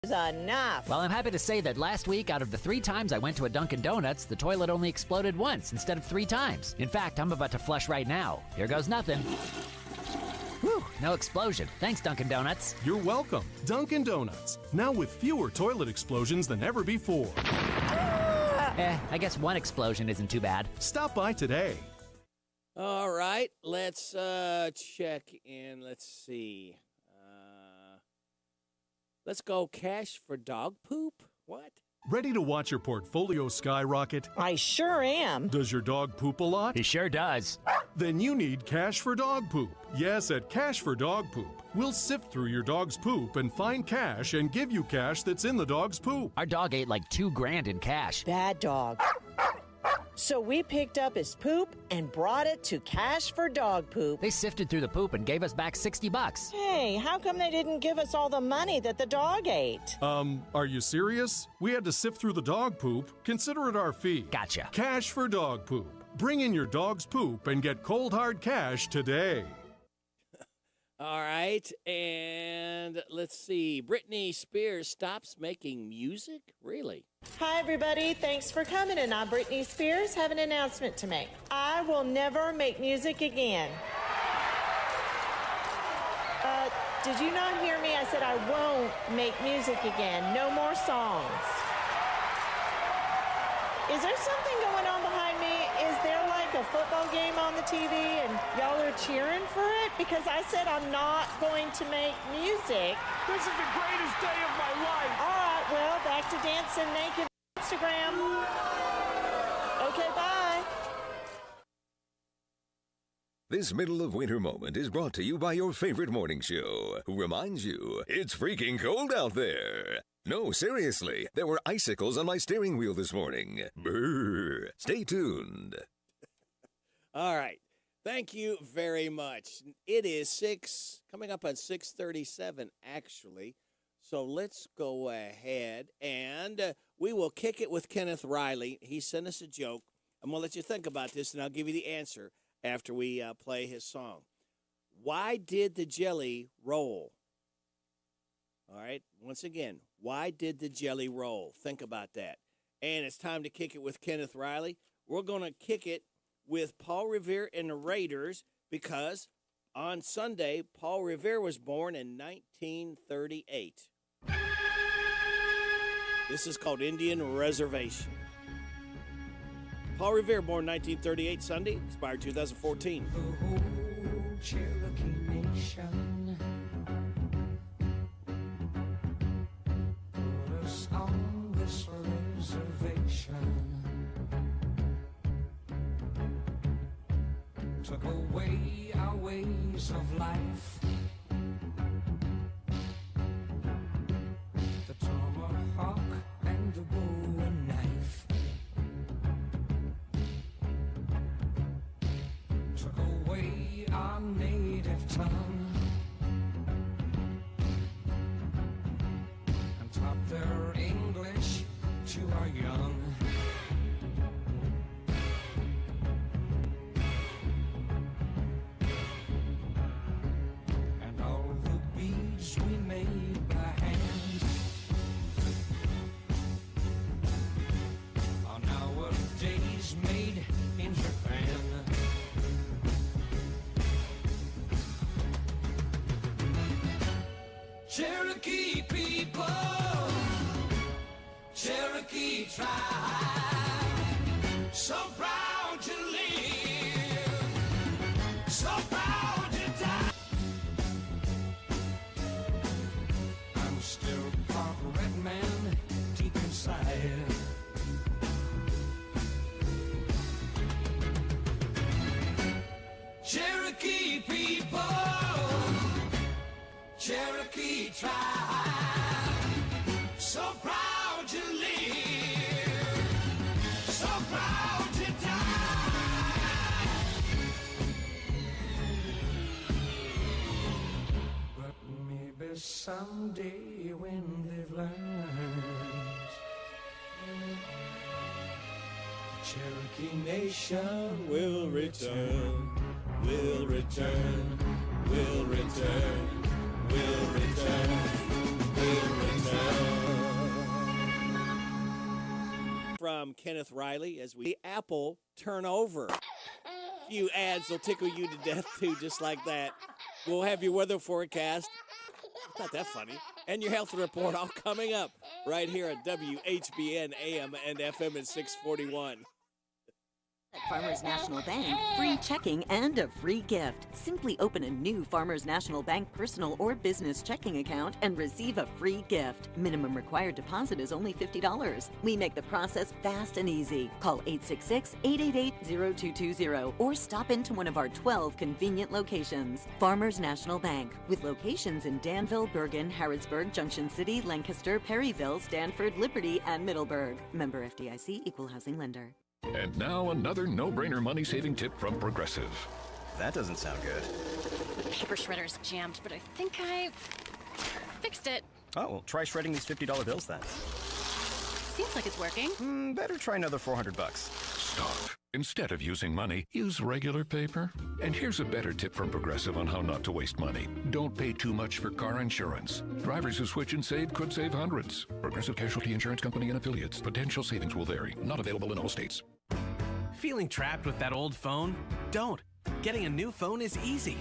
Enough. Well, I'm happy to say that last week, out of the 3 times I went to a Dunkin' Donuts, the toilet only exploded once instead of 3 times. In fact, I'm about to flush right now. Here goes nothing. Whew, no explosion. Thanks, Dunkin' Donuts. You're welcome. Dunkin' Donuts, now with fewer toilet explosions than ever before. I guess 1 explosion isn't too bad. Stop by today. All right, let's check in. Let's see. Let's go cash for dog poop. What? Ready to watch your portfolio skyrocket? I sure am. Does your dog poop a lot? He sure does. Then you need Cash for Dog Poop. Yes, at Cash for Dog Poop, we'll sift through your dog's poop and find cash and give you cash that's in the dog's poop. Our dog ate like $2,000 in cash. Bad dog. So we picked up his poop and brought it to Cash for Dog Poop. They sifted through the poop and gave us back $60. Hey, how come they didn't give us all the money that the dog ate? Are you serious? We had to sift through the dog poop. Consider it our fee. Gotcha. Cash for Dog Poop. Bring in your dog's poop and get cold hard cash today. All right, and let's see. Britney Spears stops making music? Really? Hi, everybody. Thanks for coming, and I'm Britney Spears. Have an announcement to make. I will never make music again. Did you not hear me? I said I won't make music again. No more songs. Is there something going on behind me? Is there like a football game on the TV and y'all are cheering for it? Because I said I'm not going to make music. This is the greatest day of my life. All right, well, back to dancing naked on Instagram. Okay, bye. This middle of winter moment is brought to you by your favorite morning show, who reminds you it's freaking cold out there. No, seriously, there were icicles on my steering wheel this morning. Brrr. Stay tuned. All right. Thank you very much. It is coming up on 6:37, actually. So let's go ahead and we will kick it with Kenneth Riley. He sent us a joke. I'm going to let you think about this, and I'll give you the answer after we play his song. Why did the jelly roll? All right. Once again, why did the jelly roll? Think about that. And it's time to kick it with Kenneth Riley. We're going to kick it with Paul Revere and the Raiders because on Sunday, Paul Revere was born in 1938. This is called Indian Reservation. Paul Revere, born 1938, Sunday, expired 2014. The whole Cherokee Nation put us on this reservation, took away our ways of life. The tomahawk and the bow and knife took away our native tongue and taught their English to our young. And all the beads we made by hand are nowadays made in Japan. Cherokee people, Cherokee tribe, so proud to live, so proud to die. I'm still part red man deep inside. Cherokee people, Cherokee tribe, so proud to live, so proud to die. But maybe someday when they've learned, Cherokee Nation Will return, will return, will return, will return, will return. from Kenneth Riley as we Apple turnover. A few ads will tickle you to death, too, just like that. We'll have your weather forecast. It's not that funny. And your health report all coming up right here at WHBN AM and FM at 641. At Farmers National Bank, free checking and a free gift. Simply open a new Farmers National Bank personal or business checking account and receive a free gift. Minimum required deposit is only $50. We make the process fast and easy. Call 866-888-0220 or stop into one of our 12 convenient locations. Farmers National Bank, with locations in Danville, Bergen, Harrodsburg, Junction City, Lancaster, Perryville, Stanford, Liberty, and Middleburg. Member FDIC, Equal Housing Lender. And now another no-brainer money-saving tip from Progressive. That doesn't sound good. The paper shredder's jammed, but I think I fixed it. Oh, well, try shredding these $50 bills then. Seems like it's working. Better try another $400. Stop. Instead of using money, use regular paper. And here's a better tip from Progressive on how not to waste money. Don't pay too much for car insurance. Drivers who switch and save could save hundreds. Progressive Casualty Insurance Company and affiliates. Potential savings will vary. Not available in all states. Feeling trapped with that old phone? Don't. Getting a new phone is easy.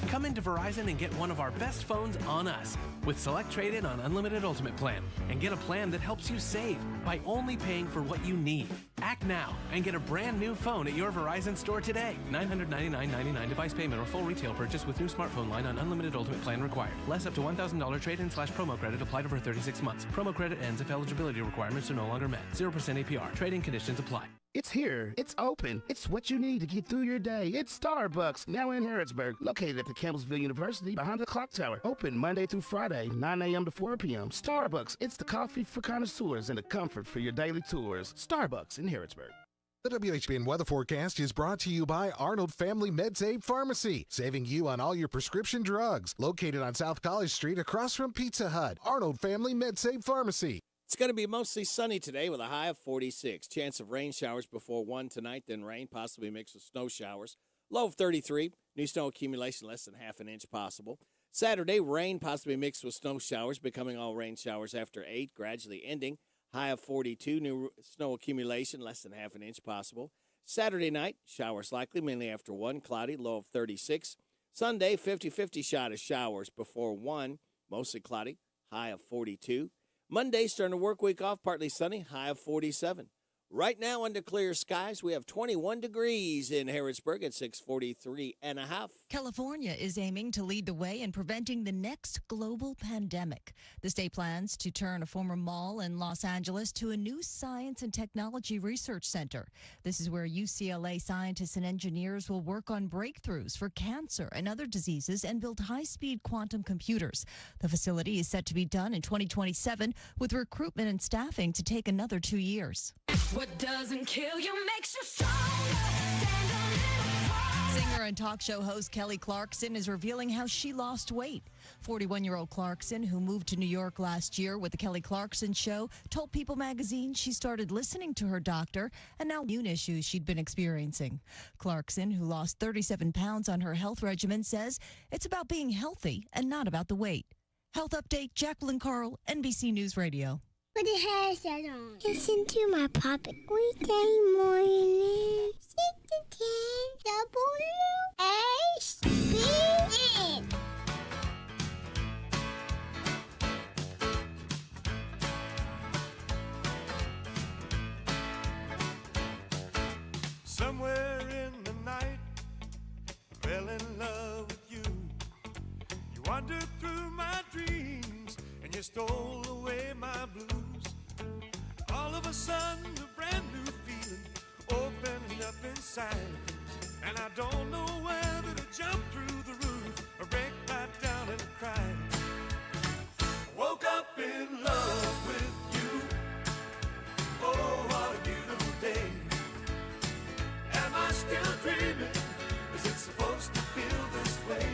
Come into Verizon and get one of our best phones on us with Select Trade-In on Unlimited Ultimate Plan and get a plan that helps you save by only paying for what you need. Act now and get a brand new phone at your Verizon store today. $999.99 device payment or full retail purchase with new smartphone line on Unlimited Ultimate Plan required. Less up to $1,000 trade-in/promo credit applied over 36 months. Promo credit ends if eligibility requirements are no longer met. 0% APR. Trade-in conditions apply. It's here. It's open. It's what you need to get through your day. It's Starbucks, now in Harrodsburg, located at the Campbellsville University behind the clock tower. Open Monday through Friday, 9 a.m. to 4 p.m. Starbucks, it's the coffee for connoisseurs and the comfort for your daily tours. Starbucks in Harrodsburg. The WHBN weather forecast is brought to you by Arnold Family MedSave Pharmacy, saving you on all your prescription drugs. Located on South College Street across from Pizza Hut. Arnold Family MedSave Pharmacy. It's going to be mostly sunny today with a high of 46. Chance of rain showers before 1 tonight, then rain, possibly mixed with snow showers. Low of 33. New snow accumulation less than half an inch possible. Saturday, rain possibly mixed with snow showers, becoming all rain showers after 8, gradually ending. High of 42. New snow accumulation less than half an inch possible. Saturday night, showers likely, mainly after 1, cloudy, low of 36. Sunday, 50-50 shot of showers before 1, mostly cloudy, high of 42. Monday, starting the work week off, partly sunny, high of 47. Right now, under clear skies, we have 21 degrees in Harrodsburg at 643.5. California is aiming to lead the way in preventing the next global pandemic. The state plans to turn a former mall in Los Angeles to a new science and technology research center. This is where UCLA scientists and engineers will work on breakthroughs for cancer and other diseases and build high-speed quantum computers. The facility is set to be done in 2027, with recruitment and staffing to take another 2 years. What doesn't kill you makes you stronger. Stand a little taller. Singer and talk show host Kelly Clarkson is revealing how she lost weight. 41-year-old Clarkson, who moved to New York last year with the Kelly Clarkson Show, told People magazine she started listening to her doctor and now immune issues she'd been experiencing. Clarkson, who lost 37 pounds on her health regimen, says it's about being healthy and not about the weight. Health Update, Jacqueline Carl, NBC News Radio. Put the headset on. Listen to my puppet. Weekday morning, 6 to 10, WHBN. Somewhere in the night, I fell in love with you. You wandered through my dreams, and you stole away my blues. All of a sudden, a brand new feeling opened up inside. And I don't know whether to jump through the roof or break right down and cry. I woke up in love with you. Oh, what a beautiful day. Am I still dreaming? Is it supposed to feel this way?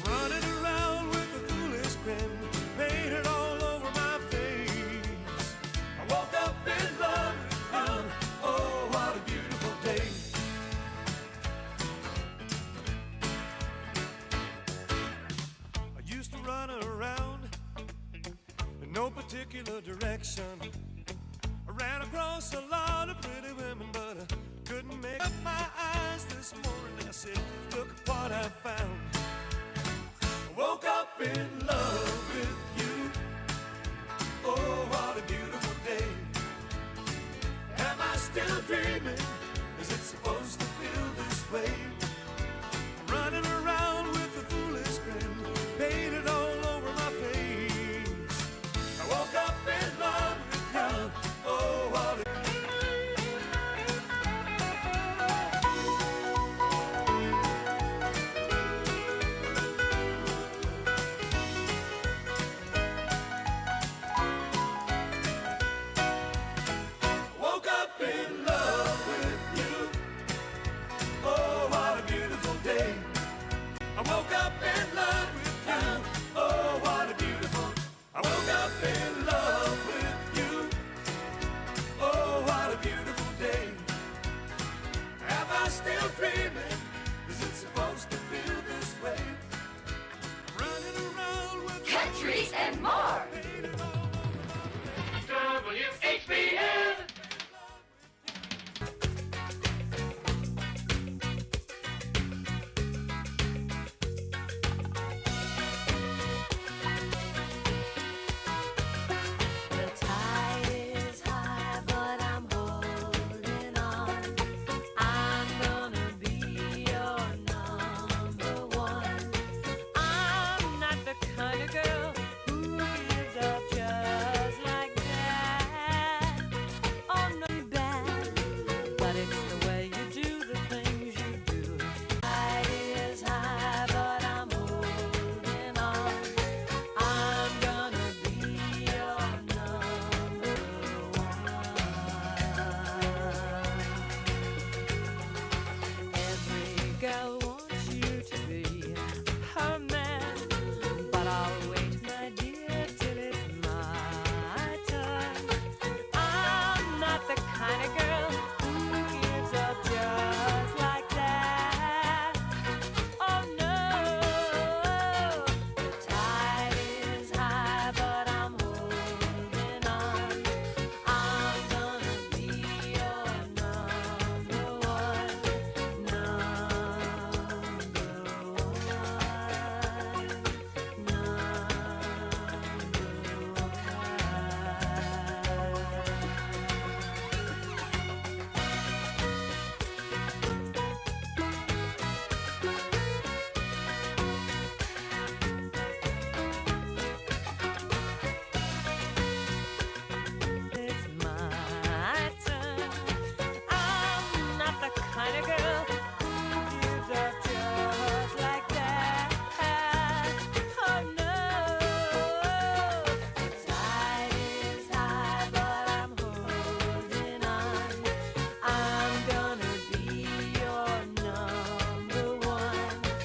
Running around with a foolish grin, painted all over my face. I woke up in love with you. Oh, what a beautiful day. I used to run around in no particular direction, ran across a lot of pretty women, but I couldn't make up my eyes this morning. I said, look what I found. I woke up in love with you. Oh, what a beautiful day. Am I still dreaming? Is it supposed to feel this way? I'm running around with a foolish grin painted all over my face. I woke up in love with you. Oh, what a woke up in love with you. Oh, what a beautiful day. I woke up in love with you. Oh, what a beautiful. I woke up in love with you. Oh, what a beautiful day. Am I still dreaming? Is it supposed to feel this way? I'm running around with Country and more. WHBN. The tide is high, but I'm holding on. I'm gonna be your number one. I'm not the kind of girl who gives up just like that. Oh, no, bad, but it's the way you do the things you do. Tide is high, but I'm holding on. I'm gonna be your number one. Every girl wants you to be her man, but I'll wait, my dear, till it's my turn. I'm not the kind of girl who gives up just like that. Oh no, the tide is high, but I'm holding on. I'm gonna be your number one, it's my turn. I'm not the kind of girl who gives up just like that. Oh no, the tide is high, but I'm holding on. I'm gonna be your number one, the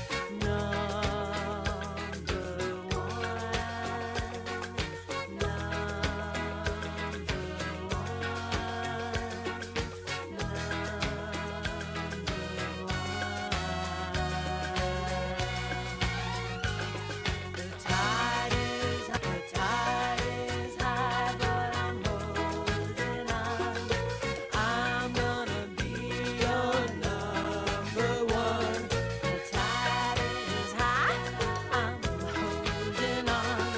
tide is high, but I'm holding on. I'm gonna be your number one. The tide is high, I'm holding on.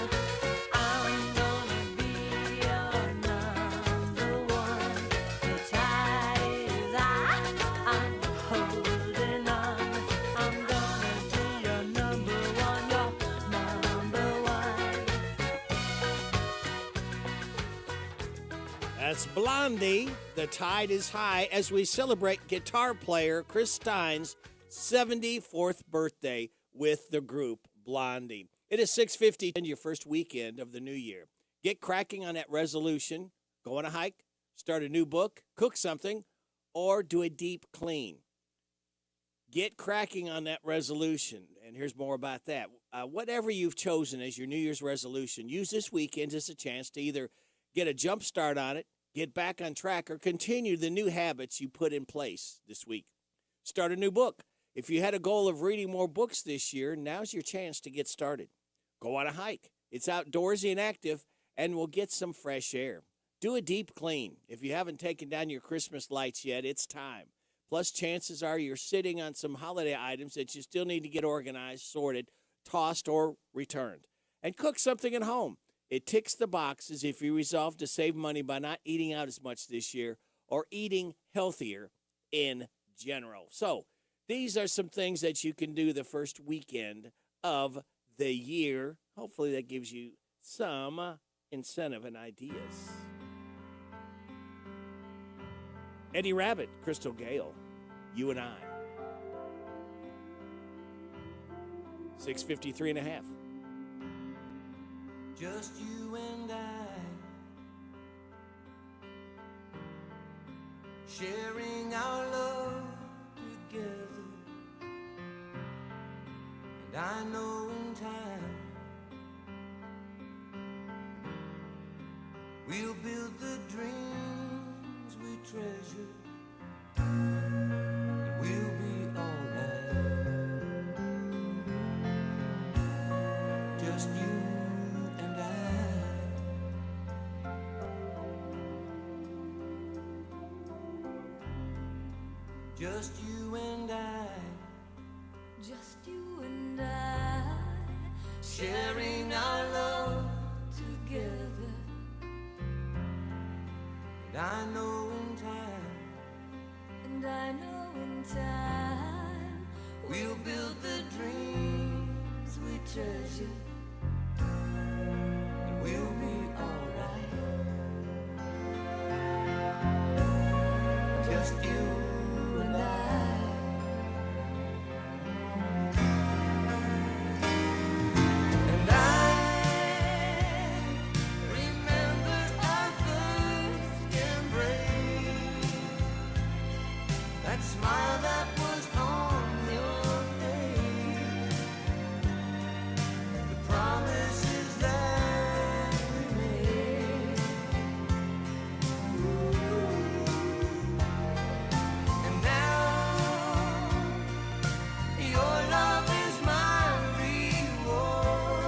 I'm gonna be your number one. The tide is high, I'm holding on. I'm gonna be your number one, your number one. That's Blondie. The tide is high as we celebrate guitar player Chris Stein's 74th birthday with the group Blondie. It is 6:50 and your first weekend of the new year. Get cracking on that resolution. Go on a hike, start a new book, cook something, or do a deep clean. Get cracking on that resolution. And here's more about that. Whatever you've chosen as your New Year's resolution, use this weekend as a chance to either get a jump start on it, get back on track, or continue the new habits you put in place this week. Start a new book. If you had a goal of reading more books this year, now's your chance to get started. Go on a hike. It's outdoorsy and active, and we'll get some fresh air. Do a deep clean. If you haven't taken down your Christmas lights yet, it's time. Plus, chances are you're sitting on some holiday items that you still need to get organized, sorted, tossed, or returned. And cook something at home. It ticks the boxes if you resolve to save money by not eating out as much this year or eating healthier in general. So, these are some things that you can do the first weekend of the year. Hopefully, that gives you some incentive and ideas. Eddie Rabbit, Crystal Gale, You and I. 6:53 and a half. Just you and I, sharing our love together. And I know in time we'll build the dreams we treasure. And we'll be alright. Just you and I. Just you and I. Just you and I. Sharing our love together. And I know in time. And I know in time. We'll build the dreams we treasure. And we'll be alright. Just you and I. And I remember our first embrace. That smile that was on your face. The promises that we made. And now your love is my reward.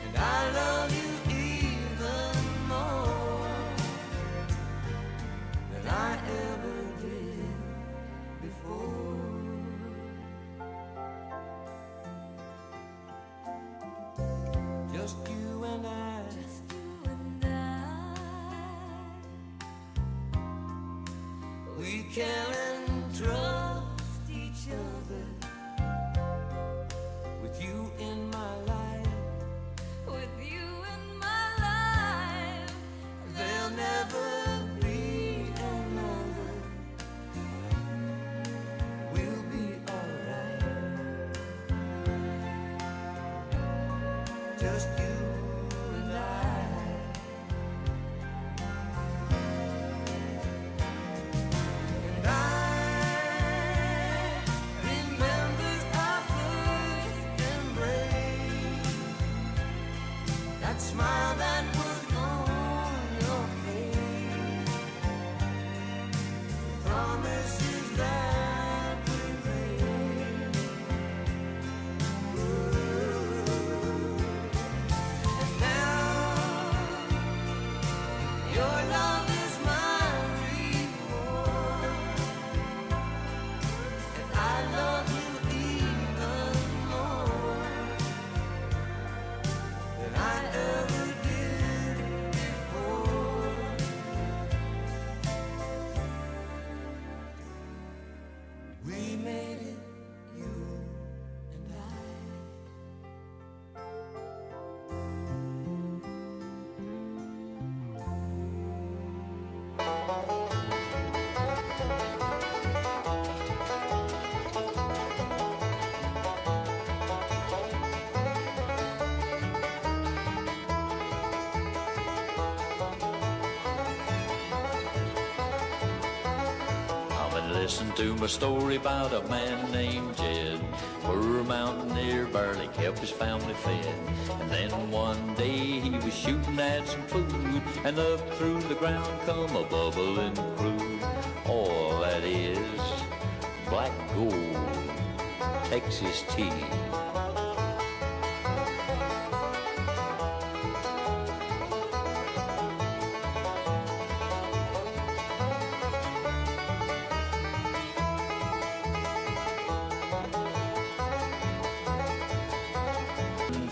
And I love you even more than I ever did before. Just you and I. Just you and I. We can trust each other. With you in my life. With you in my life. There'll never be another. We'll be alright. Just you and I. And I remember our first embrace. That smile that was on your face. Promises that we made. And now your love is my reward. And I love you even more than I ever did before. We made it, you and I. I've been listening to my story about a man named Jed. Poor mountaineer barely kept his family fed. And then one day he was shooting at some food, and up through the ground come a bubbling crude. All that is black gold, Texas tea.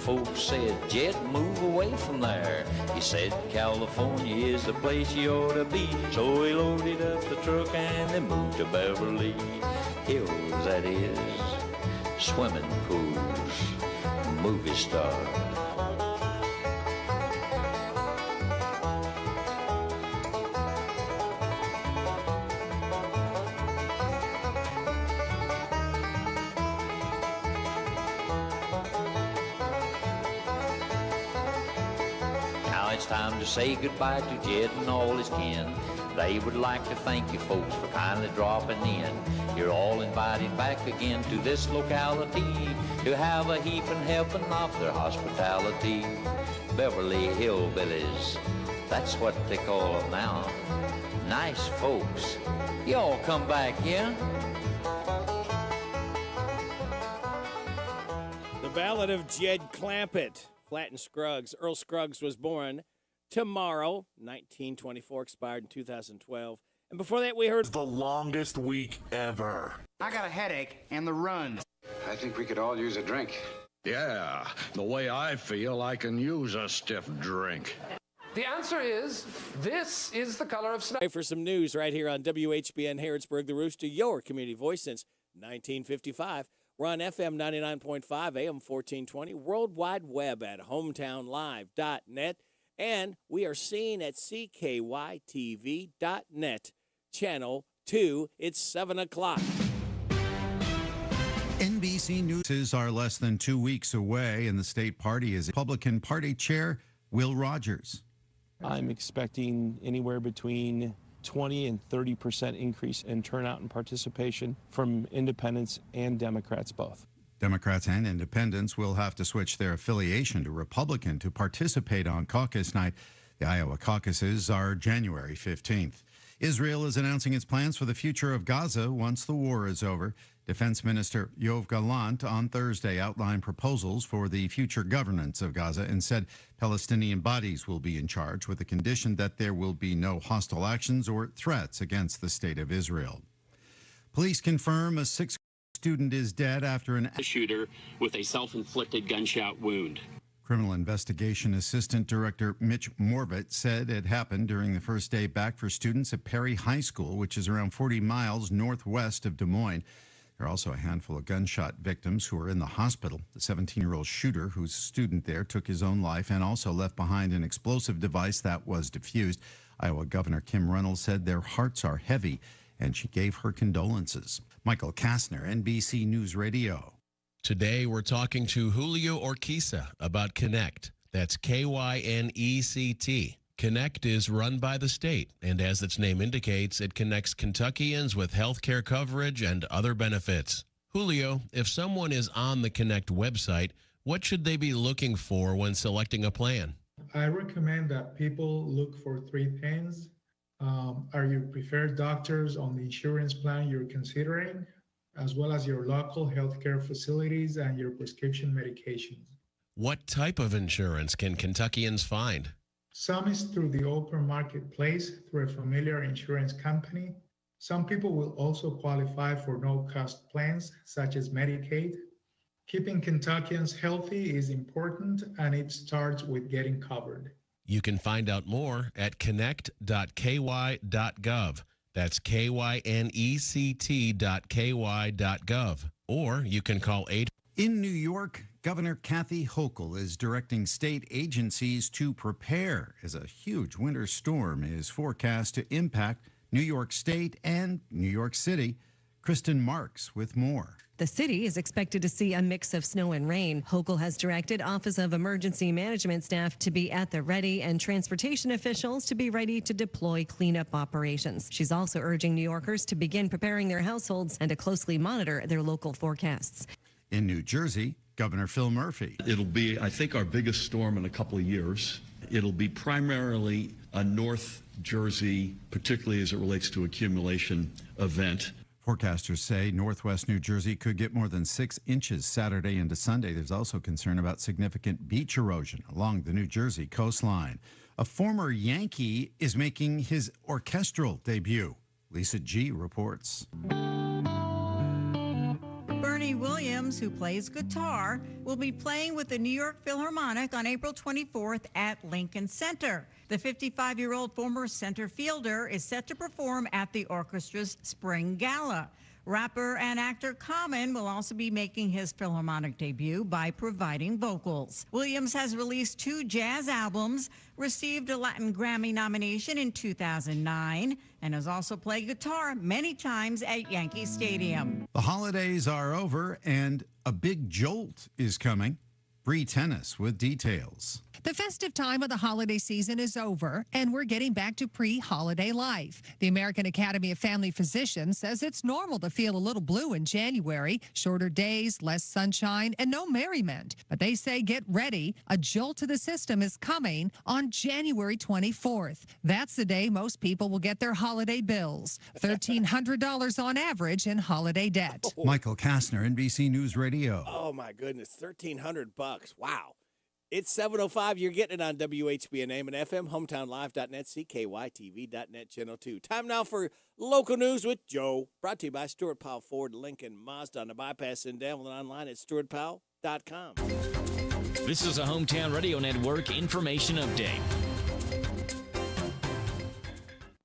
folks said, Jed, move away from there. He said, California is the place you ought to be. So he loaded up the truck and they moved to Beverly Hills, that is. Swimming pools, movie stars. It's time to say goodbye to Jed and all his kin. They would like to thank you folks for kindly dropping in. You're all invited back again to this locality to have a heaping helping of their hospitality. Beverly Hillbillies, that's what they call them now. Nice folks. Y'all come back, yeah? The Ballad of Jed Clampett. Flatt and Scruggs. Earl Scruggs was born tomorrow, 1924, expired in 2012. And before that, we heard The longest week ever. I got a headache and the runs. I think we could all use a drink. Yeah, the way I feel, I can use a stiff drink. The answer is, this is the color of snow. for some news right here on WHBN Harrodsburg, the Rooster, your community voice since 1955. We're on FM 99.5, AM 1420, World Wide Web at hometownlive.net, and we are seen at CKYTV.net, Channel 2. It's 7 o'clock. NBC News are less than 2 weeks away, and the state party is Republican Party Chair Will Rogers. I'm expecting anywhere between 20 and 30% increase in turnout and participation from independents and Democrats both. Democrats and independents will have to switch their affiliation to Republican to participate on caucus night. The Iowa caucuses are January 15th. Israel is announcing its plans for the future of Gaza once the war is over. Defense Minister Yoav Gallant on Thursday outlined proposals for the future governance of Gaza and said Palestinian bodies will be in charge with the condition that there will be no hostile actions or threats against the state of Israel. Police confirm a sixth student is dead after a shooter with a self-inflicted gunshot wound. Criminal Investigation Assistant Director Mitch Morbett said it happened during the first day back for students at Perry High School, which is around 40 miles northwest of Des Moines. There are also a handful of gunshot victims who are in the hospital. The 17-year-old shooter, who's a student there, took his own life and also left behind an explosive device that was defused. Iowa Governor Kim Reynolds said their hearts are heavy, and she gave her condolences. Michael Kastner, NBC News Radio. Today, we're talking to Julio Urquiza about Connect. That's K-Y-N-E-C-T. Connect is run by the state, and as its name indicates, it connects Kentuckians with health care coverage and other benefits. Julio, if someone is on the Connect website, what should they be looking for when selecting a plan? I recommend that people look for three things. Are your preferred doctors on the insurance plan you're considering, as well as your local healthcare facilities and your prescription medications. What type of insurance can Kentuckians find? Some is through the open marketplace through a familiar insurance company. Some people will also qualify for no-cost plans, such as Medicaid. Keeping Kentuckians healthy is important, and it starts with getting covered. You can find out more at connect.ky.gov. That's KYNECT.ky.gov. Or you can call 8. In New York, Governor Kathy Hochul is directing state agencies to prepare as a huge winter storm is forecast to impact New York State and New York City. Kristen Marks with more. The city is expected to see a mix of snow and rain. Hochul has directed Office of Emergency Management staff to be at the ready and transportation officials to be ready to deploy cleanup operations. She's also urging New Yorkers to begin preparing their households and to closely monitor their local forecasts. In New Jersey, Governor Phil Murphy. It'll be, I think, our biggest storm in a couple of years. It'll be primarily a North Jersey, particularly as it relates to accumulation event. Forecasters say northwest New Jersey could get more than 6 inches Saturday into Sunday. There's also concern about significant beach erosion along the New Jersey coastline. A former Yankee is making his orchestral debut. Lisa G. reports. Bernie Williams Williams, who plays guitar, will be playing with the New York Philharmonic on April 24th at Lincoln Center. The 55-year-old former center fielder is set to perform at the orchestra's Spring Gala. Rapper and actor Common will also be making his Philharmonic debut by providing vocals. Williams has released 2 jazz albums, received a Latin Grammy nomination in 2009, and has also played guitar many times at Yankee Stadium. The holidays are over, and a big jolt is coming. Bree Tennis with details. The festive time of the holiday season is over, and we're getting back to pre-holiday life. The American Academy of Family Physicians says it's normal to feel a little blue in January, shorter days, less sunshine, and no merriment. But they say get ready. A jolt to the system is coming on January 24th. That's the day most people will get their holiday bills. $1,300 on average in holiday debt. Michael Kastner, NBC News Radio. Oh, my goodness, $1,300. Wow. It's 7:05. You're getting it on WHBN AM and FM, hometownlive.net, CKYTV.net, Channel 2. Time now for local news with Joe. Brought to you by Stuart Powell Ford, Lincoln, Mazda on the bypass in Danville and online at stuartpowell.com. This is a Hometown Radio Network information update.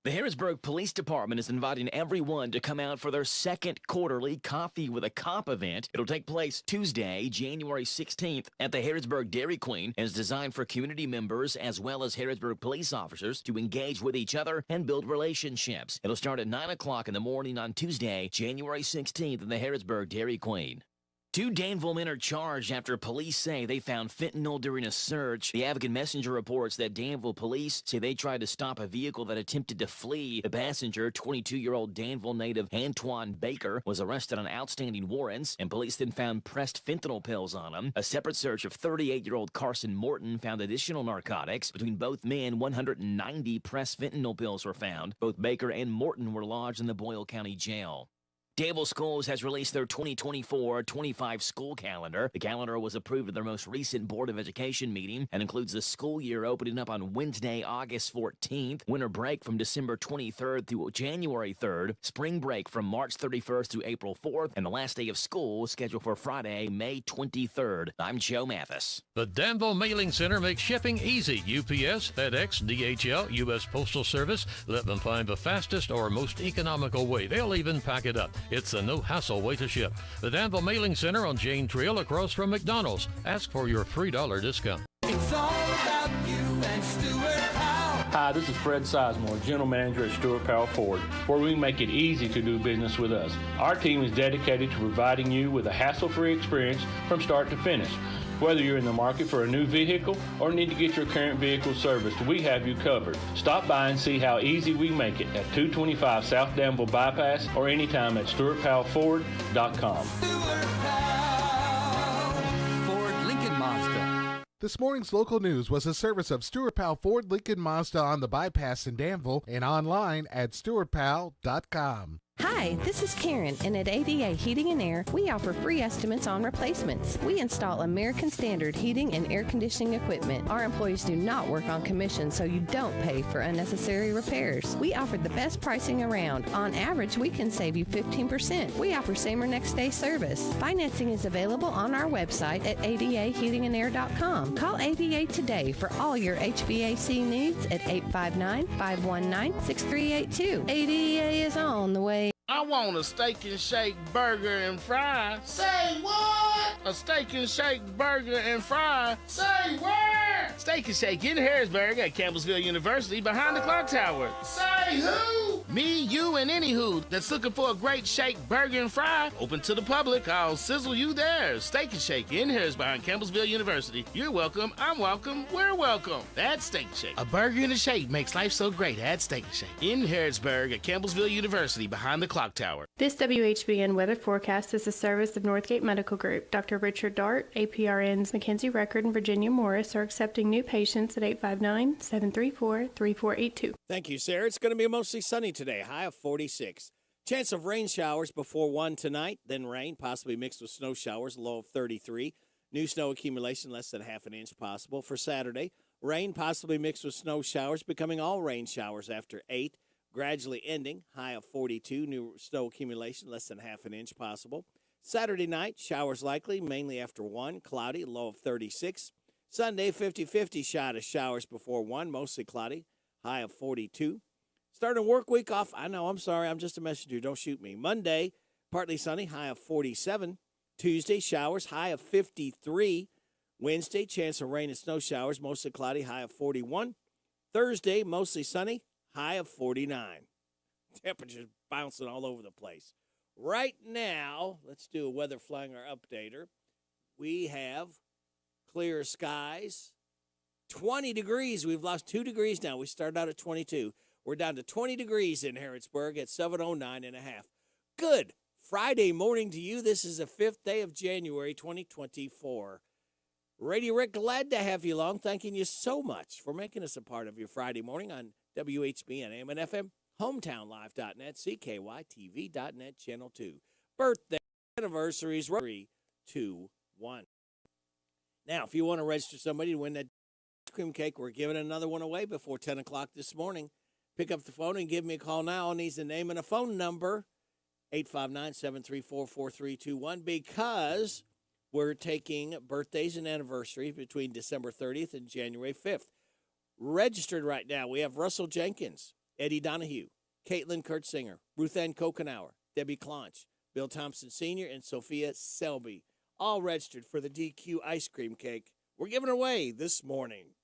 The Harrisburg Police Department is inviting everyone to come out for their second quarterly Coffee with a Cop event. It'll take place Tuesday, January 16th at the Harrisburg Dairy Queen, and is designed for community members as well as Harrisburg police officers to engage with each other and build relationships. It'll start at 9 o'clock in the morning on Tuesday, January 16th at the Harrisburg Dairy Queen. 2 Danville men are charged after police say they found fentanyl during a search. The Advocate Messenger reports that Danville police say they tried to stop a vehicle that attempted to flee. The passenger, 22-year-old Danville native Antoine Baker, was arrested on outstanding warrants, and police then found pressed fentanyl pills on him. A separate search of 38-year-old Carson Morton found additional narcotics. Between both men, 190 pressed fentanyl pills were found. Both Baker and Morton were lodged in the Boyle County Jail. Danville Schools has released their 2024-25 school calendar. The calendar was approved at their most recent Board of Education meeting and includes the school year opening up on Wednesday, August 14th, winter break from December 23rd through January 3rd, spring break from March 31st through April 4th, and the last day of school scheduled for Friday, May 23rd. I'm Joe Mathis. The Danville Mailing Center makes shipping easy. UPS, FedEx, DHL, U.S. Postal Service. Let them find the fastest or most economical way. They'll even pack it up. It's a no-hassle way to ship. The Danville Mailing Center on Jane Trail across from McDonald's. Ask for your $3 discount. It's all about you and Stuart Powell. Hi, this is Fred Sizemore, General Manager at Stuart Powell Ford, where we make it easy to do business with us. Our team is dedicated to providing you with a hassle-free experience from start to finish. Whether you're in the market for a new vehicle or need to get your current vehicle serviced, we have you covered. Stop by and see how easy we make it at 225 South Danville Bypass or anytime at stuartpowellford.com. Stuart Powell, Ford, Lincoln, Mazda. This morning's local news was a service of Stuart Powell Ford, Lincoln, Mazda on the bypass in Danville and online at stuartpowell.com. Hi, this is Karen, and at ADA Heating and Air, we offer free estimates on replacements. We install American Standard heating and air conditioning equipment. Our employees do not work on commission, so you don't pay for unnecessary repairs. We offer the best pricing around. On average, we can save you 15%. We offer same or next day service. Financing is available on our website at adaheatingandair.com. Call ADA today for all your HVAC needs at 859-519-6382. ADA is on the way. I want a steak and shake burger and fries. Say what? A steak and shake burger and fries. Say where? Steak and Shake in Harrisburg at Campbellsville University behind the clock tower. Say who? Me, you, and any who that's looking for a great shake, burger, and fry. Open to the public. I'll sizzle you there. Steak and Shake in Harrisburg behind Campbellsville University. You're welcome. I'm welcome. We're welcome. That's Steak and Shake. A burger and a shake makes life so great. Add Steak and Shake in Harrisburg at Campbellsville University behind the clock tower. This WHBN weather forecast is a service of Northgate Medical Group. Dr. Richard Dart, APRN's Mackenzie Record, and Virginia Morris are accepting new patients at 859-734-3482. Thank you, Sarah. It's going to be mostly sunny today, high of 46. Chance of rain showers before 1 tonight, then rain, possibly mixed with snow showers, low of 33. New snow accumulation less than half an inch possible. For Saturday, rain possibly mixed with snow showers, becoming all rain showers after 8. Gradually ending, high of 42. New snow accumulation less than half an inch possible. Saturday night, showers likely, mainly after 1, cloudy, low of 36. Sunday, 50-50 shot of showers before 1, mostly cloudy, high of 42. Starting work week off, I know, I'm sorry, I'm just a messenger, don't shoot me. Monday, partly sunny, high of 47. Tuesday, showers, high of 53. Wednesday, chance of rain and snow showers, mostly cloudy, high of 41. Thursday, mostly sunny, high of 49. Temperatures bouncing all over the place. Right now, let's do a weather flanger updater. We have clear skies, 20 degrees. We've lost 2 degrees now. We started out at 22. We're down to 20 degrees in Harrodsburg at 7:09 and a half. Good Friday morning to you. This is the 5th day of January 2024. Radio Rick, glad to have you along. Thanking you so much for making us a part of your Friday morning on WHBN, AM and FM, hometownlive.net, CKYTV.net, Channel 2. Birthday anniversaries, 3, 2, 1. Now, if you want to register somebody to win that ice cream cake, we're giving another one away before 10 o'clock this morning. Pick up the phone and give me a call now. I'll need the name and a phone number, 859-734-4321, because we're taking birthdays and anniversaries between December 30th and January 5th. Registered right now, we have Russell Jenkins, Eddie Donahue, Caitlin Kurtzinger, Ruth Ann Kokenauer, Debbie Clonch, Bill Thompson Sr., and Sophia Selby, all registered for the DQ ice cream cake we're giving away this morning.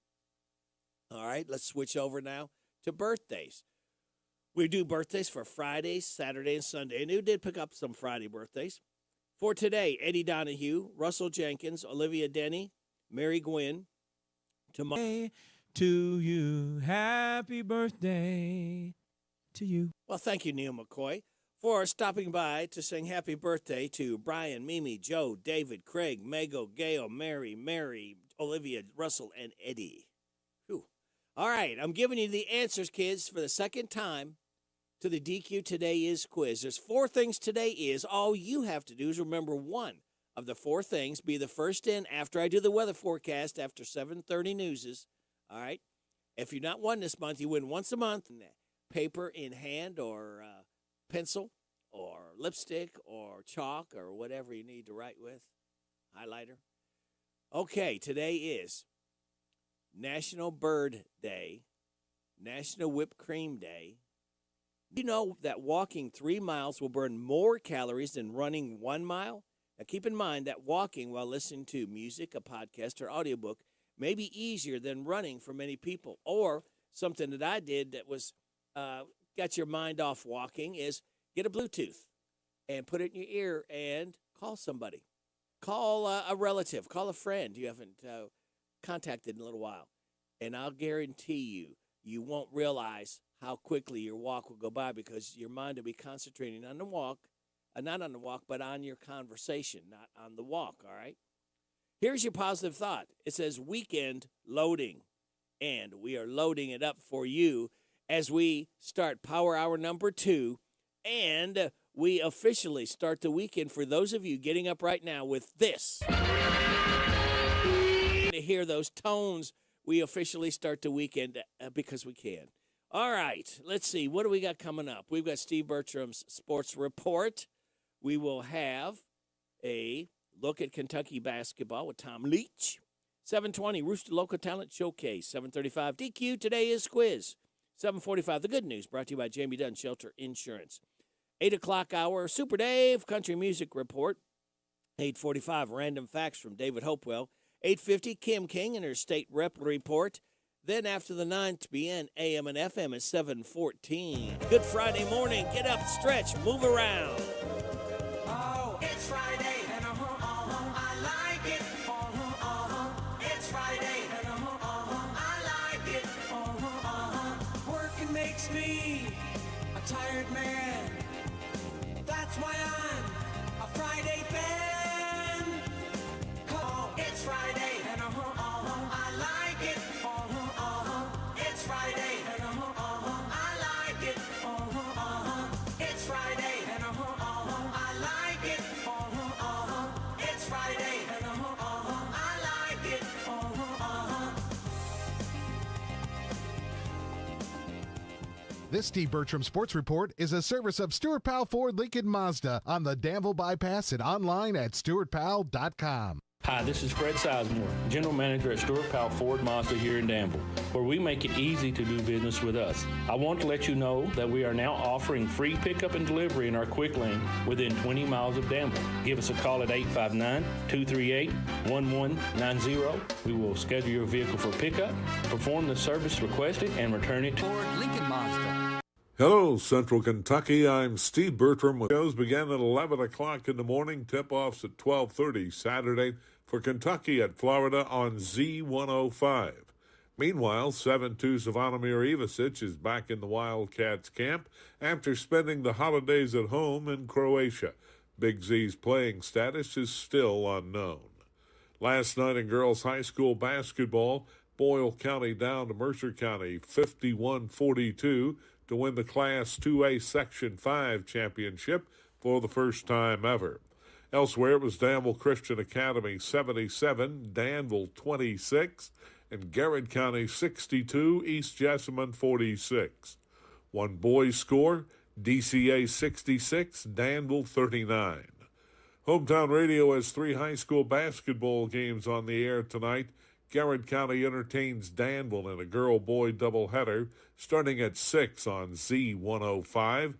All right, let's switch over now to birthdays. We do birthdays for Friday, Saturday, and Sunday, and we did pick up some Friday birthdays. For today, Eddie Donahue, Russell Jenkins, Olivia Denny, Mary Gwynn. Tomorrow to you, happy birthday to you. Well, thank you, Neil McCoy, for stopping by to sing happy birthday to Brian, Mimi, Joe, David, Craig, Mago, Gail, Mary, Olivia, Russell, and Eddie. Whew. All right, I'm giving you the answers, kids, for the second time to the DQ Today Is quiz. There's 4 things today is. All you have to do is remember one of the 4 things. Be the first in after I do the weather forecast after 7:30 newses. All right? If you're not won this month, you win once a month. Paper in hand or pencil or lipstick or chalk or whatever you need to write with. Highlighter. Okay, today is National Bird Day, National Whipped Cream Day. You know that walking 3 miles will burn more calories than running 1 mile? Now, keep in mind that walking while listening to music, a podcast, or audiobook may be easier than running for many people. Or something that I did that was got your mind off walking is get a Bluetooth and put it in your ear and call somebody. Call a relative. Call a friend you haven't contacted in a little while. And I'll guarantee you won't realize how quickly your walk will go by because your mind will be concentrating on the walk, not on the walk, but on your conversation, not on the walk, all right? Here's your positive thought. It says weekend loading, and we are loading it up for you as we start Power Hour number 2, and we officially start the weekend for those of you getting up right now with this. To hear those tones, we officially start the weekend because we can. All right, let's see. What do we got coming up? We've got Steve Bertram's Sports Report. We will have a look at Kentucky basketball with Tom Leach. 7:20, Rooster Local Talent Showcase. 7:35, DQ Today Is Quiz. 7:45, The Good News, brought to you by Jamie Dunn Shelter Insurance. 8 o'clock hour, Super Dave Country Music Report. 8:45, Random Facts from David Hopewell. 8:50, Kim King and her State Rep Report. Then after the 9 to BN, AM and FM at 7:14. Good Friday morning. Get up, stretch, move around. Oh, it's Friday, and I like it. It's Friday, and I like it. Working makes me a tired man. That's why I'm a Friday fan. It's Friday, and I like it. It's Friday, and I like it. It's Friday, and This Steve Bertram Sports Report is a service of Stuart Powell Ford Lincoln Mazda on the Danville Bypass and online at stuartpowell.com. Hi, this is Fred Sizemore, General Manager at Stuart Powell Ford Mazda here in Danville, where we make it easy to do business with us. I want to let you know that we are now offering free pickup and delivery in our quick lane within 20 miles of Danville. Give us a call at 859-238-1190. We will schedule your vehicle for pickup, perform the service requested, and return it to Ford Lincoln Mazda. Hello, Central Kentucky. I'm Steve Bertram. Shows begin at 11 o'clock in the morning. Tip-offs at 12:30 Saturday for Kentucky at Florida on Z105. Meanwhile, 7-2 Savannah Ivasic is back in the Wildcats camp after spending the holidays at home in Croatia. Big Z's playing status is still unknown. Last night in girls high school basketball, Boyle County down to Mercer County 51-42 to win the Class 2A Section 5 championship for the first time ever. Elsewhere, it was Danville Christian Academy 77, Danville 26, and Garrett County 62, East Jessamine 46. One boys score, DCA 66, Danville 39. Hometown Radio has 3 high school basketball games on the air tonight. Garrett County entertains Danville in a girl-boy doubleheader starting at 6 on Z105.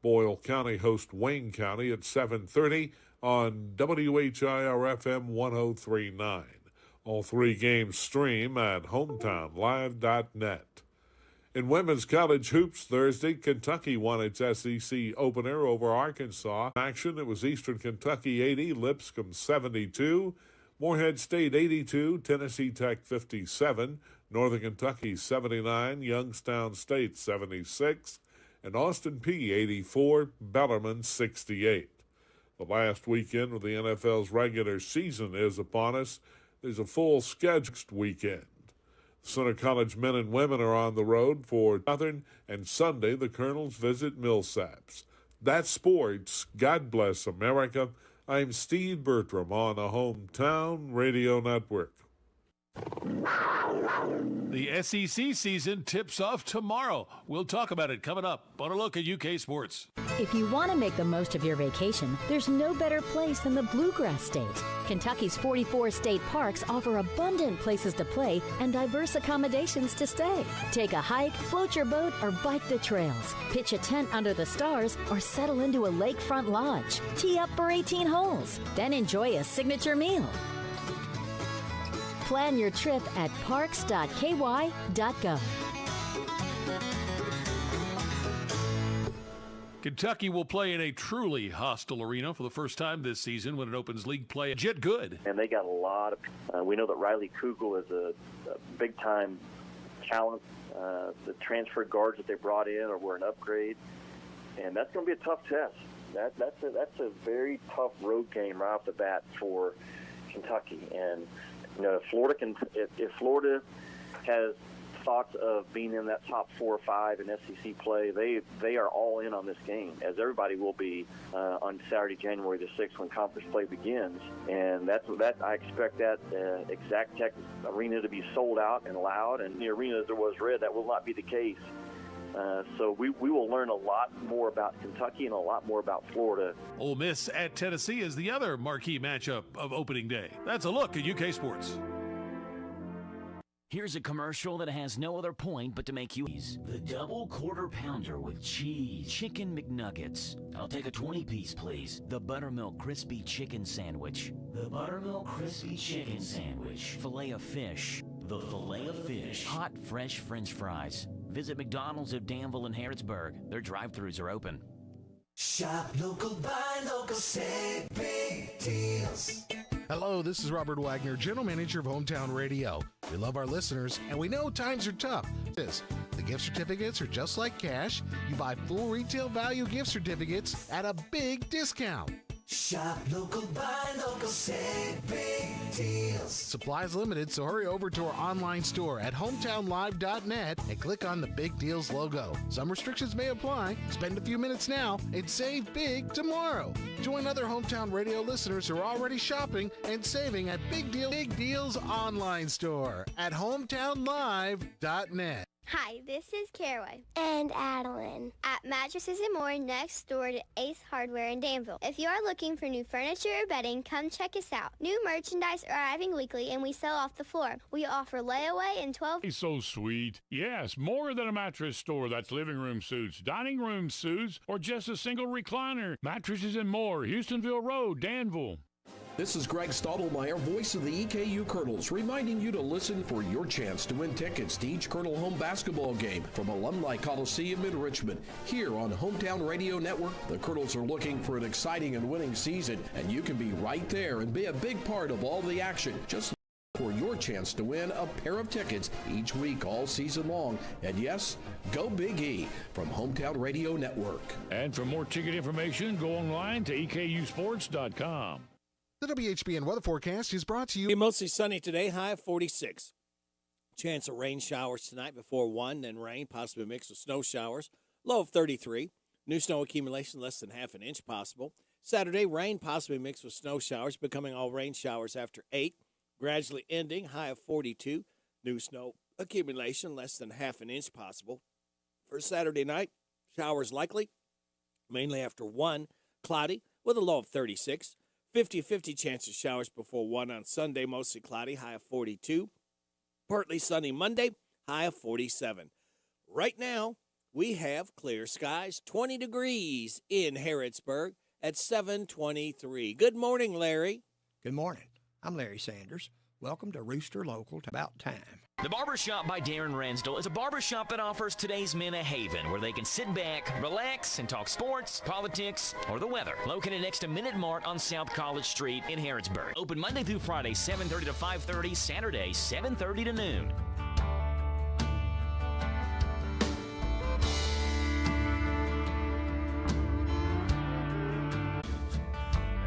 Boyle County hosts Wayne County at 7:30 on WHIR-FM 103.9. All 3 games stream at hometownlive.net. In women's college hoops Thursday, Kentucky won its SEC opener over Arkansas. In action, it was Eastern Kentucky 80, Lipscomb 72. Morehead State 82, Tennessee Tech 57, Northern Kentucky 79, Youngstown State 76, and Austin Peay 84, Bellarmine 68. The last weekend of the NFL's regular season is upon us. There's a full schedule next weekend. Center College men and women are on the road for Southern, and Sunday the Colonels visit Millsaps. That's sports. God bless America. I'm Steve Bertram on the Hometown Radio Network. The SEC season tips off tomorrow. We'll talk about it coming up on A Look at UK Sports. If you want to make the most of your vacation, there's no better place than the Bluegrass State. Kentucky's 44 state parks offer abundant places to play and diverse accommodations to stay. Take a hike, float your boat, or bike the trails. Pitch a tent under the stars or settle into a lakefront lodge. Tee up for 18 holes. Then enjoy a signature meal. Plan your trip at parks.ky.gov. Kentucky will play in a truly hostile arena for the first time this season when it opens league play. Jet good. And they got a lot of we know that Riley Kugel is a big-time talent. The transfer guards that they brought in were an upgrade. And that's going to be a tough test. That's a very tough road game right off the bat for Kentucky. And you know, if Florida has thoughts of being in that top 4 or 5 in SEC play, they are all in on this game, as everybody will be on Saturday, January the 6th, when conference play begins. And I expect that Exact Tech arena to be sold out and loud, and the arena as there was red, that will not be the case. So we will learn a lot more about Kentucky and a lot more about Florida. Ole Miss at Tennessee is the other marquee matchup of opening day. That's a look at UK Sports. Here's a commercial that has no other point but to make you ease. The double quarter pounder with cheese. Chicken McNuggets. I'll take a 20-piece, please. The buttermilk crispy chicken sandwich. The buttermilk crispy chicken sandwich. Filet of fish. The filet of fish. Hot, fresh French fries. Visit McDonald's of Danville and Harrodsburg. Their drive-thrus are open. Shop local, buy local, save big deals. Hello, this is Robert Wagner, General Manager of Hometown Radio. We love our listeners, and we know times are tough. The gift certificates are just like cash. You buy full retail value gift certificates at a big discount. Shop local, buy local, save big deals. Supplies limited, so hurry over to our online store at hometownlive.net and click on the Big Deals logo. Some restrictions may apply. Spend a few minutes now and save big tomorrow. Join other Hometown Radio listeners who are already shopping and saving at Big Deals online store at hometownlive.net. Hi, this is Caraway. And Adeline. At Mattresses and More next door to Ace Hardware in Danville. If you are looking for new furniture or bedding, come check us out. New merchandise arriving weekly and we sell off the floor. We offer layaway and 12... He's so sweet. Yes, more than a mattress store. That's living room suits, dining room suits, or just a single recliner. Mattresses and More, Houstonville Road, Danville. This is Greg Stottlemyre, voice of the EKU Colonels, reminding you to listen for your chance to win tickets to each Colonel home basketball game from Alumni Coliseum in Richmond. Here on Hometown Radio Network, the Colonels are looking for an exciting and winning season, and you can be right there and be a big part of all the action. Just for your chance to win a pair of tickets each week all season long. And yes, go Big E from Hometown Radio Network. And for more ticket information, go online to EKUsports.com. The WHBN weather forecast is brought to you. Mostly sunny today, high of 46. Chance of rain showers tonight before 1, then rain, possibly mixed with snow showers. Low of 33. New snow accumulation less than half an inch possible. Saturday, rain possibly mixed with snow showers, becoming all rain showers after 8. Gradually ending, high of 42. New snow accumulation less than half an inch possible. For Saturday night, showers likely, mainly after 1. Cloudy with a low of 36. 50-50 chance of showers before 1 on Sunday, mostly cloudy, high of 42. Partly sunny Monday, high of 47. Right now, we have clear skies, 20 degrees in Harrodsburg at 7:23. Good morning, Larry. Good morning. I'm Larry Sanders. Welcome to Rooster Local to About Time. The Barbershop by Darren Ransdell is a barbershop that offers today's men a haven where they can sit back, relax, and talk sports, politics, or the weather. Located next to Minute Mart on South College Street in Harrodsburg. Open Monday through Friday, 7:30 to 5:30, Saturday, 7:30 to noon.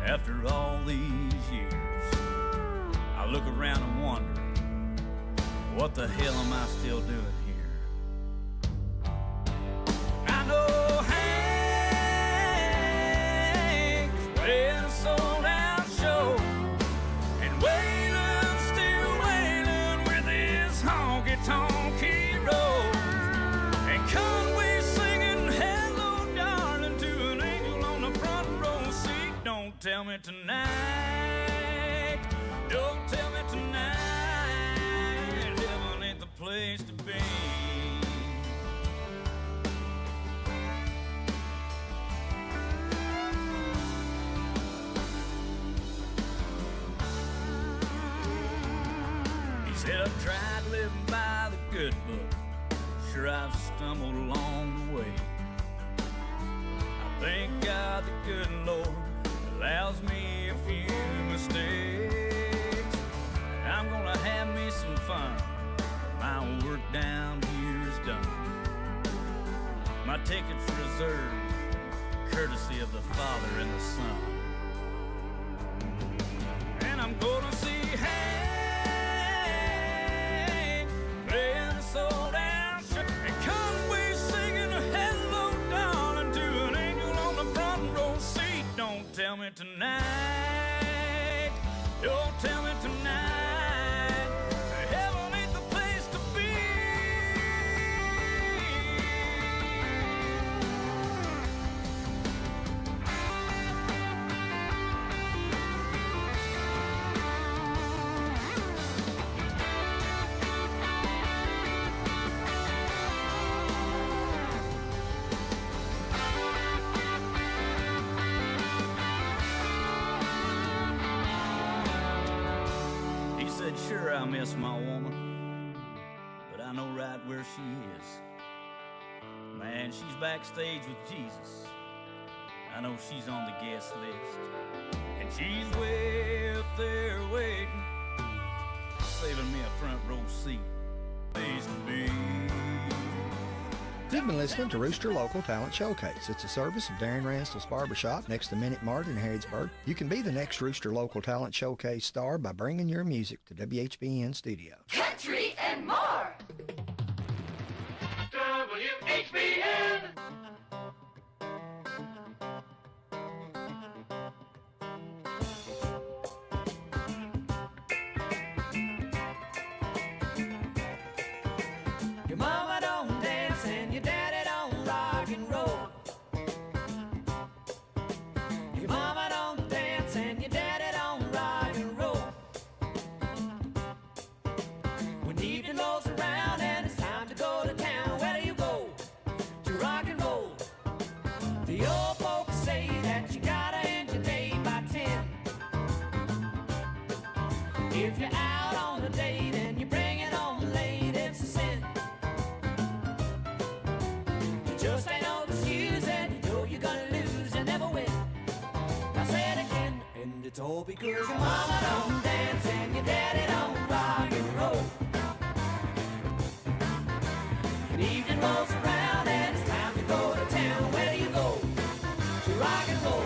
After all these years, I look around and wonder, what the hell am I still doing here? I know Hank's playing a sold-out show, and Waylon's still wailing with his honky-tonky rolls, and Conway singing "Hello, Darling" to an angel on the front row seat. Don't tell me tonight, don't tell me tonight, heaven ain't the place to be. He said, I've tried living by the good book, sure I've stumbled along the way. I thank God the good Lord allows me a few mistakes. I'm gonna have me some fun. My work down here is done. My ticket's reserved, courtesy of the Father and the Son. And I'm gonna see Hank playing a sold-out show, and Conway singing "Hello, Darling" to an angel on the front row seat. Don't tell me tonight, don't tell me tonight, heaven ain't the place to be. He said, sure, I miss my woman, but I know right where she is. Man, she's backstage with Jesus. I know she's on the guest list, and she's way up there waiting, saving me a front row seat. Place to be. You've been listening to Rooster Local Talent Showcase. It's a service of Darren Ransdell's Barbershop next to Minute Mart in Harrodsburg. You can be the next Rooster Local Talent Showcase star by bringing your music to WHBN Studio. Country and more. WHBN. Your mama don't Because your mama don't dance and your daddy don't rock and roll. And evening rolls around and it's time to go to town. Where do you go to rock and roll?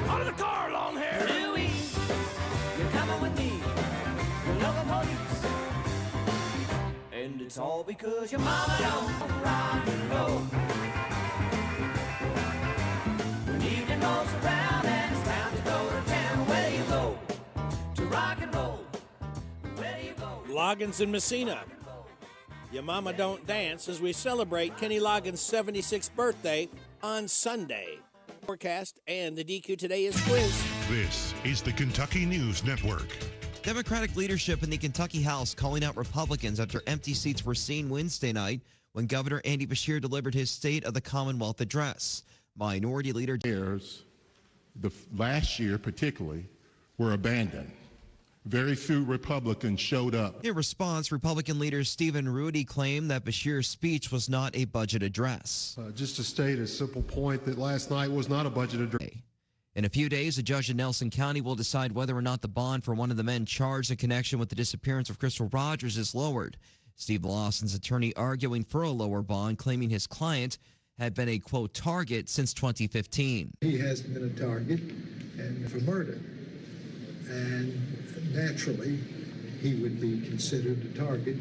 Out of the car, long hair! Louie, you're coming with me. You're local police. And it's all because your mama don't rock and roll. When evening rolls around and it's time to go to town, where do you go to rock and roll? Where do you go? Loggins and Messina. Your Mama Don't Dance as we celebrate Kenny Loggins' 76th birthday on Sunday. Forecast and the DQ Today is quiz. This is the Kentucky News Network. Democratic leadership in the Kentucky House calling out Republicans after empty seats were seen Wednesday night when Governor Andy Beshear delivered his State of the Commonwealth address. Minority Leader The last year particularly were abandoned. Very few Republicans showed up. In response, Republican leader Stephen Rudy claimed that Beshear's speech was not a budget address. Just to state a simple point that last night was not a budget address. In a few days, a judge in Nelson County will decide whether or not the bond for one of the men charged in connection with the disappearance of Crystal Rogers is lowered. Steve Lawson's attorney arguing for a lower bond, claiming his client had been a, quote, target since 2015. He has been a target and for murder. And naturally, he would be considered a target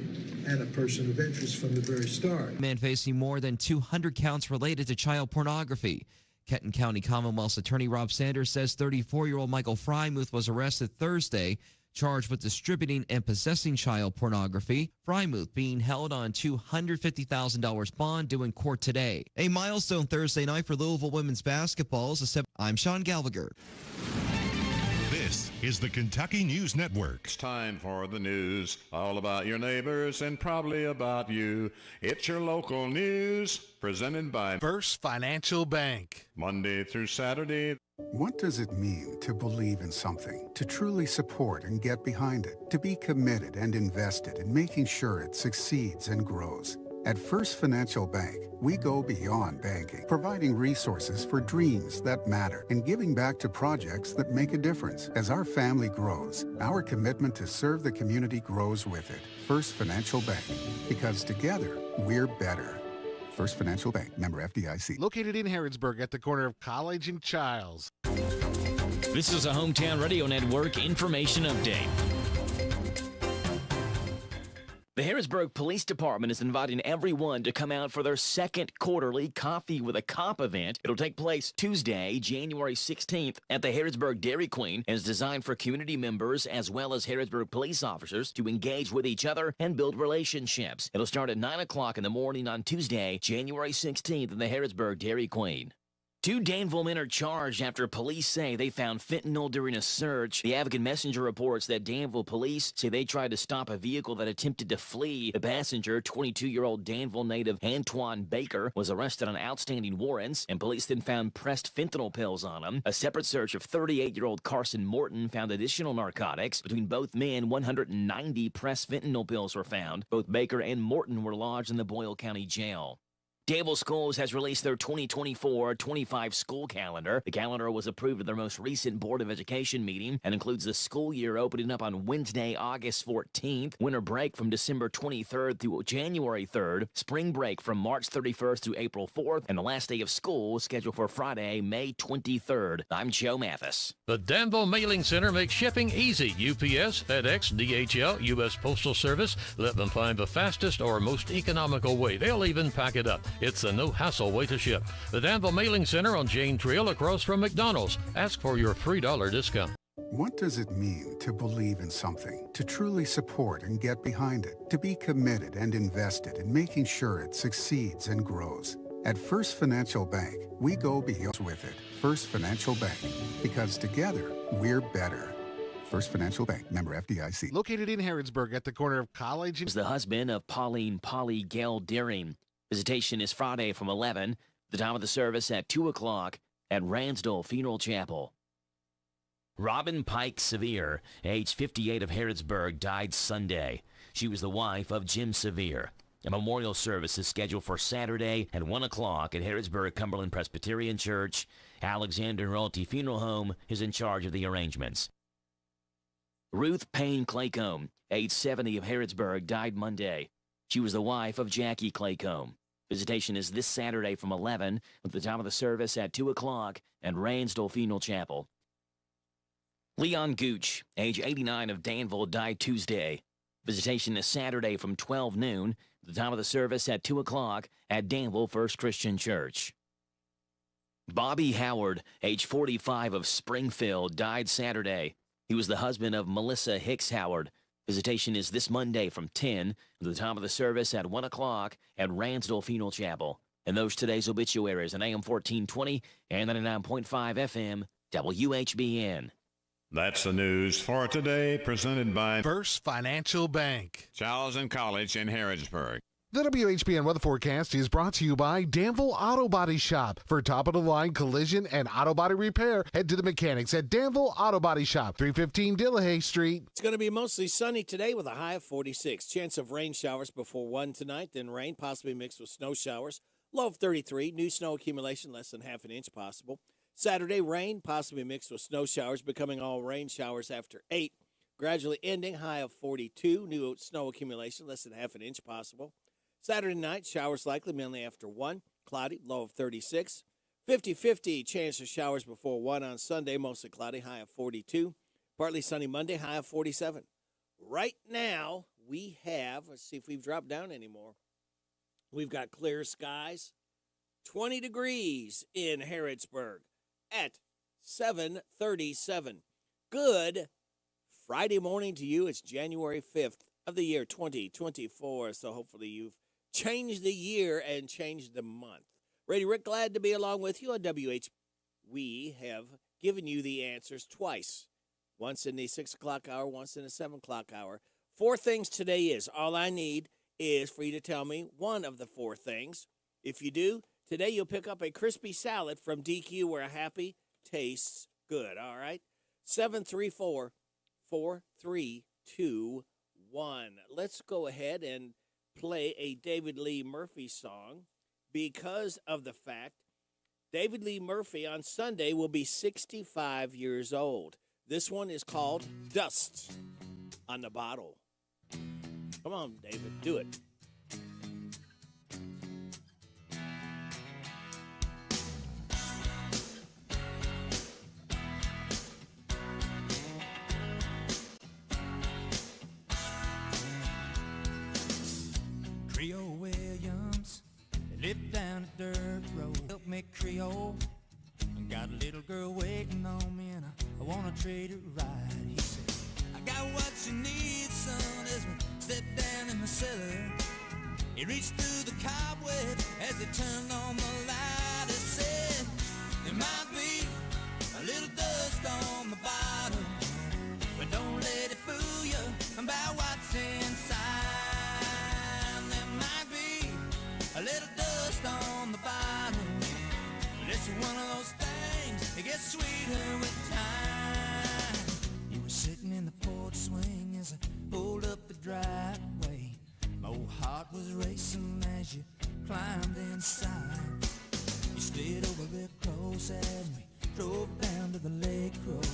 and a person of interest from the very start. Man facing more than 200 counts related to child pornography. Kenton County Commonwealth's attorney Rob Sanders says 34-year-old Michael Frymuth was arrested Thursday, charged with distributing and possessing child pornography. Frymuth being held on $250,000 bond due in court today. A milestone Thursday night for Louisville women's basketball. I'm Sean Gallagher. This is the Kentucky News Network. It's time for the news, all about your neighbors and probably about you. It's your local news, presented by First Financial Bank. Monday through Saturday. What does it mean to believe in something, to truly support and get behind it, to be committed and invested in making sure it succeeds and grows? At First Financial Bank, we go beyond banking, providing resources for dreams that matter and giving back to projects that make a difference. As our family grows, our commitment to serve the community grows with it. First Financial Bank, because together, we're better. First Financial Bank, member FDIC. Located in Harrodsburg at the corner of College and Childs. This is a Hometown Radio Network information update. The Harrisburg Police Department is inviting everyone to come out for their second quarterly Coffee with a Cop event. It'll take place Tuesday, January 16th at the Harrisburg Dairy Queen and is designed for community members as well as Harrisburg police officers to engage with each other and build relationships. It'll start at 9 o'clock in the morning on Tuesday, January 16th in the Harrisburg Dairy Queen. 2 Danville men are charged after police say they found fentanyl during a search. The Advocate Messenger reports that Danville police say they tried to stop a vehicle that attempted to flee. The passenger, 22-year-old Danville native Antoine Baker, was arrested on outstanding warrants, and police then found pressed fentanyl pills on him. A separate search of 38-year-old Carson Morton found additional narcotics. Between both men, 190 pressed fentanyl pills were found. Both Baker and Morton were lodged in the Boyle County Jail. Danville Schools has released their 2024-25 school calendar. The calendar was approved at their most recent Board of Education meeting and includes the school year opening up on Wednesday, August 14th, winter break from December 23rd through January 3rd, spring break from March 31st through April 4th, and the last day of school scheduled for Friday, May 23rd. I'm Joe Mathis. The Danville Mailing Center makes shipping easy. UPS, FedEx, DHL, U.S. Postal Service. Let them find the fastest or most economical way. They'll even pack it up. It's a no-hassle way to ship. The Danville Mailing Center on Jane Trail across from McDonald's. Ask for your $3 discount. What does it mean to believe in something, to truly support and get behind it, to be committed and invested in making sure it succeeds and grows? At First Financial Bank, we go beyond with it. First Financial Bank, because together, we're better. First Financial Bank, member FDIC. Located in Harrodsburg at the corner of College and... Is the husband of Pauline Polly Gail Deering. Visitation is Friday from 11, the time of the service at 2 o'clock at Ransdell Funeral Chapel. Robin Pike Sevier, age 58 of Harrodsburg, died Sunday. She was the wife of Jim Sevier. A memorial service is scheduled for Saturday at 1 o'clock at Harrodsburg Cumberland Presbyterian Church. Alexander Royalty Funeral Home is in charge of the arrangements. Ruth Payne Claycomb, age 70 of Harrodsburg, died Monday. She was the wife of Jackie Claycomb. Visitation is this Saturday from 11 at the time of the service at 2 o'clock at Ransdell Funeral Chapel. Leon Gooch, age 89 of Danville, died Tuesday. Visitation is Saturday from 12 noon, at the time of the service at 2 o'clock at Danville First Christian Church. Bobby Howard, age 45 of Springfield, died Saturday. He was the husband of Melissa Hicks Howard. Visitation is this Monday from 10 at the time of the service at 1 o'clock at Ransdell Funeral Chapel. And those today's obituaries on AM 1420 and 99.5 FM WHBN. That's the news for today, presented by First Financial Bank. Charles and College in Harrodsburg. The WHBN weather forecast is brought to you by Danville Auto Body Shop. For top-of-the-line collision and auto body repair, head to the mechanics at Danville Auto Body Shop, 315 Delahaye Street. It's going to be mostly sunny today with a high of 46. Chance of rain showers before 1 tonight, then rain, possibly mixed with snow showers. Low of 33. New snow accumulation less than half an inch possible. Saturday, rain, possibly mixed with snow showers, becoming all rain showers after 8. Gradually ending, high of 42. New snow accumulation less than half an inch possible. Saturday night, showers likely mainly after 1. Cloudy, low of 36. 50-50 chance of showers before 1 on Sunday, mostly cloudy, high of 42. Partly sunny Monday, high of 47. Right now, we have, let's see if we've dropped down anymore. We've got clear skies, 20 degrees in Harrodsburg at 7:37. Good Friday morning to you. It's January 5th of the year 2024, so hopefully you've changed the year and changed the month. Ready, Rick, glad to be along with you on WH. We have given you the answers twice, once in the 6 o'clock hour, once in the 7 o'clock hour. 4 things today is. All I need is for you to tell me one of the 4 things. If you do, today you'll pick up a crispy salad from DQ where happy tastes good, all right? 734-4321. Let's go ahead and play a David Lee Murphy song because of the fact David Lee Murphy on Sunday will be 65 years old. This one is called Dust on the Bottle. Come on, David, do it. Creole Williams lived down a dirt road. Help me Creole. I got a little girl waiting on me and I wanna treat her right. He said, I got what you need, son, as we step down in the cellar. He reached through the cobweb as he turned on the light. He said, there might be a little dust on the bottom, but don't let it fool you about what's inside. A little dust on the bottom, but it's one of those things, it gets sweeter with time. You were sitting in the porch swing as I pulled up the driveway. My old heart was racing as you climbed inside. You slid over real close as we drove down to the lake road.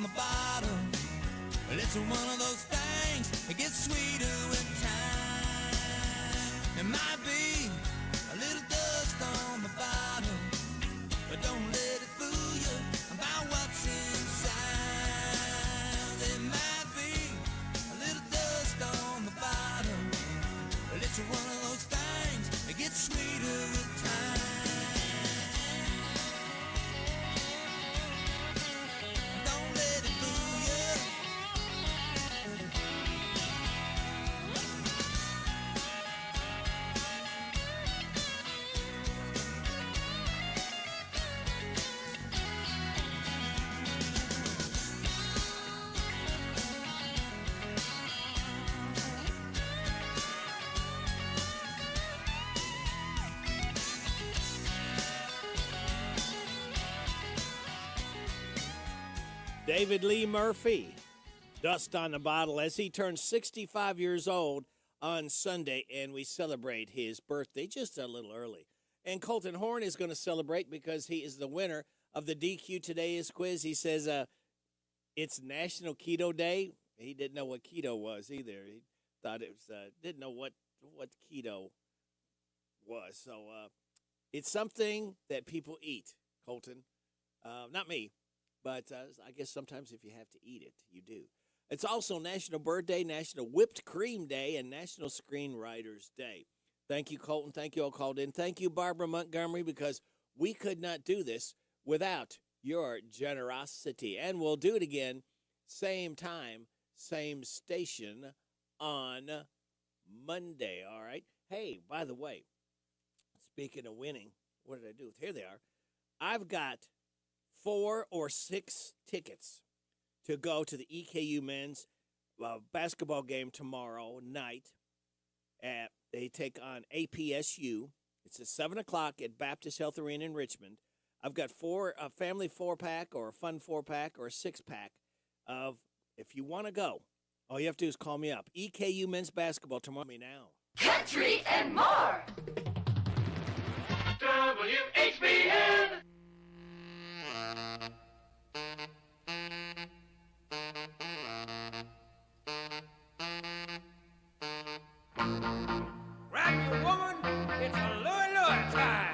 the bottom. Well, it's one of those things that gets sweeter with time. It might be a little dust on the bottom, but don't let it fool you about what's inside. There might be a little dust on the bottom, but it's one of those things that gets sweeter with time. Don't let it fool you. David Lee Murphy, dust on the bottle, as he turns 65 years old on Sunday, and we celebrate his birthday just a little early. And Colton Horn is going to celebrate because he is the winner of the DQ Today is quiz. He says it's National Keto Day. He didn't know what keto was either. He thought it was didn't know what keto was. So it's something that people eat, Colton. Not me. But I guess sometimes if you have to eat it, you do. It's also National Bird Day, National Whipped Cream Day, and National Screenwriters Day. Thank you, Colton. Thank you all called in. Thank you, Barbara Montgomery, because we could not do this without your generosity. And we'll do it again, same time, same station on Monday, all right? Hey, by the way, speaking of winning, what did I do? Here they are. I've got 4 or 6 tickets to go to the EKU men's basketball game tomorrow night. They take on APSU. It's at 7 o'clock at Baptist Health Arena in Richmond. I've got a family 4-pack or a fun 4-pack or a 6-pack of, if you want to go, all you have to do is call me up. EKU men's basketball tomorrow. Me now. Country and more. WHBN. Grab your woman, it's a Louie Louie time.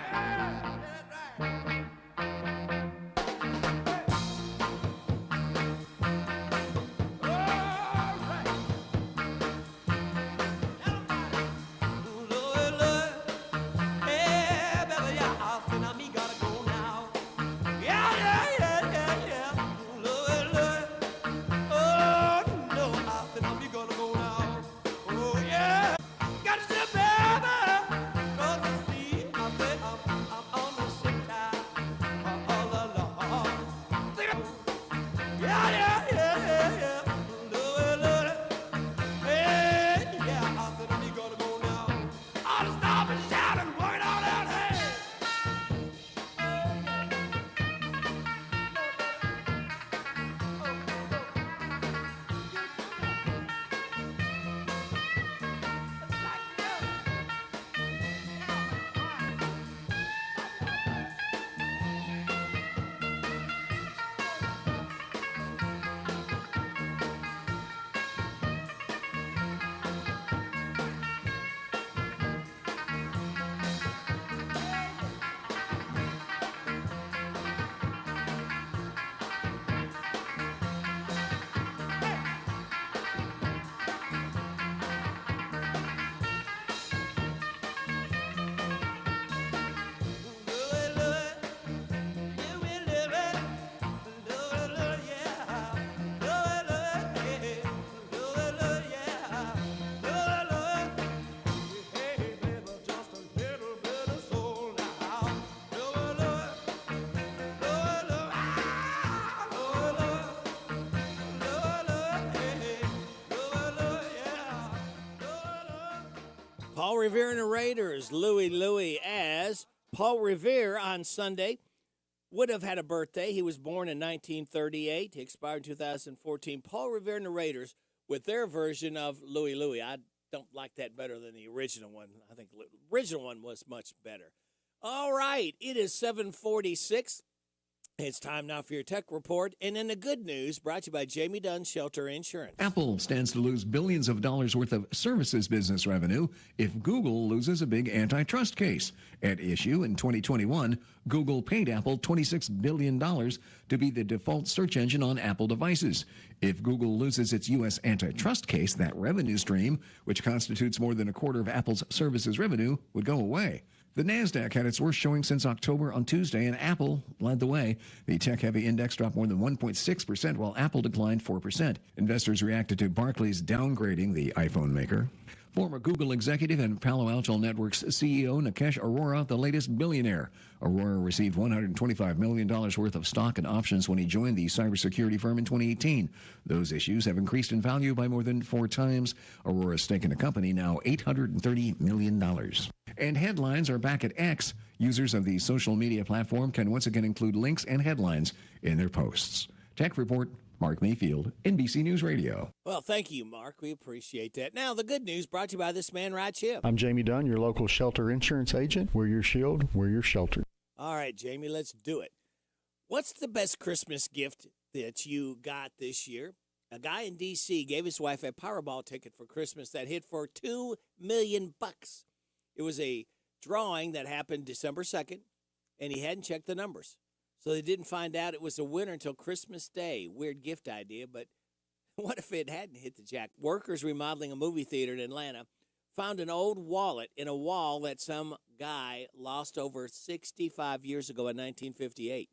Paul Revere and the Raiders, Louie Louie, as Paul Revere on Sunday would have had a birthday. He was born in 1938. He expired in 2014. Paul Revere and the Raiders with their version of Louie Louie. I don't like that better than the original one. I think the original one was much better. All right, it is 7:46, It's time now for your tech report. And in the good news, brought to you by Jamie Dunn Shelter Insurance. Apple stands to lose billions of dollars worth of services business revenue if Google loses a big antitrust case. At issue in 2021, Google paid Apple $26 billion to be the default search engine on Apple devices. If Google loses its U.S. antitrust case, that revenue stream, which constitutes more than a quarter of Apple's services revenue, would go away. The NASDAQ had its worst showing since October on Tuesday, and Apple led the way. The tech-heavy index dropped more than 1.6%, while Apple declined 4%. Investors reacted to Barclays downgrading the iPhone maker. Former Google executive and Palo Alto Networks CEO Nikesh Arora, the latest billionaire. Arora received $125 million worth of stock and options when he joined the cybersecurity firm in 2018. Those issues have increased in value by more than 4 times. Arora's stake in the company now $830 million. And headlines are back at X. Users of the social media platform can once again include links and headlines in their posts. Tech Report, Mark Mayfield, NBC News Radio. Well, thank you, Mark. We appreciate that. Now, the good news brought to you by this man right here. I'm Jamie Dunn, your local shelter insurance agent. We're your shield. We're your shelter. All right, Jamie, let's do it. What's the best Christmas gift that you got this year? A guy in D.C. gave his wife a Powerball ticket for Christmas that hit for $2 million. It was a drawing that happened December 2nd, and he hadn't checked the numbers. So they didn't find out it was a winner until Christmas Day. Weird gift idea, but what if it hadn't hit the jack? Workers remodeling a movie theater in Atlanta found an old wallet in a wall that some guy lost over 65 years ago in 1958.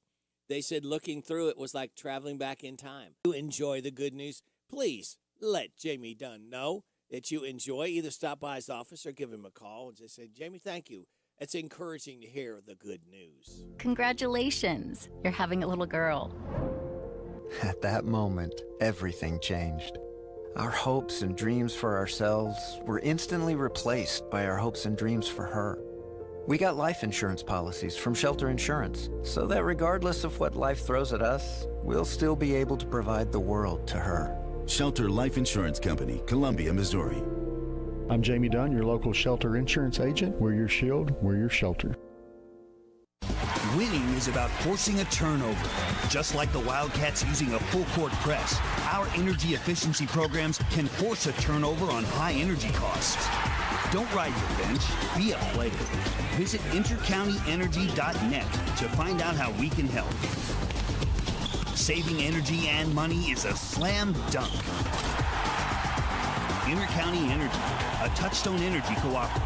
They said looking through it was like traveling back in time. You enjoy the good news? Please let Jamie Dunn know that you enjoy. Either stop by his office or give him a call and just say, Jamie, thank you. It's encouraging to hear the good news. Congratulations, you're having a little girl. At that moment, everything changed. Our hopes and dreams for ourselves were instantly replaced by our hopes and dreams for her. We got life insurance policies from Shelter Insurance, so that regardless of what life throws at us, we'll still be able to provide the world to her. Shelter Life Insurance Company, Columbia, Missouri. I'm Jamie Dunn, your local shelter insurance agent. We're your shield. We're your shelter. Winning is about forcing a turnover. Just like the Wildcats using a full-court press, our energy efficiency programs can force a turnover on high energy costs. Don't ride your bench. Be a player. Visit intercountyenergy.net to find out how we can help. Saving energy and money is a slam dunk. Intercounty Energy, a Touchstone Energy cooperative.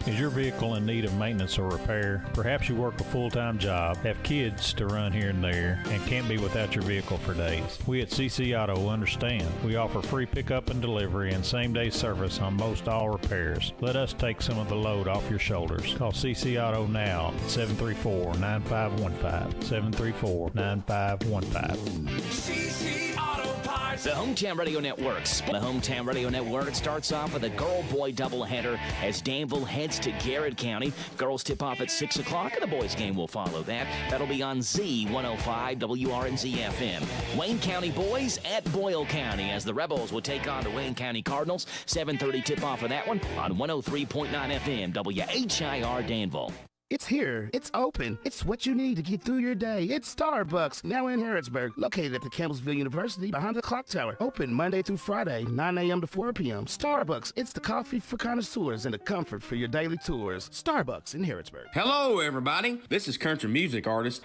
Is your vehicle in need of maintenance or repair? Perhaps you work a full-time job, have kids to run here and there, and can't be without your vehicle for days. We at CC Auto understand. We offer free pickup and delivery and same-day service on most all repairs. Let us take some of the load off your shoulders. Call CC Auto now at 734-9515. 734-9515. CC Auto Parts. The Hometown Radio Networks. The Hometown Radio Network starts off with a girl-boy doubleheader as Danville heads to Garrett County. Girls tip off at 6 o'clock, and the boys game will follow that. That'll be on Z105 WRNZ FM. Wayne County boys at Boyle County as the Rebels will take on the Wayne County Cardinals. 7:30 tip off of that one on 103.9 FM WHIR Danville. It's here. It's open. It's what you need to get through your day. It's Starbucks, now in Harrodsburg, located at the Campbellsville University behind the clock tower. Open Monday through Friday, 9 a.m. to 4 p.m. Starbucks, it's the coffee for connoisseurs and the comfort for your daily tours. Starbucks in Harrodsburg. Hello, everybody. This is country music artist,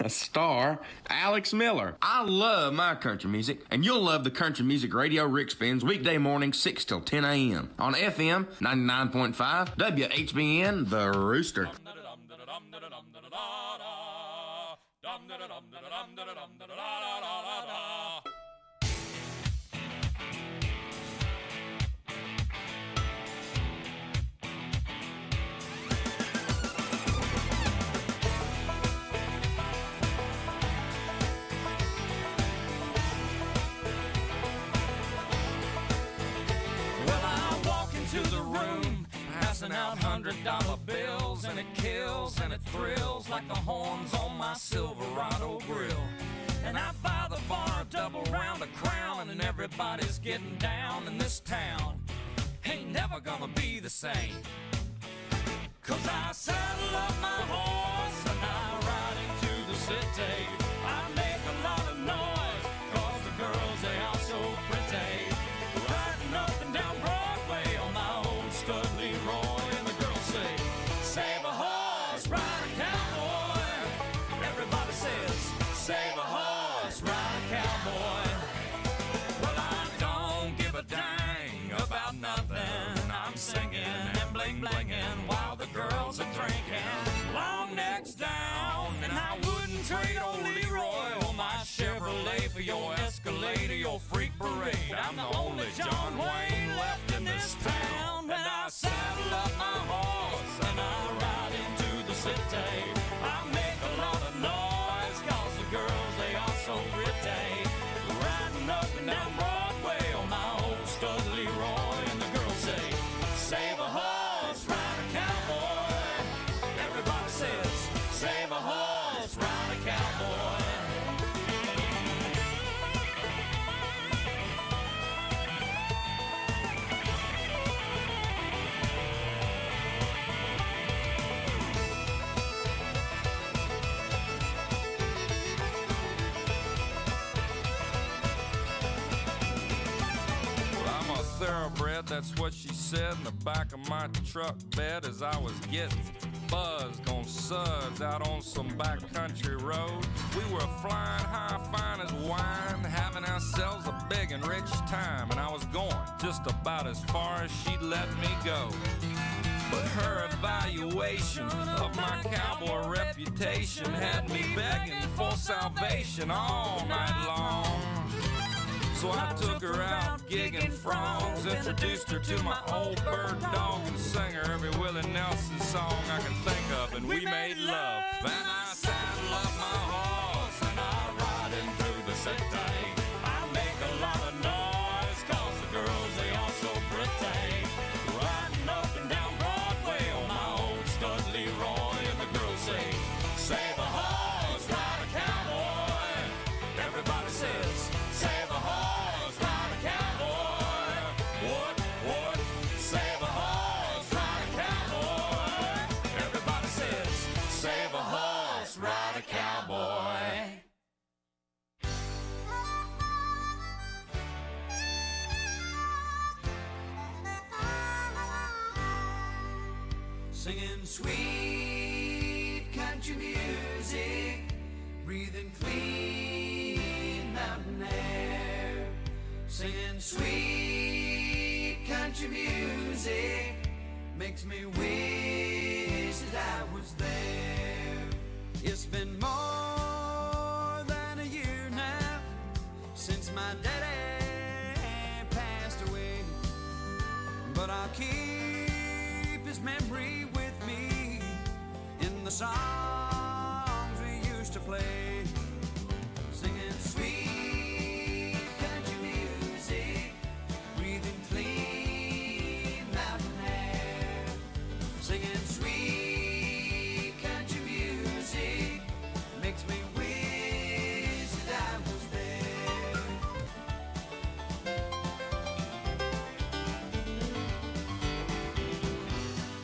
star, Alex Miller. I love my country music, and you'll love the country music radio Rick spins weekday mornings 6 till 10 a.m. on FM 99.5 WHBN, The Rooster. Out $100 bills, and it kills and it thrills like the horns on my Silverado grill. And I buy the bar a double round of Crown, and everybody's getting down in this town. Ain't never gonna be the same, 'cause I saddle up my ride a cowboy. Everybody says, save a horse, ride a cowboy. Well, I don't give a dang about nothing. I'm singing and bling-blinging while the girls are drinking. Long necks down, and I wouldn't trade old Leroy or my Chevrolet for your Escalade or your freak parade. I'm the only John Wayne left in this town. When I saddle up my horse and I ride into the city, I make a lot of noise, cause the girls, they are so pretty. Riding up and down Broadway on my old stud Leroy, and the girls say, save a horse, ride a cowboy. Everybody says, save a horse, ride a cowboy. Thoroughbred, that's what she said in the back of my truck bed as I was getting buzzed on suds out on some backcountry road. We were flying high, fine as wine, having ourselves a big and rich time, and I was going just about as far as she'd let me go. But her evaluation of my cowboy reputation had me begging for salvation all night long. So I took her out gigging frogs, introduced her to my old bird dog, and sang her every Willie Nelson song I can think of, and we made love. Then I saddle up my horse and I ride in through the city. I make a lot of noise, cause the girls, they are so pretty. Riding up and down Broadway on my old stud Leroy, and the girls say, save a horse, ride a cowboy. Everybody says, save a horse, ride a cowboy. What? Save a horse, ride a cowboy. Everybody says, save a horse, ride a cowboy. Singing sweet country music, breathing clean mountain air. Singing sweet country music makes me wish that I was there. It's been more than a year now since my daddy passed away, but I'll keep his memory with me in the songs we used to play. Singing sweet country music, breathing clean mountain air. Singing sweet country music makes me wish that I was there.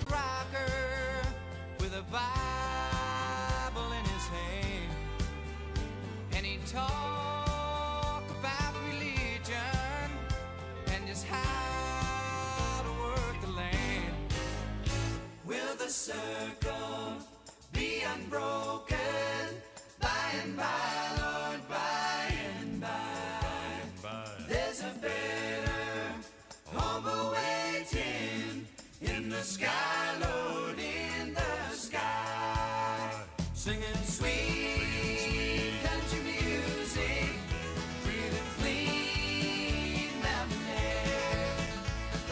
Rocker with a Bible in his hand, and he talk about religion and just how to work the land. Will the circle be unbroken by and by, Lord, by and by? There's a better home awaiting in the sky, Lord, in the sky. Singing sweet country music, breathing clean mountain air.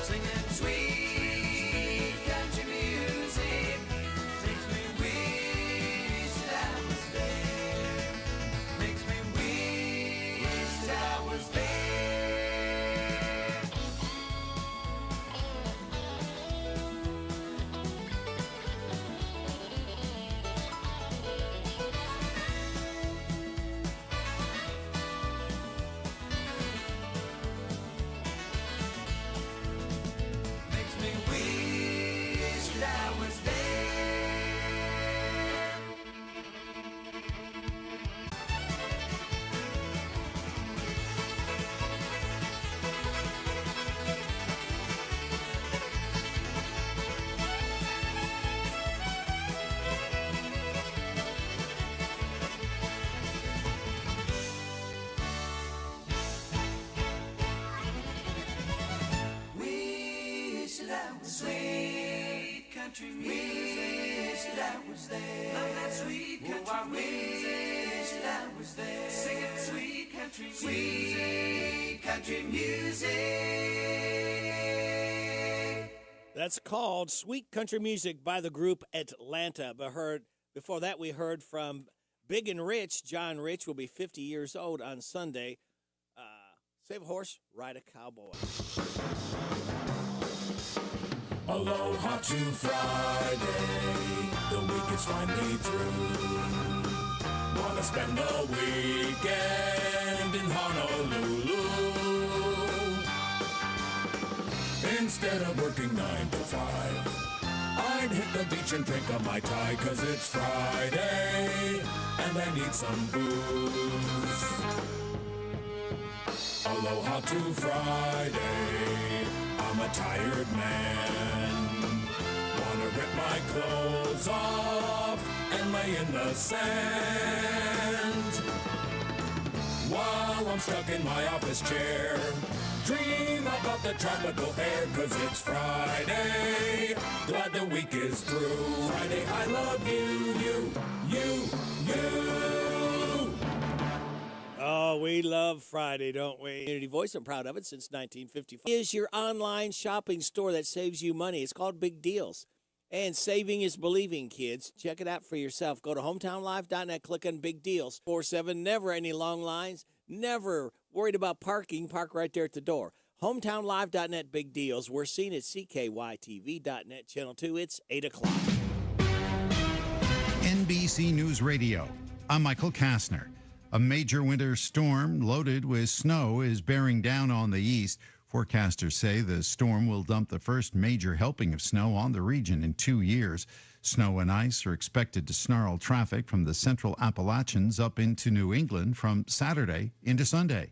Singing sweet country music makes me wish that I was there. Makes me wish that I was there. country music. Wish that was there. Love that sweet country music. Wish that was there. Sing it, sweet country music. Sweet country music. That's called Sweet Country Music by the group Atlanta. Before that, we heard from Big and Rich. John Rich will be 50 years old on Sunday. Save a horse, ride a cowboy. Aloha to Friday, the week is finally through. Wanna spend the weekend in Honolulu. Instead of working 9 to 5, I'd hit the beach and drink a Mai Tai, 'cause it's Friday, and I need some booze. Aloha to Friday, I'm a tired man. Wanna rip my clothes off and lay in the sand. While I'm stuck in my office chair, dream about the tropical air, 'cause it's Friday, glad the week is through. Friday, I love you, you. Oh, we love Friday, don't we? Community Voice, I'm proud of it since 1955. Is your online shopping store that saves you money. It's called Big Deals. And saving is believing, kids. Check it out for yourself. Go to hometownlive.net, click on Big Deals. 4-7, never any long lines, never worried about parking. Park right there at the door. Hometownlive.net, Big Deals. We're seen at CKYTV.net, Channel 2. It's 8 o'clock. NBC News Radio. I'm Michael Kastner. A major winter storm loaded with snow is bearing down on the east. Forecasters say the storm will dump the first major helping of snow on the region in 2 years. Snow and ice are expected to snarl traffic from the central Appalachians up into New England from Saturday into Sunday.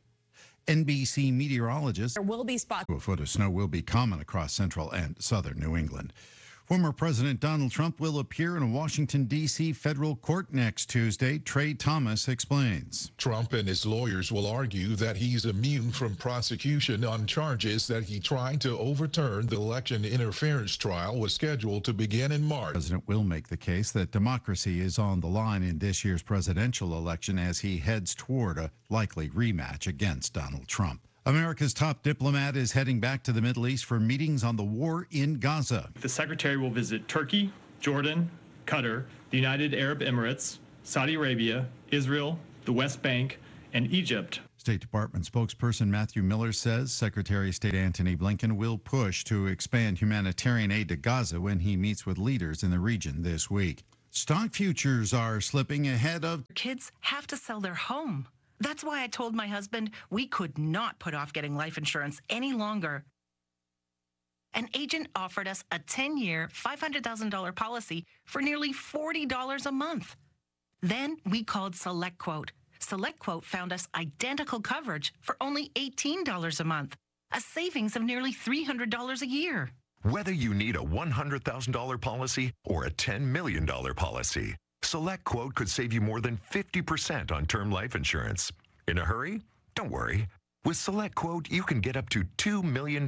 NBC meteorologists. There will be spots. A foot of snow will be common across central and southern New England. Former President Donald Trump will appear in a Washington, D.C. federal court next Tuesday. Trey Thomas explains. Trump and his lawyers will argue that he's immune from prosecution on charges that he tried to overturn. The election interference trial was scheduled to begin in March. The president will make the case that democracy is on the line in this year's presidential election as he heads toward a likely rematch against Donald Trump. America's top diplomat is heading back to the Middle East for meetings on the war in Gaza. The secretary will visit Turkey, Jordan, Qatar, the United Arab Emirates, Saudi Arabia, Israel, the West Bank, and Egypt. State Department spokesperson Matthew Miller says Secretary of State Antony Blinken will push to expand humanitarian aid to Gaza when he meets with leaders in the region this week. Stock futures are slipping ahead of... Kids have to sell their home. That's why I told my husband we could not put off getting life insurance any longer. An agent offered us a 10-year, $500,000 policy for nearly $40 a month. Then we called SelectQuote. SelectQuote found us identical coverage for only $18 a month, a savings of nearly $300 a year. Whether you need a $100,000 policy or a $10 million policy, SelectQuote could save you more than 50% on term life insurance. In a hurry? Don't worry. With SelectQuote, you can get up to $2 million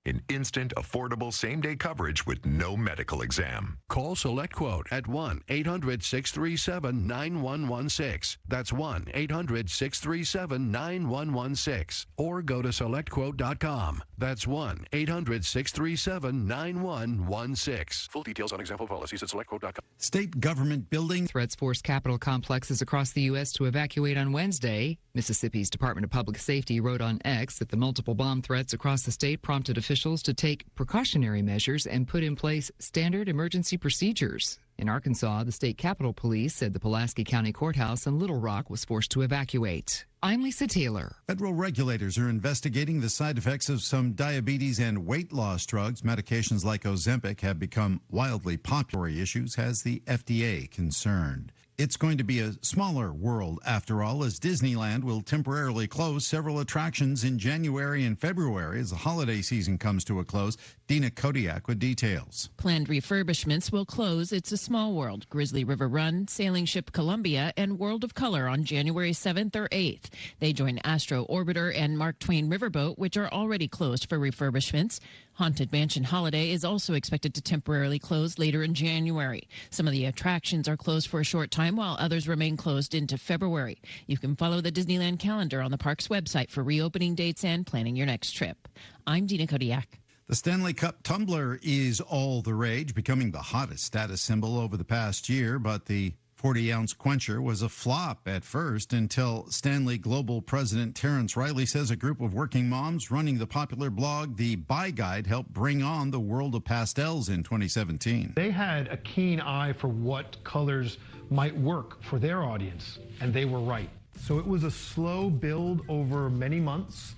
in instant, affordable, same-day coverage with no medical exam. Call SelectQuote at 1-800-637-9116. That's 1-800-637-9116. Or go to SelectQuote.com. That's 1-800-637-9116. Full details on example policies at SelectQuote.com. State government building. Threats forced Capitol complexes across the U.S. to evacuate on Wednesday. Mississippi's Department of Public Safety wrote on X that the multiple bomb threats across the state prompted officials to take precautionary measures and put in place standard emergency procedures. In Arkansas, the state Capitol Police said the Pulaski County Courthouse in Little Rock was forced to evacuate. I'm Lisa Taylor. Federal regulators are investigating the side effects of some diabetes and weight loss drugs. Medications like Ozempic have become wildly popular. Issues has the FDA concerned. It's going to be a smaller world, after all, as Disneyland will temporarily close several attractions in January and February as the holiday season comes to a close. Dina Kodiak with details. Planned refurbishments will close It's a Small World, Grizzly River Run, Sailing Ship Columbia, and World of Color on January 7th or 8th. They join Astro Orbiter and Mark Twain Riverboat, which are already closed for refurbishments. Haunted Mansion Holiday is also expected to temporarily close later in January. Some of the attractions are closed for a short time, while others remain closed into February. You can follow the Disneyland calendar on the park's website for reopening dates and planning your next trip. I'm Dina Kodiak. The Stanley Cup tumbler is all the rage, becoming the hottest status symbol over the past year, but the 40-ounce quencher was a flop at first until Stanley Global President Terrence Riley says a group of working moms running the popular blog The Buy Guide helped bring on the world of pastels in 2017. They had a keen eye for what colors might work for their audience, and they were right. So it was a slow build over many months,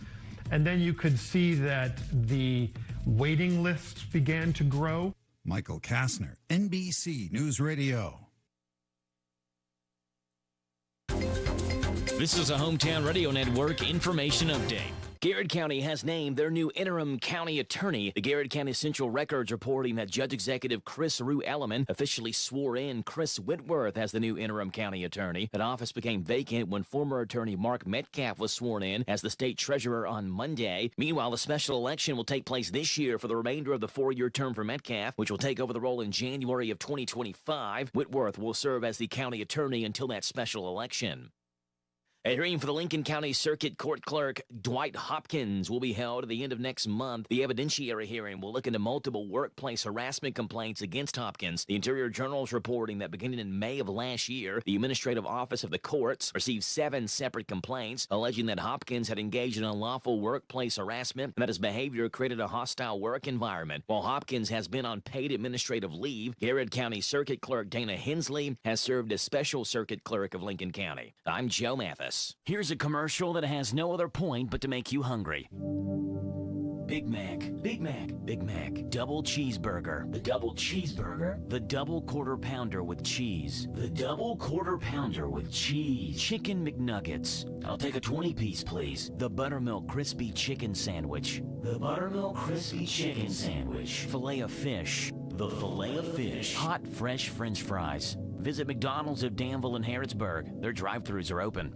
and then you could see that the waiting lists began to grow. Michael Kastner, NBC News Radio. This is a Hometown Radio Network information update. Garrett County has named their new interim county attorney. The Garrett County Central Records reporting that Judge Executive Chris Rue Elliman officially swore in Chris Whitworth as the new interim county attorney. That office became vacant when former attorney Mark Metcalf was sworn in as the state treasurer on Monday. Meanwhile, the special election will take place this year for the remainder of the 4-year term for Metcalf, which will take over the role in January of 2025. Whitworth will serve as the county attorney until that special election. A hearing for the Lincoln County Circuit Court Clerk Dwight Hopkins will be held at the end of next month. The evidentiary hearing will look into multiple workplace harassment complaints against Hopkins. The Interior Journal is reporting that beginning in May of last year, the Administrative Office of the Courts received 7 separate complaints alleging that Hopkins had engaged in unlawful workplace harassment and that his behavior created a hostile work environment. While Hopkins has been on paid administrative leave, Garrett County Circuit Clerk Dana Hensley has served as Special Circuit Clerk of Lincoln County. I'm Joe Mathis. Here's a commercial that has no other point but to make you hungry. Big Mac, Big Mac, Big Mac, double cheeseburger, the double cheeseburger, the double quarter pounder with cheese, the double quarter pounder with cheese, chicken McNuggets. I'll take a 20-piece, please. The buttermilk crispy chicken sandwich, the buttermilk crispy chicken sandwich, filet of fish, the filet of fish, hot fresh French fries. Visit McDonald's of Danville and Harrodsburg. Their drive-thrus are open.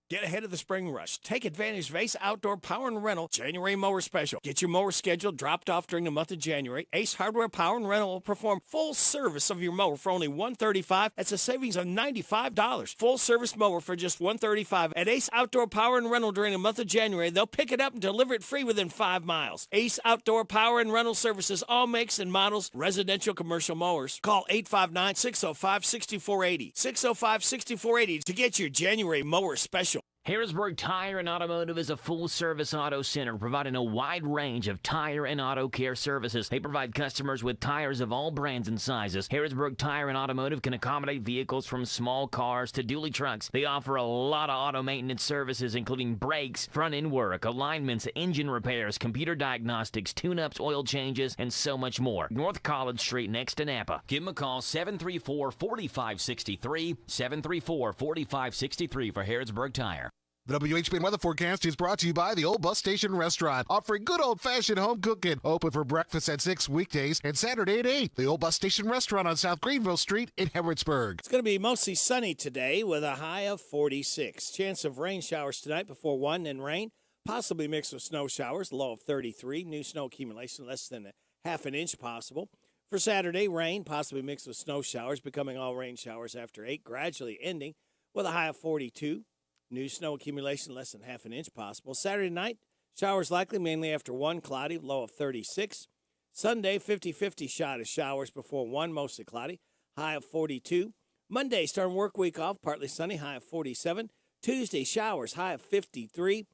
Get ahead of the spring rush. Take advantage of Ace Outdoor Power and Rental January mower special. Get your mower scheduled, dropped off during the month of January. Ace Hardware Power and Rental will perform full service of your mower for only $135. That's a savings of $95. Full service mower for just $135 at Ace Outdoor Power and Rental during the month of January. They'll pick it up and deliver it free within 5 miles. Ace Outdoor Power and Rental services all makes and models, residential, commercial mowers. Call 859-605-6480. 605-6480 to get your January mower special. Harrisburg Tire and Automotive is a full-service auto center providing a wide range of tire and auto care services. They provide customers with tires of all brands and sizes. Harrisburg Tire and Automotive can accommodate vehicles from small cars to dually trucks. They offer a lot of auto maintenance services, including brakes, front-end work, alignments, engine repairs, computer diagnostics, tune-ups, oil changes, and so much more. North College Street next to Napa. Give them a call, 734-4563, 734-4563 for Harrisburg Tire. The WHBN weather forecast is brought to you by the Old Bus Station Restaurant, offering good old-fashioned home cooking. Open for breakfast at 6 weekdays and Saturday at 8. The Old Bus Station Restaurant on South Greenville Street in Harrodsburg. It's going to be mostly sunny today with a high of 46. Chance of rain showers tonight before 1 and rain, possibly mixed with snow showers, low of 33. New snow accumulation less than a half an inch possible. For Saturday, rain, possibly mixed with snow showers, becoming all rain showers after 8, gradually ending with a high of 42. New snow accumulation less than half an inch possible. Saturday night, showers likely mainly after 1, cloudy, low of 36. Sunday, 50-50 shot of showers before 1, mostly cloudy, high of 42. Monday, starting work week off, partly sunny, high of 47. Tuesday, showers, high of 53.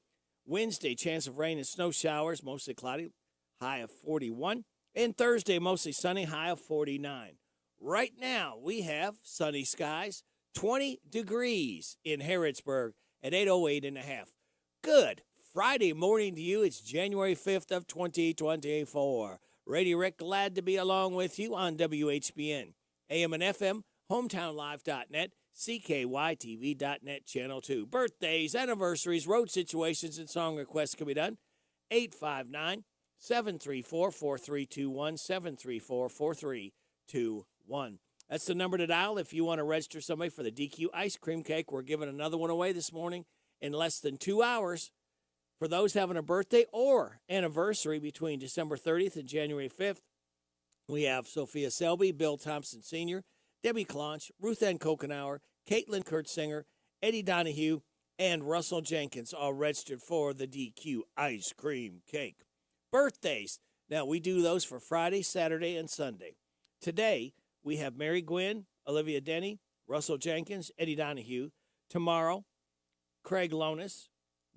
Wednesday, chance of rain and snow showers, mostly cloudy, high of 41. And Thursday, mostly sunny, high of 49. Right now, we have sunny skies, 20 degrees in Harrodsburg at 8:08.5. Good Friday morning to you. It's January 5th of 2024. Radio Rick, glad to be along with you on WHBN, AM and FM, hometownlive.net, CKYTV.net, Channel 2. Birthdays, anniversaries, road situations, and song requests can be done. 859-734-4321, 734-4321. That's the number to dial if you want to register somebody for the DQ ice cream cake. We're giving another one away this morning in less than 2 hours For those having a birthday or anniversary between December 30th and January 5th, we have Sophia Selby, Bill Thompson Sr., Debbie Clonch, Ruth Ann Kokenauer, Caitlin Kurtzinger, Eddie Donahue, and Russell Jenkins all registered for the DQ Ice Cream Cake. Birthdays. Now, we do those for Friday, Saturday, and Sunday. Today, we have Mary Gwynn, Olivia Denny, Russell Jenkins, Eddie Donahue. Tomorrow, Craig Lonis,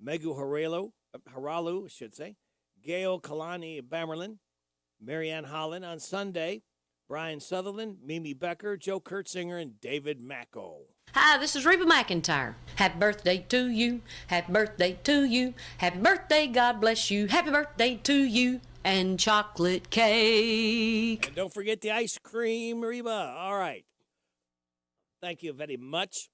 Megu Haralu, I should say, Gail Kalani Bamerlin, Marianne Holland. On Sunday, Brian Sutherland, Mimi Becker, Joe Kurtzinger, and David Macko. Hi, this is Reba McIntyre. Happy birthday to you. Happy birthday to you. Happy birthday, God bless you. Happy birthday to you. And chocolate cake. And don't forget the ice cream, Reba. All right. Thank you very much.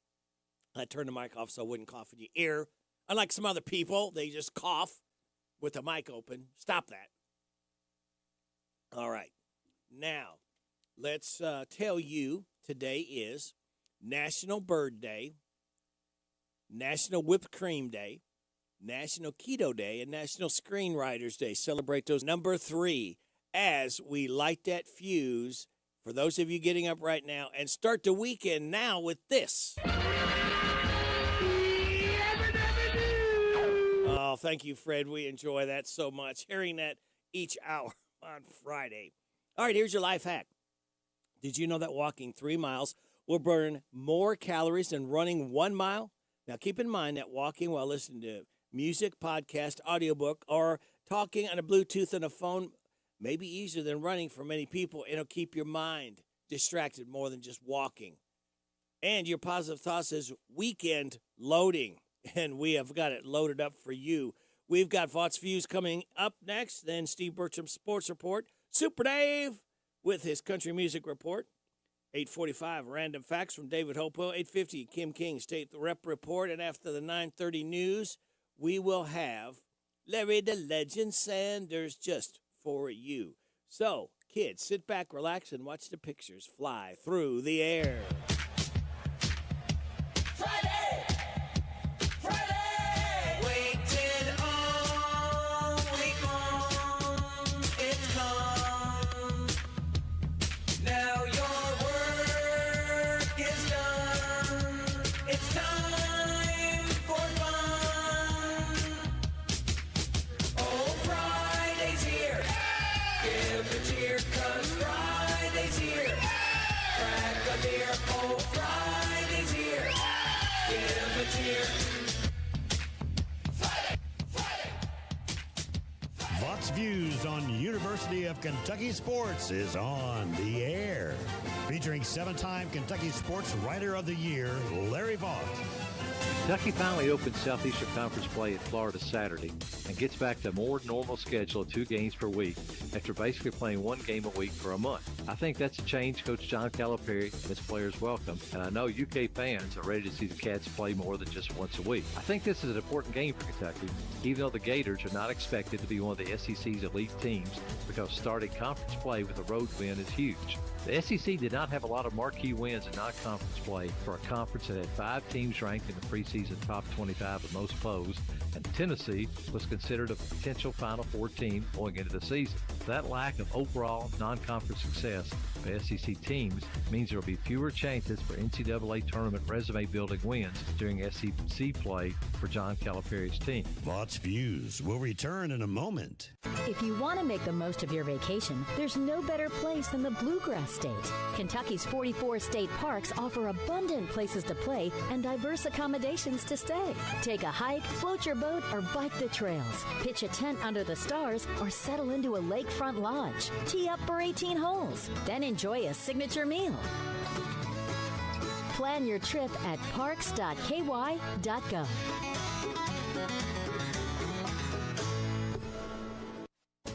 I turned the mic off so I wouldn't cough in your ear. Unlike some other people, they just cough with the mic open. Stop that. All right. Now, let's tell you today is National Bird Day, National Whipped Cream Day, National Keto Day, and National Screenwriters Day. Celebrate those. Number 3, as we light that fuse, for those of you getting up right now, and start the weekend now with this. Oh, thank you, Fred. We enjoy that so much, hearing that each hour on Friday. All right, here's your life hack. Did you know that walking 3 miles will burn more calories than running 1 mile? Now, keep in mind that walking while listening to music, podcast, audiobook, or talking on a Bluetooth on a phone may be easier than running for many people. It'll keep your mind distracted more than just walking. And your positive thoughts is weekend loading, and we have got it loaded up for you. We've got Vaught's Views coming up next, then Steve Bertram's Sports Report, Super Dave with his Country Music Report, 8:45 Random Facts from David Hopewell, 8:50 Kim King State Rep Report, and after the 9:30 news, we will have Larry the Legend Sanders just for you. So, kids, sit back, relax, and watch the pictures fly through the air. Vaught's Views on University of Kentucky Sports is on the air. Featuring 7-time Kentucky Sports Writer of the Year, Larry Vaught. Kentucky finally opens Southeastern Conference play in Florida Saturday and gets back to a more normal schedule of 2 games per week after basically playing 1 game a week for a month. I think that's a change Coach John Calipari and his players welcome, and I know UK fans are ready to see the Cats play more than just once a week. I think this is an important game for Kentucky, even though the Gators are not expected to be one of the SEC's elite teams, because starting conference play with a road win is huge. The SEC did not have a lot of marquee wins in non-conference play for a conference that had 5 teams ranked in the preseason top 25 of most polls, and Tennessee was considered a potential Final Four team going into the season. That lack of overall non-conference success for SEC teams means there will be fewer chances for NCAA tournament resume-building wins during SEC play for John Calipari's team. Vaught's Views will return in a moment. If you want to make the most of your vacation, there's no better place than the Bluegrass State. Kentucky's 44 state parks offer abundant places to play and diverse accommodations to stay. Take a hike, float your boat, or bike the trails. Pitch a tent under the stars or settle into a lakefront lodge. Tee up for 18 holes. Then enjoy a signature meal. Plan your trip at parks.ky.gov.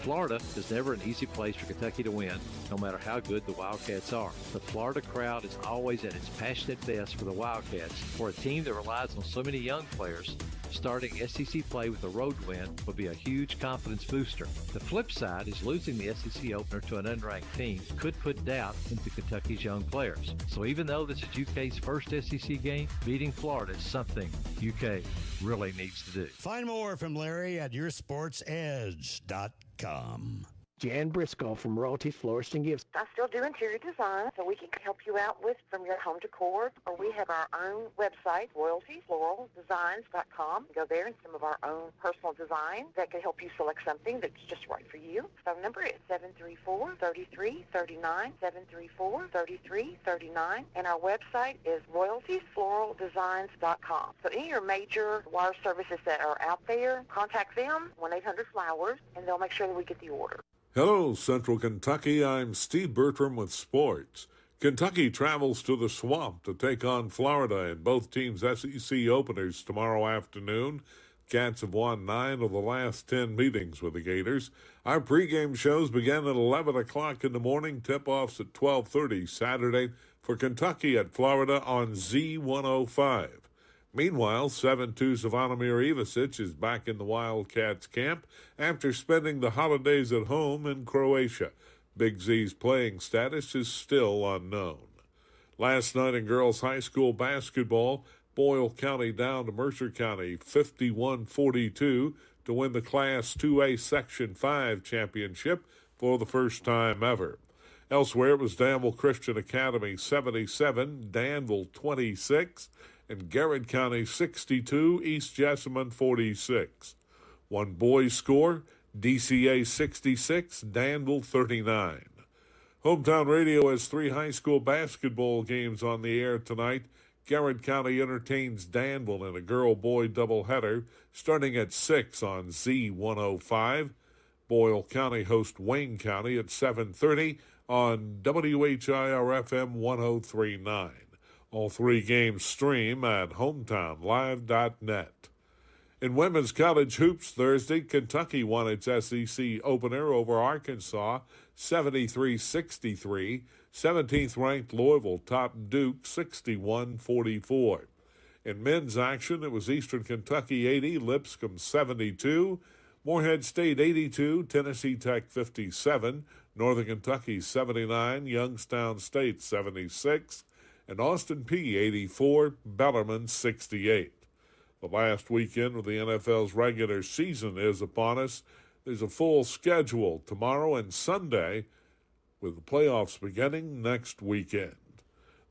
Florida is never an easy place for Kentucky to win, no matter how good the Wildcats are. The Florida crowd is always at its passionate best for the Wildcats. For a team that relies on so many young players, Starting SEC play with a road win would be a huge confidence booster. The flip side is losing the SEC opener to an unranked team could put doubt into Kentucky's young players. So even though this is UK's first SEC game, beating Florida is something UK really needs to do. Find more from Larry at yoursportsedge.com. Jan Briscoe from Royalty Florist and Gifts. I still do interior design, so we can help you out with from your home decor, or we have our own website, royaltyfloraldesigns.com. Go there and some of our own personal design that can help you select something that's just right for you. Phone number is 734-3339, 734-3339, and our website is royaltyfloraldesigns.com. So any of your major wire services that are out there, contact them, 1-800-FLOWERS, and they'll make sure that we get the order. Hello, Central Kentucky. I'm Steve Bertram with sports. Kentucky travels to the Swamp to take on Florida in both teams' SEC openers tomorrow afternoon. Cats have won 9 of the last 10 meetings with the Gators. Our pregame shows begin at 11 o'clock in the morning. Tip-offs at 12:30 Saturday for Kentucky at Florida on Z105. Meanwhile, 7-2 Savannah Ivasic is back in the Wildcats camp after spending the holidays at home in Croatia. Big Z's playing status is still unknown. Last night in girls high school basketball, Boyle County down to Mercer County 51-42 to win the Class 2A Section 5 championship for the first time ever. Elsewhere, it was Danville Christian Academy 77, Danville 26, and Garrett County 62, East Jessamine 46. One boys score, DCA 66, Danville 39. Hometown Radio has 3 high school basketball games on the air tonight. Garrett County entertains Danville in a girl-boy doubleheader starting at 6 on Z105. Boyle County hosts Wayne County at 7:30 on WHIR-FM 103.9. All 3 games stream at hometownlive.net. In women's college hoops Thursday, Kentucky won its SEC opener over Arkansas 73-63. 17th-ranked Louisville topped Duke 61-44. In men's action, it was Eastern Kentucky 80, Lipscomb 72, Morehead State 82, Tennessee Tech 57, Northern Kentucky 79, Youngstown State 76, and Austin P 84, Bellarmine 68. The last weekend of the NFL's regular season is upon us. There's a full schedule tomorrow and Sunday, with the playoffs beginning next weekend.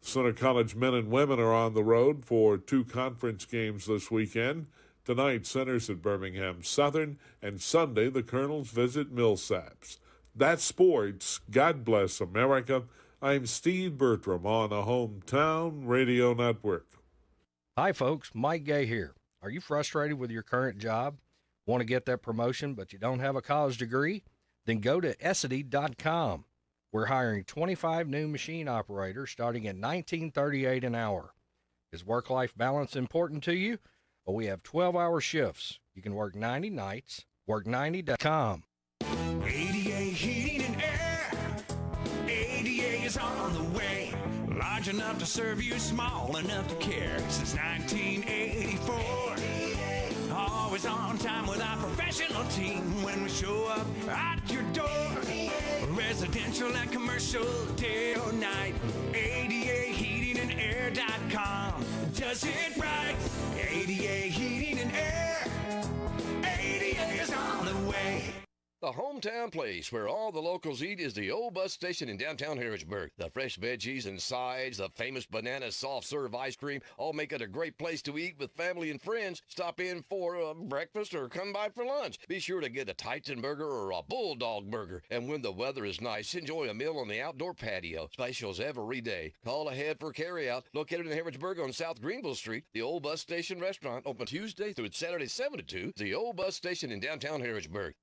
Center College men and women are on the road for 2 conference games this weekend. Tonight, Center's at Birmingham Southern, and Sunday, the Colonels visit Millsaps. That's sports. God bless America. I'm Steve Bertram on the Hometown Radio Network. Hi, folks. Mike Gay here. Are you frustrated with your current job? Want to get that promotion, but you don't have a college degree? Then go to Essity.com. We're hiring 25 new machine operators starting at $19.38 an hour. Is work-life balance important to you? Well, we have 12-hour shifts. You can work 90 nights. Work90.com. ADA Heating and Air. ADA is on the way. Large enough to serve you, small enough to care. Since 1984. Always on time with our professional team when we show up at your door. Residential and commercial, day or night. ADA Heating and Air.com does it right. ADA Heating and Air. ADA is on the way. The hometown place where all the locals eat is the old bus station in downtown Harrisburg. The fresh veggies and sides, the famous banana soft serve ice cream, all make it a great place to eat with family and friends. Stop in for breakfast or come by for lunch. Be sure to get a Titan burger or a Bulldog burger. And when the weather is nice, enjoy a meal on the outdoor patio. Specials every day. Call ahead for carryout. Located in Harrisburg on South Greenville Street, the Old Bus Station Restaurant, open Tuesday through Saturday 7 to 2. The Old Bus Station in downtown Harrisburg.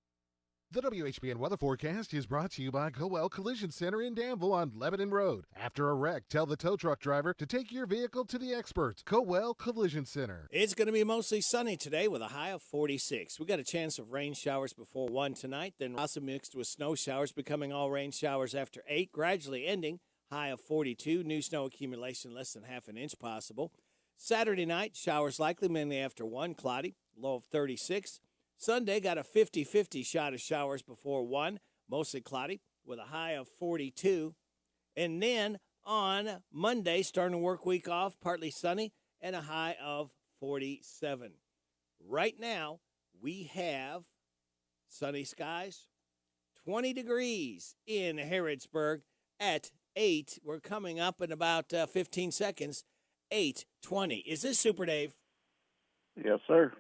The WHBN weather forecast is brought to you by Coel Collision Center in Danville on Lebanon Road. After a wreck, tell the tow truck driver to take your vehicle to the experts. Coel Collision Center. It's going to be mostly sunny today with a high of 46. We got a chance of rain showers before 1 tonight, then also mixed with snow showers, becoming all rain showers after 8, gradually ending. High of 42. New snow accumulation less than half an inch possible. Saturday night, showers likely mainly after 1, cloudy, low of 36. Sunday got a 50-50 shot of showers before 1, mostly cloudy, with a high of 42. And then on Monday, starting the work week off, partly sunny and a high of 47. Right now, we have sunny skies, 20 degrees in Harrodsburg at 8. We're coming up in about 15 seconds, 8:20. Is this Super Dave? Yes, sir.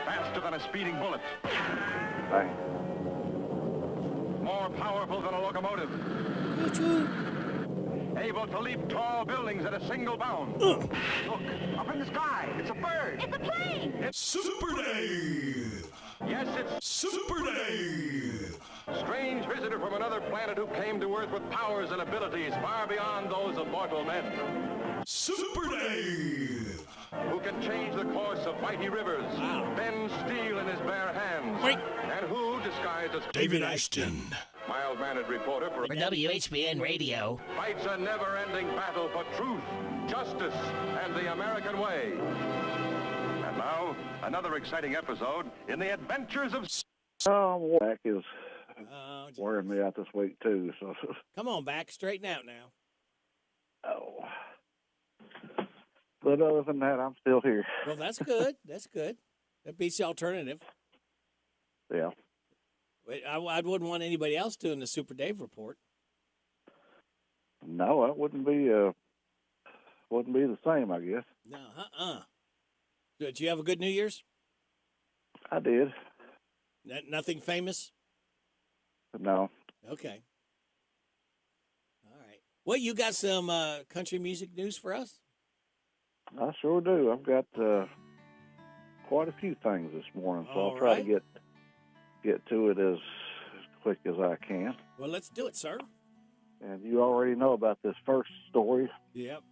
Faster than a speeding bullet. Bang. More powerful than a locomotive. Able to leap tall buildings at a single bound. Look, up in the sky. It's a bird. It's a plane! It's Super Dave! Yes, it's Super Dave! Strange visitor from another planet who came to Earth with powers and abilities far beyond those of mortal men. Super Dave! Who can change the course of mighty rivers, bend steel in his bare hands, and who, disguised as David Ashton, mild-mannered reporter for WHBN Radio, fights a never-ending battle for truth, justice, and the American way. And now, another exciting episode in the adventures of... Back is wearing me out this week, too. So. Come on, back. Straighten out now. Oh. But other than that, I'm still here. Well, that's good. That's good. That beats the alternative. Yeah. I wouldn't want anybody else doing the Super Dave report. No, that wouldn't be the same, I guess. No, Did you have a good New Year's? I did. Nothing famous? No. Okay. All right. Well, you got some country music news for us? I sure do. I've got quite a few things this morning, so I'll try to get to it as quick as I can. Well, let's do it, sir. And you already know about this first story. Yep.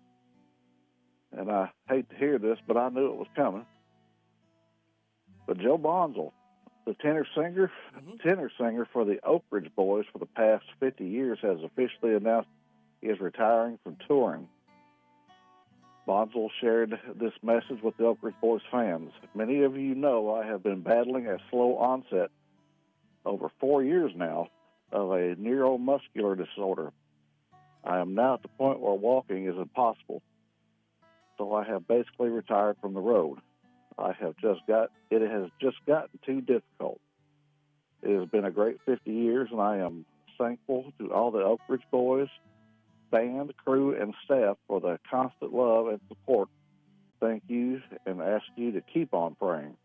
And I hate to hear this, but I knew it was coming. But Joe Bonzel, the tenor singer for the Oak Ridge Boys for the past 50 years, has officially announced he is retiring from touring. Bonzel shared this message with the Oak Ridge Boys fans. Many of you know I have been battling a slow onset over 4 years now of a neuromuscular disorder. I am now at the point where walking is impossible, so I have basically retired from the road. It has just gotten too difficult. It has been a great 50 years, and I am thankful to all the Oak Ridge Boys, band, crew, and staff for the constant love and support. Thank you, and ask you to keep on praying.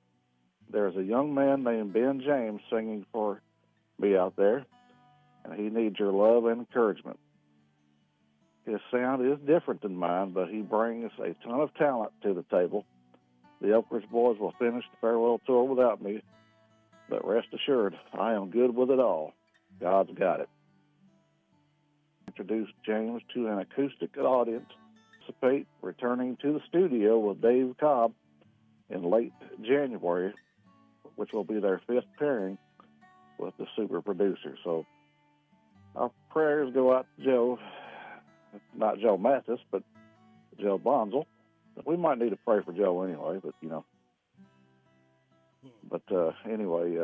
There's a young man named Ben James singing for me out there, and he needs your love and encouragement. His sound is different than mine, but he brings a ton of talent to the table. The Oak Ridge Boys will finish the farewell tour without me, but rest assured, I am good with it all. God's got it. Introduced James to an acoustic audience. Anticipate returning to the studio with Dave Cobb in late January, which will be their 5th pairing with the super producer. So our prayers go out to Joe, not Joe Mathis, but Joe Bonzel. We might need to pray for Joe anyway, but you know. But anyway,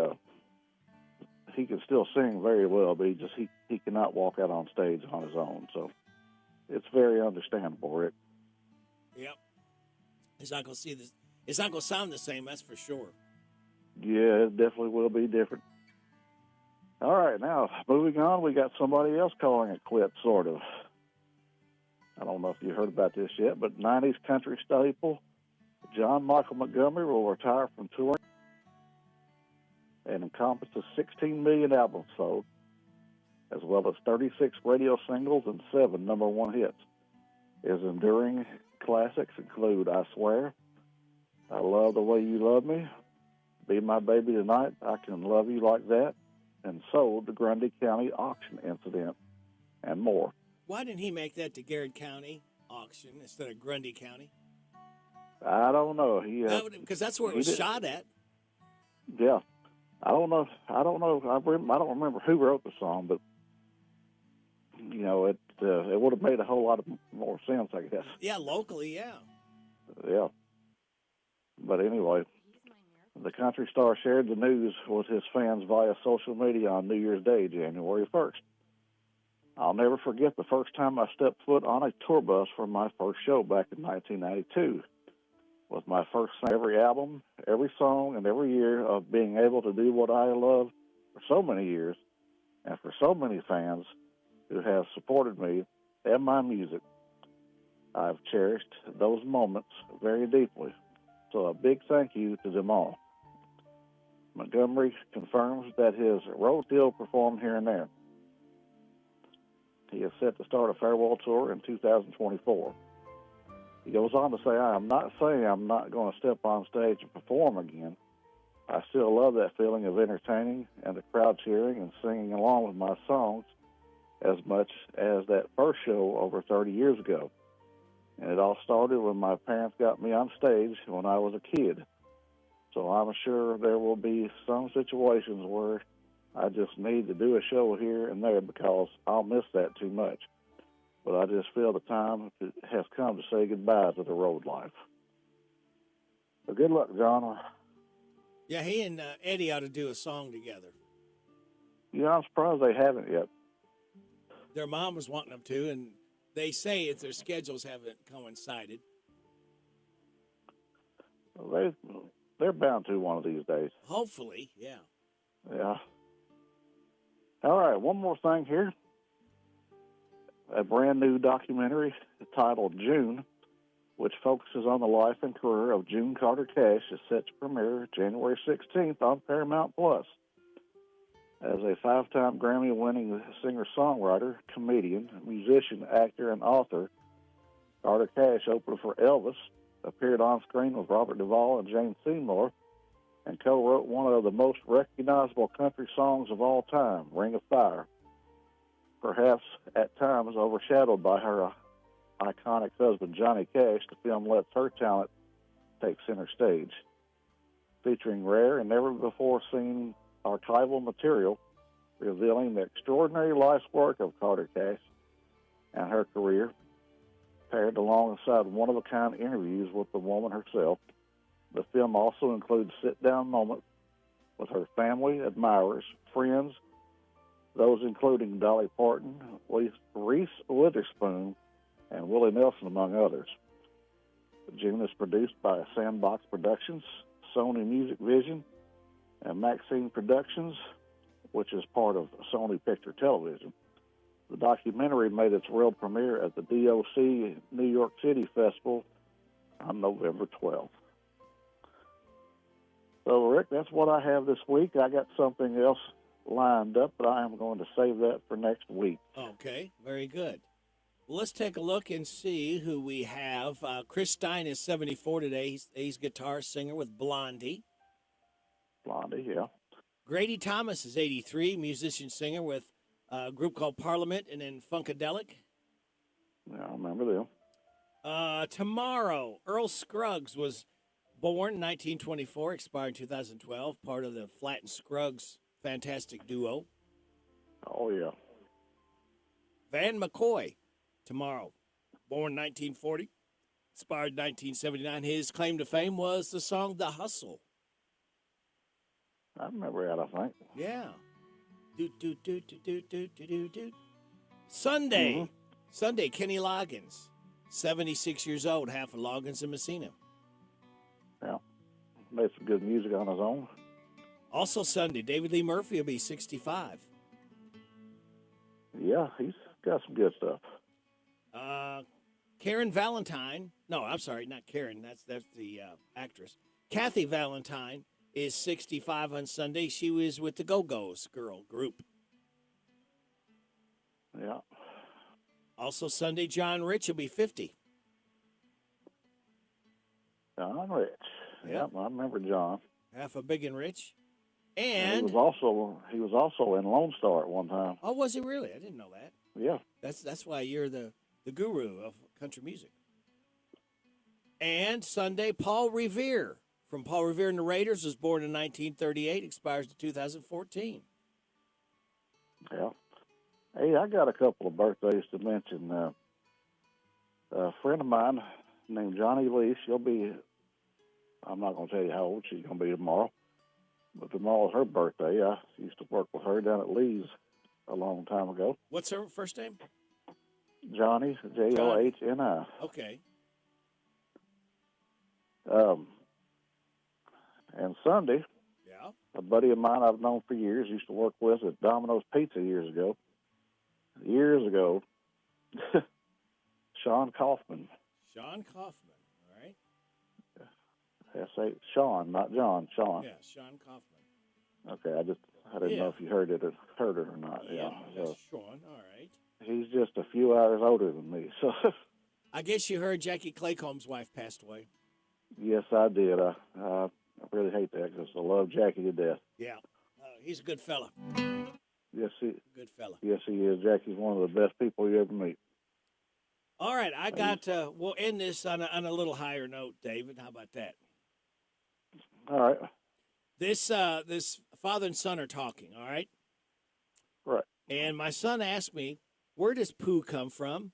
he can still sing very well, but he cannot walk out on stage on his own. So it's very understandable, Rick. Yep. He's not going to see this. It's not going to sound the same, that's for sure. Yeah, it definitely will be different. All right, now, moving on, we got somebody else calling it quits, sort of. I don't know if you heard about this yet, but 90s country staple John Michael Montgomery will retire from touring and encompasses 16 million albums sold, as well as 36 radio singles and 7 #1 hits. His enduring classics include I Swear, I Love the Way You Love Me, Be My Baby Tonight, I Can Love You Like That, and Sold the Grundy County Auction Incident, and more. Why didn't he make that the Garrett County auction instead of Grundy County? I don't know. Because that's where it was shot at. Yeah. I don't know. I don't remember who wrote the song, but it would have made a whole lot of more sense, I guess. Yeah, locally, yeah. Yeah. But anyway, the country star shared the news with his fans via social media on New Year's Day, January 1st. I'll never forget the first time I stepped foot on a tour bus for my first show back in 1992. Was my first every album, every song, and every year of being able to do what I love for so many years, and for so many fans who have supported me and my music. I've cherished those moments very deeply, so a big thank you to them all. Montgomery confirms that his road still performed here and there. He is set to start a farewell tour in 2024. He goes on to say, I am not saying I'm not going to step on stage and perform again. I still love that feeling of entertaining and the crowd cheering and singing along with my songs as much as that first show over 30 years ago. And it all started when my parents got me on stage when I was a kid. So I'm sure there will be some situations where I just need to do a show here and there because I'll miss that too much. But I just feel the time has come to say goodbye to the road life. So good luck, John. Yeah, he and Eddie ought to do a song together. I'm surprised they haven't yet. Their mom was wanting them to, and they say if their schedules haven't coincided. They're bound to one of these days. Hopefully, yeah. Yeah. All right, one more thing here. A brand new documentary titled June, which focuses on the life and career of June Carter Cash, is set to premiere January 16th on Paramount Plus. As a 5-time Grammy-winning singer-songwriter, comedian, musician, actor, and author, Carter Cash opened for Elvis, appeared on screen with Robert Duvall and Jane Seymour, and co-wrote one of the most recognizable country songs of all time, Ring of Fire, perhaps at times overshadowed by her iconic husband, Johnny Cash. The film lets her talent take center stage, featuring rare and never-before-seen archival material revealing the extraordinary life's work of Carter Cash and her career, paired alongside one-of-a-kind interviews with the woman herself. The film also includes sit-down moments with her family, admirers, friends, those including Dolly Parton, Reese Witherspoon, and Willie Nelson, among others. June is produced by Sandbox Productions, Sony Music Vision, and Maxine Productions, which is part of Sony Picture Television. The documentary made its world premiere at the DOC New York City Festival on November 12th. So, Rick, that's what I have this week. I got something else lined up, but I am going to save that for next week. Okay, very good. Well, let's take a look and see who we have. Chris Stein is 74 today. He's guitar singer with Blondie. Blondie, yeah. Grady Thomas is 83, musician singer with a group called Parliament and then Funkadelic. Yeah, I remember them. Tomorrow, Earl Scruggs was born in 1924, expired in 2012, part of the Flatt and Scruggs fantastic duo. Oh, yeah. Van McCoy, tomorrow, born 1940, expired 1979. His claim to fame was the song The Hustle. I remember that, I think. Yeah. Do. Sunday. Mm-hmm. Sunday, Kenny Loggins, 76 years old, half of Loggins and Messina. Yeah. Made some good music on his own. Also Sunday, David Lee Murphy will be 65. Yeah, he's got some good stuff. Karen Valentine. No, I'm sorry, not Karen. That's the actress. Kathy Valentine is 65 on Sunday. She was with the Go-Go's girl group. Yeah. Also Sunday, John Rich will be 50. John Rich. Yep. I remember John. Half a big and rich. And he was also in Lone Star at one time. Oh, was he really? I didn't know that. Yeah. That's why you're the guru of country music. And Sunday, Paul Revere, from Paul Revere and the Raiders, was born in 1938, expires in 2014. Yeah. Hey, I got a couple of birthdays to mention. A friend of mine named Johnny Lee, I'm not going to tell you how old she's going to be tomorrow, but tomorrow's her birthday. I used to work with her down at Lee's a long time ago. What's her first name? Johnny, Johni. Okay. And Sunday, yeah, a buddy of mine I've known for years, used to work with at Domino's Pizza years ago, Sean Kaufman. Sean Kaufman, all right. Sean, not John, Sean. Yeah, Sean Kaufman. Okay, I didn't know if you heard it or not. Yeah, that's So Sean, all right. he's just a few hours older than me, so. I guess you heard Jackie Claycomb's wife passed away. Yes, I did. I really hate that because I love Jackie to death. Yeah, he's a good fella. Good fella. Yes, he is. Jackie's one of the best people you ever meet. All right, I got. We'll end this on a little higher note, David. How about that? All right. This father and son are talking. All right. Right. And my son asked me, "Where does poo come from?"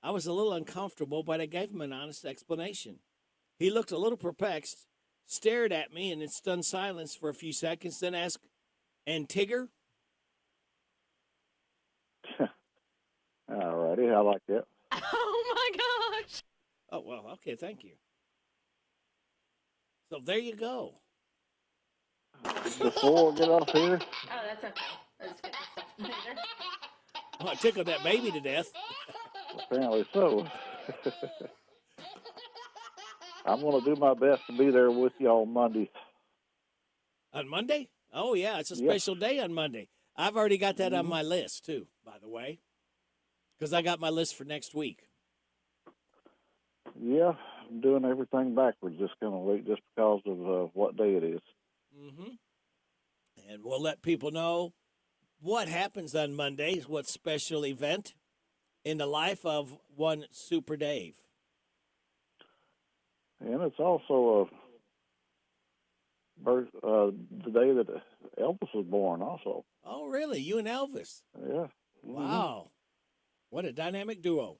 I was a little uncomfortable, but I gave him an honest explanation. He looked a little perplexed, stared at me in stunned silence for a few seconds, then asked, "And Tigger?" All righty, I like that. Oh, my gosh. Oh, well, okay, thank you. So there you go. Before we get off here, Oh, that's okay. That's good stuff later. Oh, I tickled that baby to death. apparently so. I'm going to do my best to be there with you on Monday. On Monday? Oh, yeah, it's a special day on Monday. I've already got that on my list, too, by the way, because I got my list for next week. Yeah, I'm doing everything backwards this coming week just because of what day it is. Mm-hmm. And we'll let people know what happens on Mondays, what special event in the life of one Super Dave. And it's also the day that Elvis was born also. Oh, really? You and Elvis? Yeah. Wow. What a dynamic duo.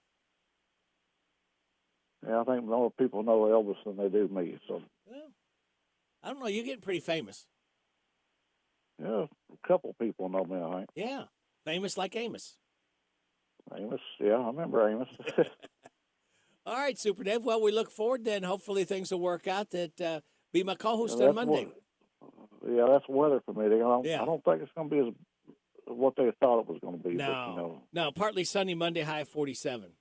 Yeah, I think more people know Elvis than they do me. So. Well, I don't know. You're getting pretty famous. Yeah, a couple people know me, I think. Yeah, famous like Amos. Amos, yeah, I remember Amos. All right, Super Dave. Well, we look forward then. Hopefully things will work out. That be my co-host on Monday. That's weather permitting. I Yeah. don't think it's going to be as what they thought it was going to be. No, but, no, partly sunny Monday, high of 47.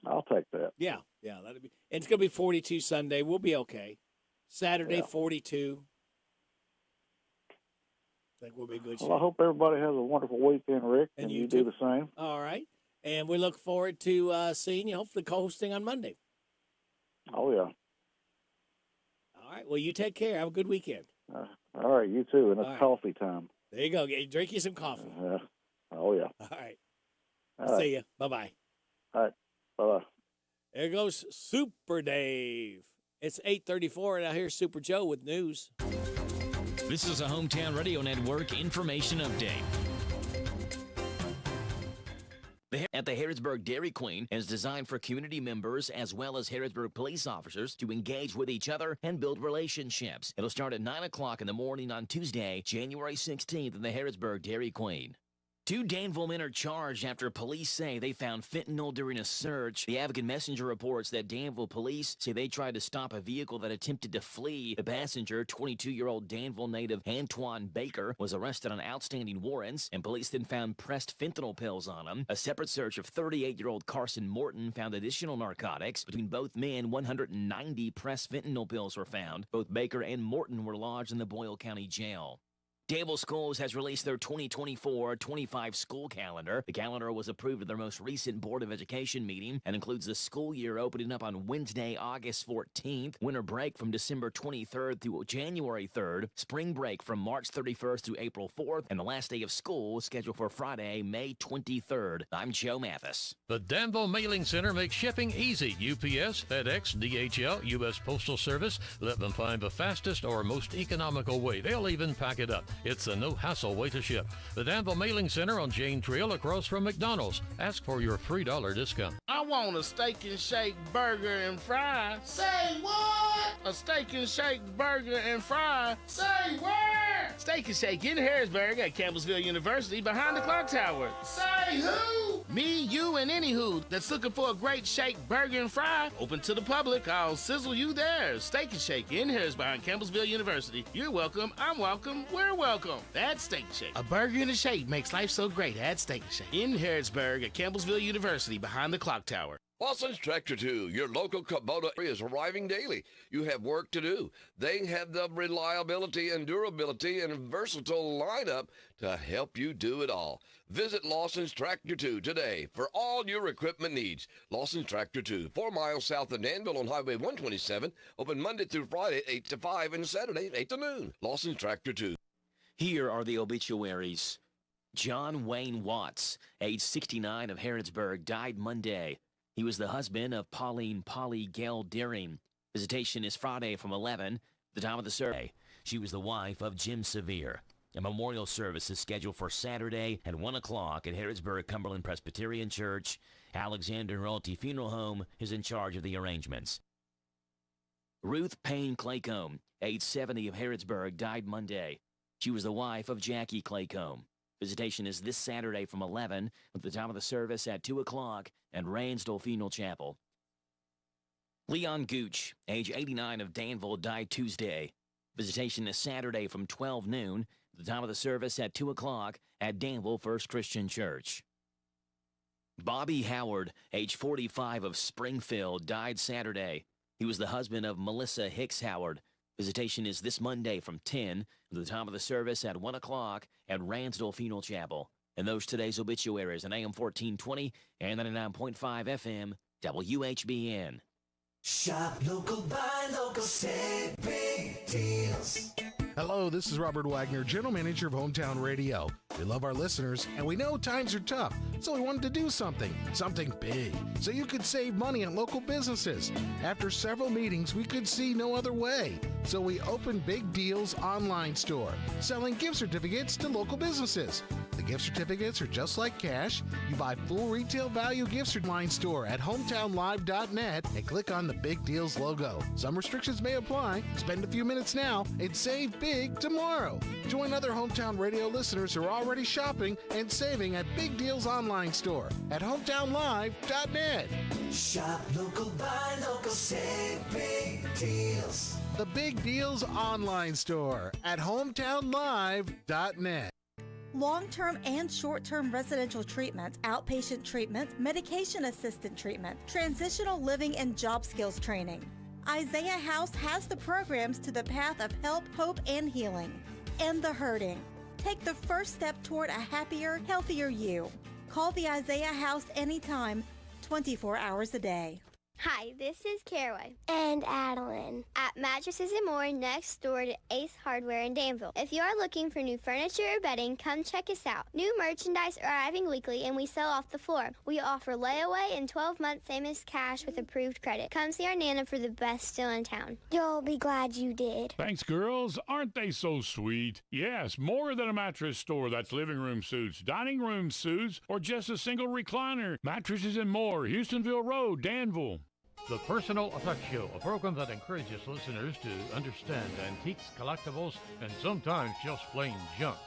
I'll take that. Yeah, that'll be. And it's going to be 42 Sunday. We'll be okay. Saturday, 42. I think we'll be good. Well, I hope everybody has a wonderful weekend, Rick, and you do the same. All right. And we look forward to seeing you, hopefully co-hosting on Monday. Oh, yeah. All right. Well, you take care. Have a good weekend. All right, you too. And it's All right. coffee time. There you go. Drink you some coffee. Oh, yeah. All right. All right. See you. Bye-bye. All right. Bye-bye. There goes Super Dave. It's 8:34, and now here's Super Joe with news. This is a Hometown Radio Network information update. At the Harrodsburg Dairy Queen is designed for community members as well as Harrodsburg police officers to engage with each other and build relationships. It'll start at 9 o'clock in the morning on Tuesday, January 16th in the Harrodsburg Dairy Queen. 2 Danville men are charged after police say they found fentanyl during a search. The Advocate Messenger reports that Danville police say they tried to stop a vehicle that attempted to flee. The passenger, 22-year-old Danville native Antoine Baker, was arrested on outstanding warrants, and police then found pressed fentanyl pills on him. A separate search of 38-year-old Carson Morton found additional narcotics. Between both men, 190 pressed fentanyl pills were found. Both Baker and Morton were lodged in the Boyle County Jail. Danville Schools has released their 2024-25 school calendar. The calendar was approved at their most recent Board of Education meeting and includes the school year opening up on Wednesday, August 14th, winter break from December 23rd through January 3rd, spring break from March 31st through April 4th, and the last day of school is scheduled for Friday, May 23rd. I'm Joe Mathis. The Danville Mailing Center makes shipping easy. UPS, FedEx, DHL, U.S. Postal Service. Let them find the fastest or most economical way. They'll even pack it up. It's a no-hassle way to ship. The Danville Mailing Center on Jane Trail across from McDonald's. Ask for your $3 discount. I want a steak and shake burger and fries. Say what? A steak and shake burger and fries. Say where? Steak and Shake in Harrisburg at Campbellsville University behind the clock tower. Say who? Me, you, and any who that's looking for a great shake burger and fry. Open to the public. I'll sizzle you there. Steak and Shake in Harrisburg behind Campbellsville University. You're welcome. I'm welcome. We're welcome. That's Steak and Shake. A burger and a shake makes life so great at Steak and Shake in Harrisburg at Campbellsville University behind the clock tower. Lawson's Tractor 2, your local Kubota is arriving daily. You have work to do. They have the reliability and durability and versatile lineup to help you do it all. Visit Lawson's Tractor 2 today for all your equipment needs. Lawson's Tractor 2, 4 miles south of Danville on Highway 127, open Monday through Friday 8 to 5 and Saturday 8 to noon. Lawson's Tractor 2. Here are the obituaries. John Wayne Watts, age 69 of Harrodsburg, died Monday. He was the husband of Pauline Polly Gale Deering. Visitation is Friday from 11, the time of the survey. She was the wife of Jim Sevier. A memorial service is scheduled for Saturday at 1 o'clock at Harrodsburg Cumberland Presbyterian Church. Alexander Royalty Funeral Home is in charge of the arrangements. Ruth Payne Claycomb, age 70 of Harrodsburg, died Monday. She was the wife of Jackie Claycomb. Visitation is this Saturday from 11, with the time of the service at 2 o'clock at Ransdell Funeral Chapel. Leon Gooch, age 89 of Danville, died Tuesday. Visitation is Saturday from 12 noon, the time of the service at 2 o'clock at Danville First Christian Church. Bobby Howard, age 45 of Springfield, died Saturday. He was the husband of Melissa Hicks Howard. Visitation is this Monday from 10 to the time of the service at 1 o'clock at Ransdell Funeral Chapel. And those today's obituaries on AM 1420 and 99.5 FM WHBN. Shop local, buy local, save big deals. Hello, this is Robert Wagner, General Manager of Hometown Radio. We love our listeners, and we know times are tough, so we wanted to do something big, so you could save money on local businesses. After several meetings, we could see no other way, so we opened Big Deals online store, selling gift certificates to local businesses. The gift certificates are just like cash. You buy full retail value gift online store at hometownlive.net and click on the Big Deals logo. Some restrictions may apply. Spend a few minutes now and save big tomorrow. Join other Hometown Radio listeners who are already shopping and saving at Big Deals online store at hometownlive.net. Shop local, buy local, save big deals. The Big Deals online store at hometownlive.net. Long-term and short-term residential treatment, outpatient treatment, medication-assisted treatment, transitional living and job skills training. Isaiah House has the programs to the path of help, hope, and healing. End the hurting. Take the first step toward a happier, healthier you. Call the Isaiah House anytime, 24 hours a day. Hi, this is Caraway. And Adeline. At Mattresses and More next door to Ace Hardware in Danville. If you are looking for new furniture or bedding, come check us out. New merchandise are arriving weekly and we sell off the floor. We offer layaway and 12-month famous cash with approved credit. Come see our Nana for the best deal in town. You'll be glad you did. Thanks, girls. Aren't they so sweet? Yes, more than a mattress store. That's living room suits, dining room suits, or just a single recliner. Mattresses and More, Houstonville Road, Danville. The Personal Effects Show, a program that encourages listeners to understand antiques, collectibles, and sometimes just plain junk.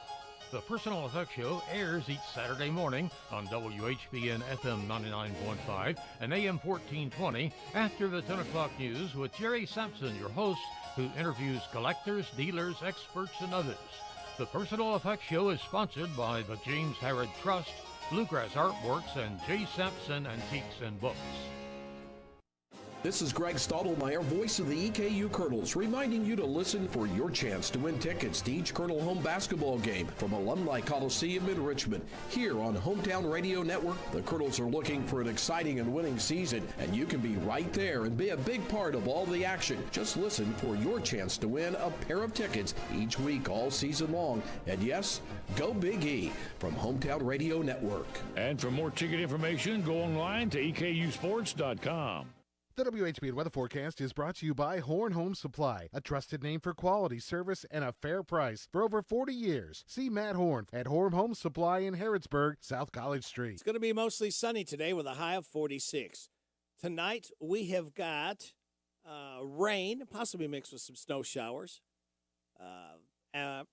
The Personal Effects Show airs each Saturday morning on WHBN FM 99.5 and AM 1420 after the 10 o'clock news with Jerry Sampson, your host, who interviews collectors, dealers, experts, and others. The Personal Effects Show is sponsored by the James Harrod Trust, Bluegrass Artworks, and J. Sampson Antiques and Books. This is Greg Stottlemyre, voice of the EKU Colonels, reminding you to listen for your chance to win tickets to each Colonel home basketball game from Alumni Coliseum in Richmond. Here on Hometown Radio Network, the Colonels are looking for an exciting and winning season, and you can be right there and be a big part of all the action. Just listen for your chance to win a pair of tickets each week all season long. And yes, go Big E from Hometown Radio Network. And for more ticket information, go online to EKUsports.com. The WHBN weather forecast is brought to you by Horn Home Supply, a trusted name for quality service and a fair price for over 40 years. See Matt Horn at Horn Home Supply in Harrodsburg, South College Street. It's going to be mostly sunny today with a high of 46. Tonight we have got rain, possibly mixed with some snow showers.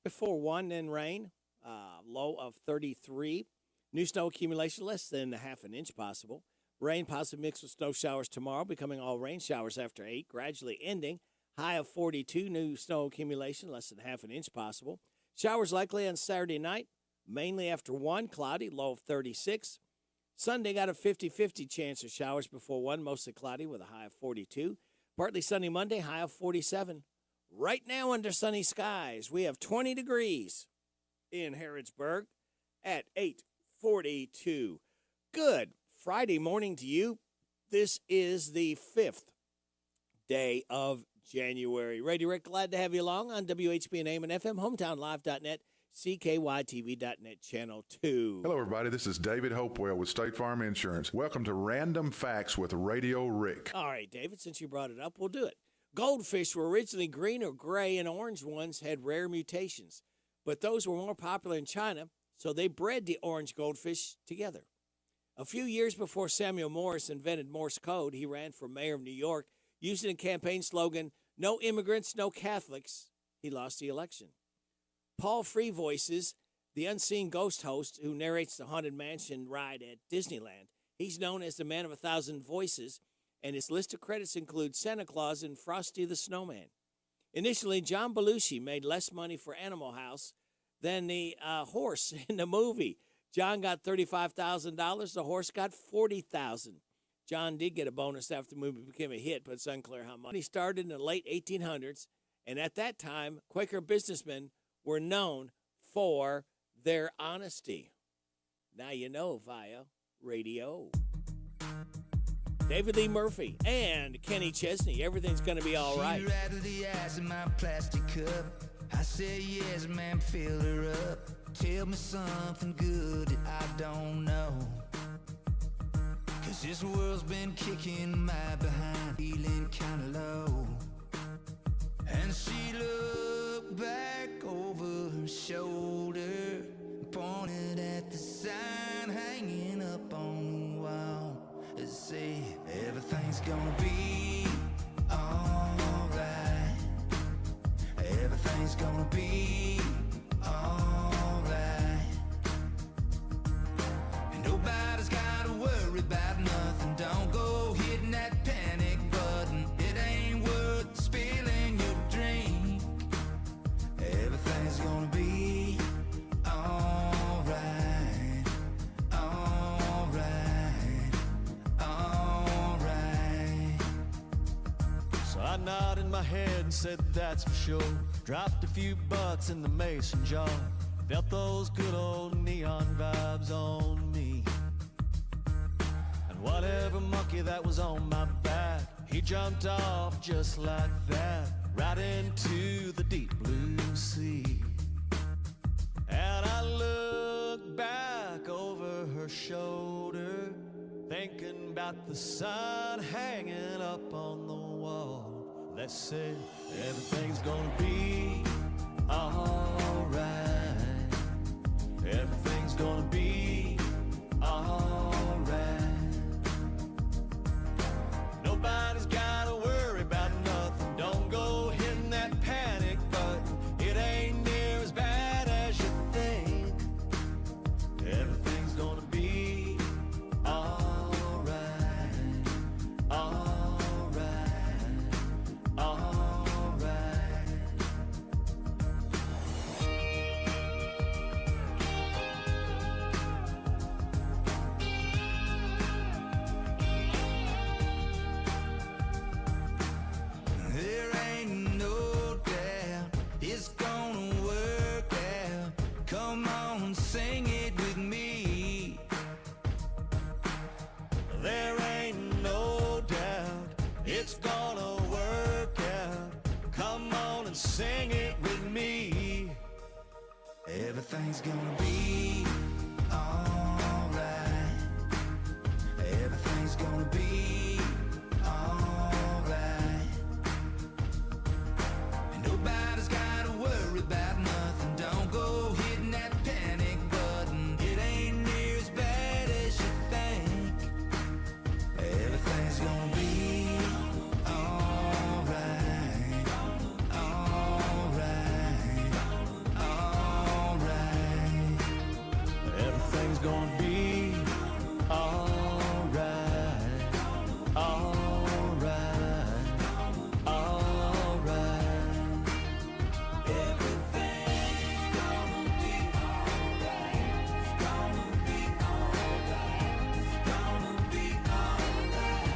Before 1, then rain, low of 33. New snow accumulation less than a half an inch possible. Rain possibly mixed with snow showers tomorrow, becoming all rain showers after 8, gradually ending. High of 42, new snow accumulation, less than half an inch possible. Showers likely on Saturday night, mainly after 1, cloudy, low of 36. Sunday got a 50-50 chance of showers before 1, mostly cloudy with a high of 42. Partly sunny Monday, high of 47. Right now under sunny skies, we have 20 degrees in Harrodsburg at 8:42. Good Friday morning to you. This is the 5th day of January. Ray Rick, glad to have you along on WHBN AM and FM, hometownlive.net, CKYTV.net, Channel 2. Hello, everybody. This is David Hopewell with State Farm Insurance. Welcome to Random Facts with Radio Rick. All right, David, since you brought it up, we'll do it. Goldfish were originally green or gray, and orange ones had rare mutations. But those were more popular in China, so they bred the orange goldfish together. A few years before Samuel Morse invented Morse code, he ran for mayor of New York using a campaign slogan, "No immigrants, no Catholics." He lost the election. Paul Freevoices, the unseen ghost host who narrates the Haunted Mansion ride at Disneyland, he's known as the Man of 1,000 Voices, and his list of credits includes Santa Claus and Frosty the Snowman. Initially, John Belushi made less money for Animal House than the horse in the movie. John got $35,000. The horse got $40,000. John did get a bonus after the movie became a hit, but it's unclear how much. He started in the late 1800s, and at that time, Quaker businessmen were known for their honesty. Now you know via radio. David Lee Murphy and Kenny Chesney. Everything's going to be all right. She rattled the ice in my plastic cup. I said, yes, man, fill her up. Tell me something good that I don't know. 'Cause this world's been kicking my behind, feeling kinda low. And she looked back over her shoulder, pointed at the sign hanging up on the wall. It said, everything's gonna be alright. Everything's gonna be alright. And nobody's gotta worry about nothing. Don't go hitting that panic button. It ain't worth spilling your drink. Everything's gonna be alright. Alright. Alright. So I nodded my head and said that's for sure. Dropped a few bucks in the mason jar. Felt those good old neon vibes on me. And whatever monkey that was on my back, he jumped off just like that, right into the deep blue sea. And I looked back over her shoulder, thinking about the sign hanging up on the wall that said, everything's gonna be alright. Everything's gonna be alright. Nobody's gotta worry about nothing. Don't go hitting that panic button. It ain't near as bad as you think. Everything's gonna be alright. Alright. Alright. Everything's gonna be alright. Everything's gonna be alright. And nobody's gotta worry about nothing. Don't go hitting that panic button. It ain't near as bad as you think. Everything's gonna be alright. Alright. Alright. Everything's gonna be alright. Alright. Alright. Everything's gonna be alright. It's gonna be alright. It's gonna be alright.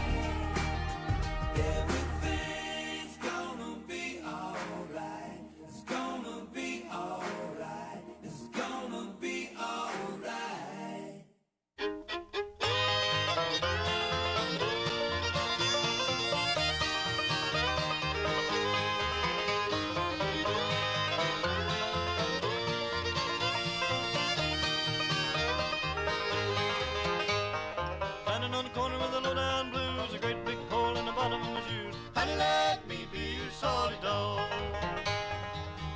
Everything's gonna be alright. It's gonna be alright. It's gonna be alright. Standing on the corner with the low-down blues, a great big hole in the bottom of my shoes. Honey, let me be your solid dog.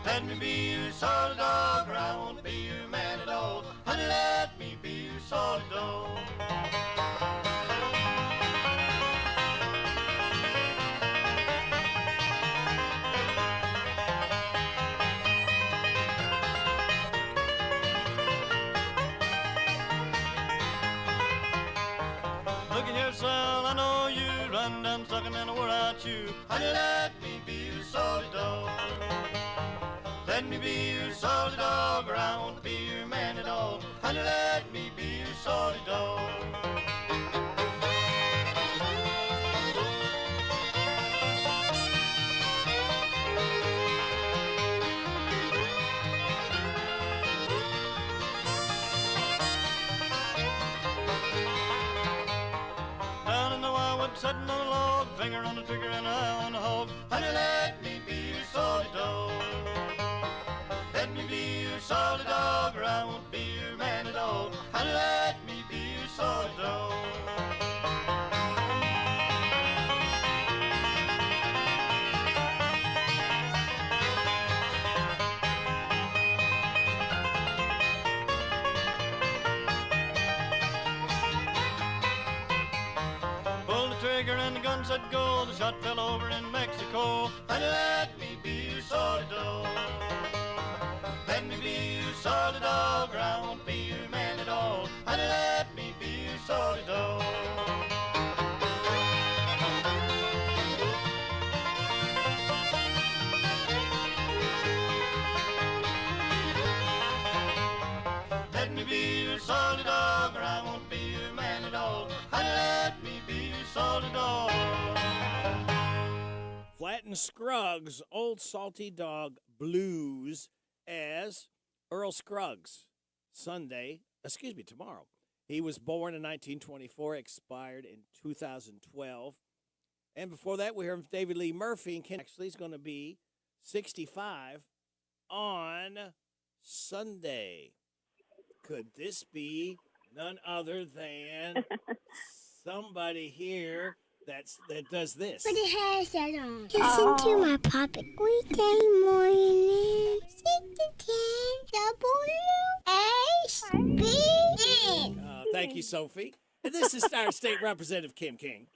Let me be your solid dog, or I won't be your man at all. Honey, let me be your solid dog. Looking here, son, I know you run down sucking and I wore out you. Honey, let me be your solid dog. Let me be your solid dog, or I won't be your man at all. Honey, let me be your solid dog. Down in the wildwood, sitting on a log, finger on the trigger and an eye on the hog. Honey, let me be your solid dog. Let me be your solid dog, or I won't be your man at all. Honey, let me be your solid dog. Pulled the trigger and the gun said go. The shot fell over in Mexico. Honey, let me be your solid dog. Let me be your solid dog, or I won't be your man at all. Honey, let me be your solid dog. Let me be your solid dog, or I won't be your man at all. Honey, let me be your solid dog. Flatten Scruggs, Old Salty Dog Blues, as Earl Scruggs. Tomorrow. He was born in 1924, expired in 2012. And before that, we heard David Lee Murphy. And Ken actually is going to be 65 on Sunday. Could this be none other than somebody here that does this? Put your hairset on. Listen to my puppet weekday morning. 6 to 10 WHBN. Thank you, Sophie. And this is our state representative, Kim King.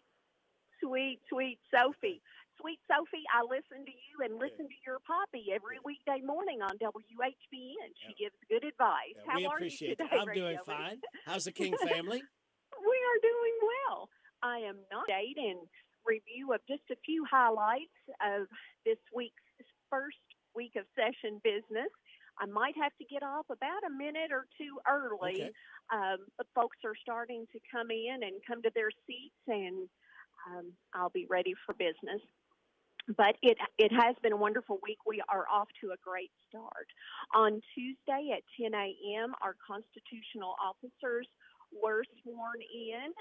Sweet Sophie. Sweet Sophie, I listen to you and listen to your poppy every weekday morning on WHBN. She gives good advice. Yeah, How we are appreciate you it. today, I'm doing Radio? fine. How's the King family? We are doing well. I am not date in review of just a few highlights of this week's first week of session business. I might have to get off about a minute or two early, but folks are starting to come in and come to their seats, and I'll be ready for business. But it has been a wonderful week. We are off to a great start. On Tuesday at 10 a.m., our constitutional officers were sworn in.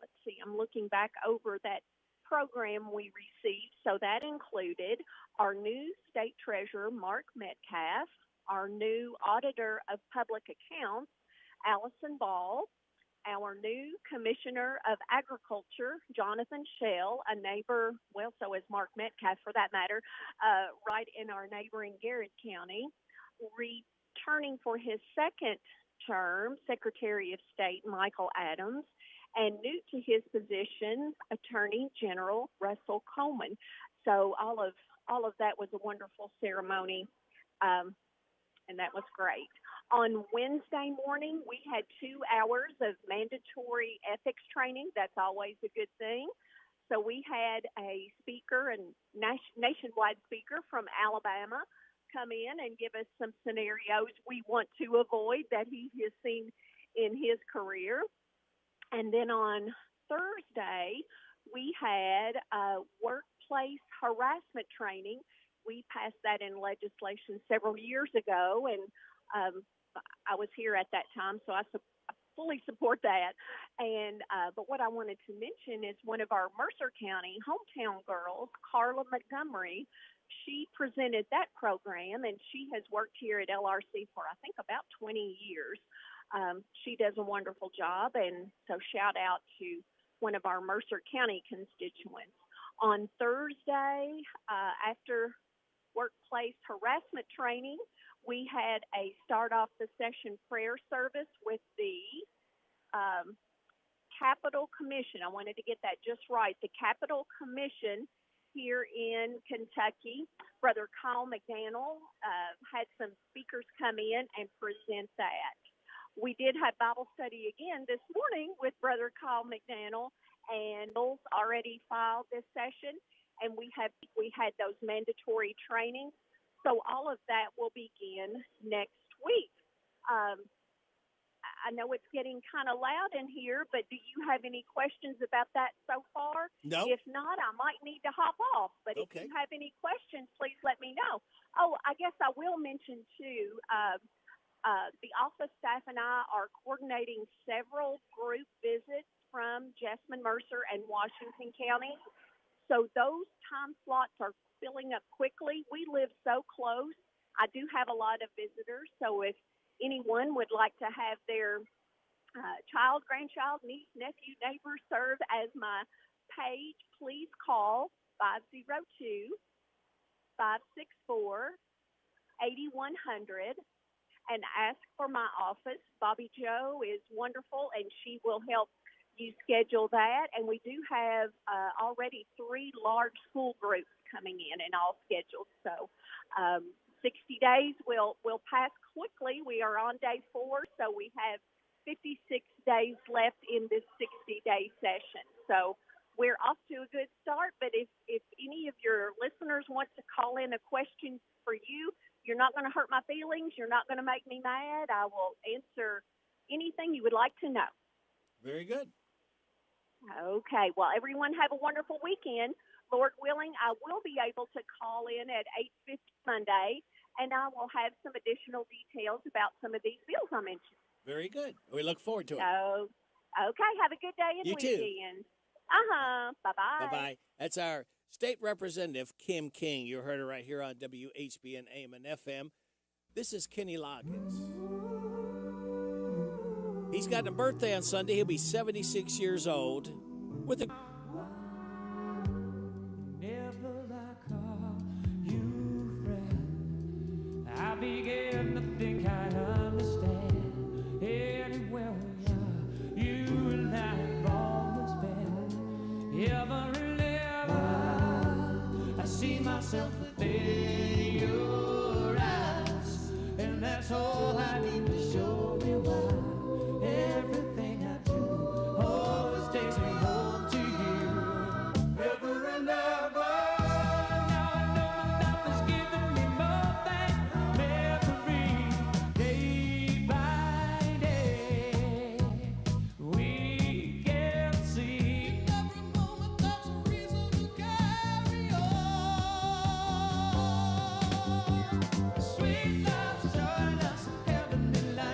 Let's see, I'm looking back over that program we received. So that included our new state treasurer, Mark Metcalf, our our new Auditor of Public Accounts, Allison Ball, our new Commissioner of Agriculture, Jonathan Shell, a neighbor, well, so is Mark Metcalf for that matter, right in our neighboring Garrett County, returning for his second term, Secretary of State Michael Adams, and new to his position, Attorney General Russell Coleman. So all of that was a wonderful ceremony, and that was great. On Wednesday morning, we had 2 hours of mandatory ethics training. That's always a good thing. So we had a speaker, and nationwide speaker from Alabama, come in and give us some scenarios we want to avoid that he has seen in his career. And then on Thursday, we had workplace harassment training. We passed that in legislation several years ago, and I was here at that time, so I fully support that. And but what I wanted to mention is one of our Mercer County hometown girls, Carla Montgomery. She presented that program, and she has worked here at LRC for, I think, about 20 years. She does a wonderful job, and so shout out to one of our Mercer County constituents. On Thursday, after workplace harassment training, we had a start off the session prayer service with the Capitol Commission. I wanted to get that just right. The Capitol Commission here in Kentucky. Brother Kyle McDaniel had some speakers come in and present that. We did have Bible study again this morning with Brother Kyle McDaniel, and bills already filed this session, and we had those mandatory trainings. So all of that will begin next week. I know it's getting kind of loud in here, but do you have any questions about that so far? No. If not, I might need to hop off. But if you have any questions, please let me know. Oh, I guess I will mention, too, the office staff and I are coordinating several group visits from Jessamine, Mercer, and Washington County. So those time slots are filling up quickly. We live so close. I do have a lot of visitors, so if anyone would like to have their child, grandchild, niece, nephew, neighbor serve as my page, please call 502-564-8100 and ask for my office. Bobby Joe is wonderful, and she will help you schedule that. And we do have already 3 large school groups coming in and all scheduled. So 60 days will pass quickly. We are on day 4, so we have 56 days left in this 60-day session. So we're off to a good start, but if any of your listeners want to call in a question for you, you're not going to hurt my feelings. You're not going to make me mad. I will answer anything you would like to know. Very good. Okay. Well, everyone have a wonderful weekend. Lord willing, I will be able to call in at 8:50 Monday, and I will have some additional details about some of these bills I mentioned. Very good. We look forward to it. Okay. Have a good day and You weekend. too. Bye-bye. Bye-bye. That's our State Representative, Kim King. You heard her right here on WHBN AM and FM. This is Kenny Loggins. He's got a birthday on Sunday. He'll be 76 years old. With a I began to think I understand. Anywhere we are, you and I have always been. Ever and ever, I see myself within your eyes, and that's all I need to show me why. Everything I do always takes me home to you. Ever and ever. Sweet love, showing us heavenly light.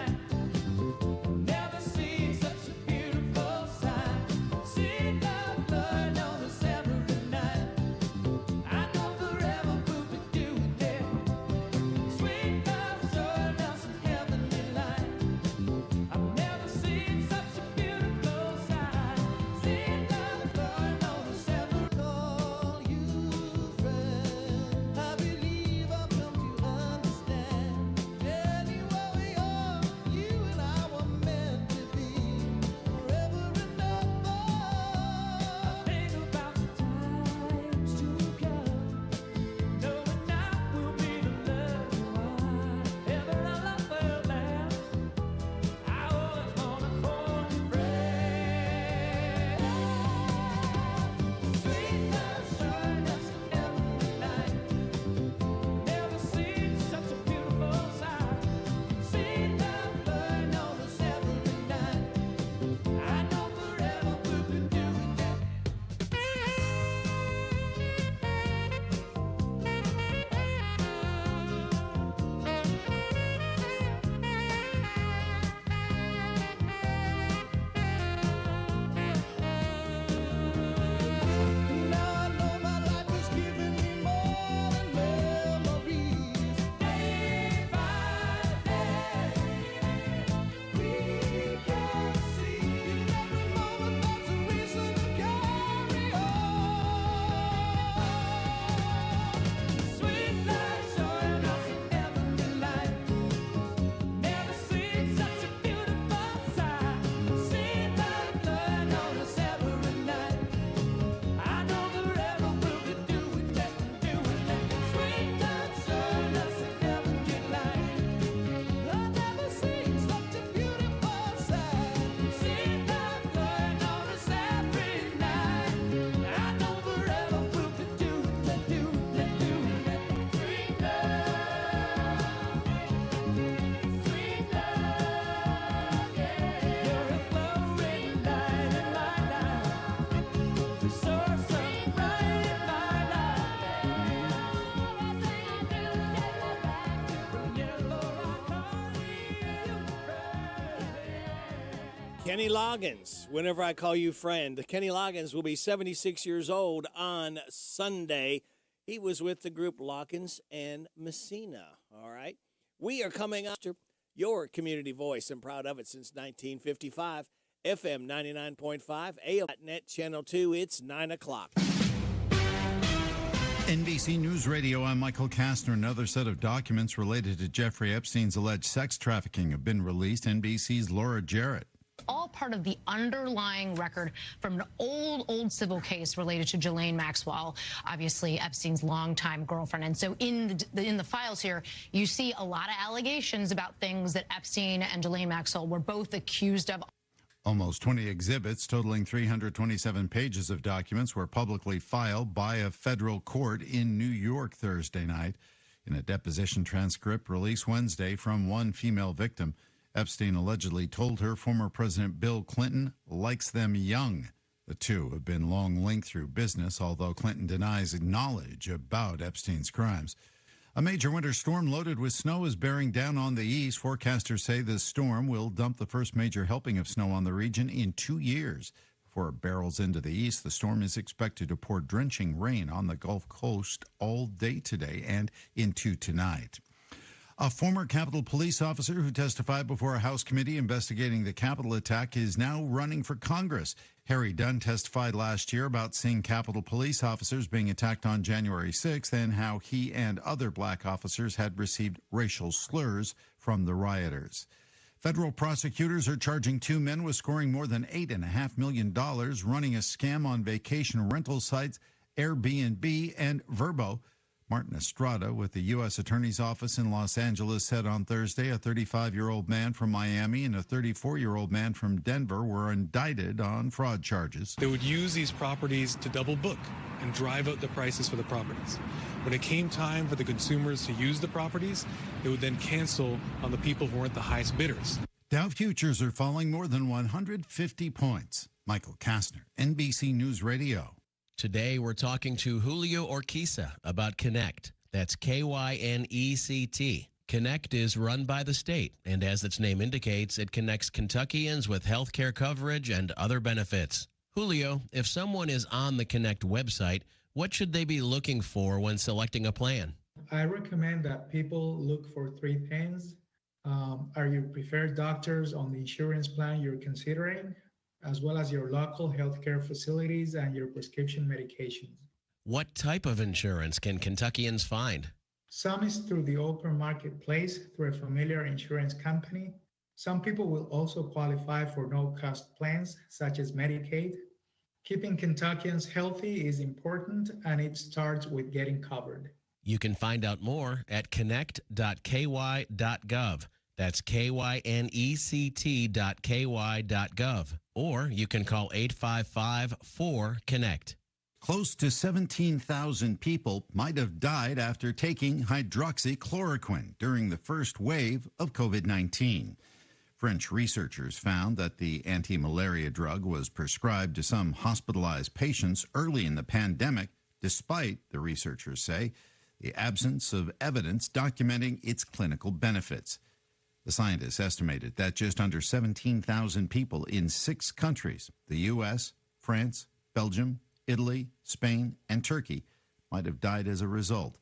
Kenny Loggins, whenever I call you friend. Kenny Loggins will be 76 years old on Sunday. He was with the group Loggins and Messina, all right? We are coming up to your community voice. I'm proud of it since 1955. FM 99.5, AM.net Channel 2. It's 9 o'clock. NBC News Radio, I'm Michael Kastner. Another set of documents related to Jeffrey Epstein's alleged sex trafficking have been released. NBC's Laura Jarrett. All part of the underlying record from an old civil case related to Ghislaine Maxwell, obviously Epstein's longtime girlfriend. And so in the files here, you see a lot of allegations about things that Epstein and Ghislaine Maxwell were both accused of. Almost 20 exhibits totaling 327 pages of documents were publicly filed by a federal court in New York Thursday night. In a deposition transcript released Wednesday from one female victim, Epstein allegedly told her former President Bill Clinton likes them young. The two have been long linked through business, although Clinton denies knowledge about Epstein's crimes. A major winter storm loaded with snow is bearing down on the east. Forecasters say the storm will dump the first major helping of snow on the region in 2 years. Before it barrels into the east, the storm is expected to pour drenching rain on the Gulf Coast all day today and into tonight. A former Capitol Police officer who testified before a House committee investigating the Capitol attack is now running for Congress. Harry Dunn testified last year about seeing Capitol Police officers being attacked on January 6th and how he and other black officers had received racial slurs from the rioters. Federal prosecutors are charging two men with scoring more than $8.5 million running a scam on vacation rental sites Airbnb and Vrbo. Martin Estrada with the U.S. Attorney's Office in Los Angeles said on Thursday a 35-year-old man from Miami and a 34-year-old man from Denver were indicted on fraud charges. They would use these properties to double book and drive up the prices for the properties. When it came time for the consumers to use the properties, they would then cancel on the people who weren't the highest bidders. Dow futures are falling more than 150 points. Michael Kastner, NBC News Radio. Today, we're talking to Julio Urquiza about Connect. That's K-Y-N-E-C-T. Connect is run by the state, and as its name indicates, it connects Kentuckians with health care coverage and other benefits. Julio, if someone is on the Connect website, what should they be looking for when selecting a plan? I recommend that people look for three things. Are your preferred doctors on the insurance plan you're considering, as well as your local healthcare facilities and your prescription medications. What type of insurance can Kentuckians find? Some is through the open marketplace through a familiar insurance company. Some people will also qualify for no-cost plans, such as Medicaid. Keeping Kentuckians healthy is important, and it starts with getting covered. You can find out more at connect.ky.gov. That's KYNECT.ky.gov. Or you can call 855-4CONNECT. Close to 17,000 people might have died after taking hydroxychloroquine during the first wave of COVID-19. French researchers found that the anti-malaria drug was prescribed to some hospitalized patients early in the pandemic, despite, the researchers say, the absence of evidence documenting its clinical benefits. The scientists estimated that just under 17,000 people in 6 countries, the U.S., France, Belgium, Italy, Spain, and Turkey, might have died as a result.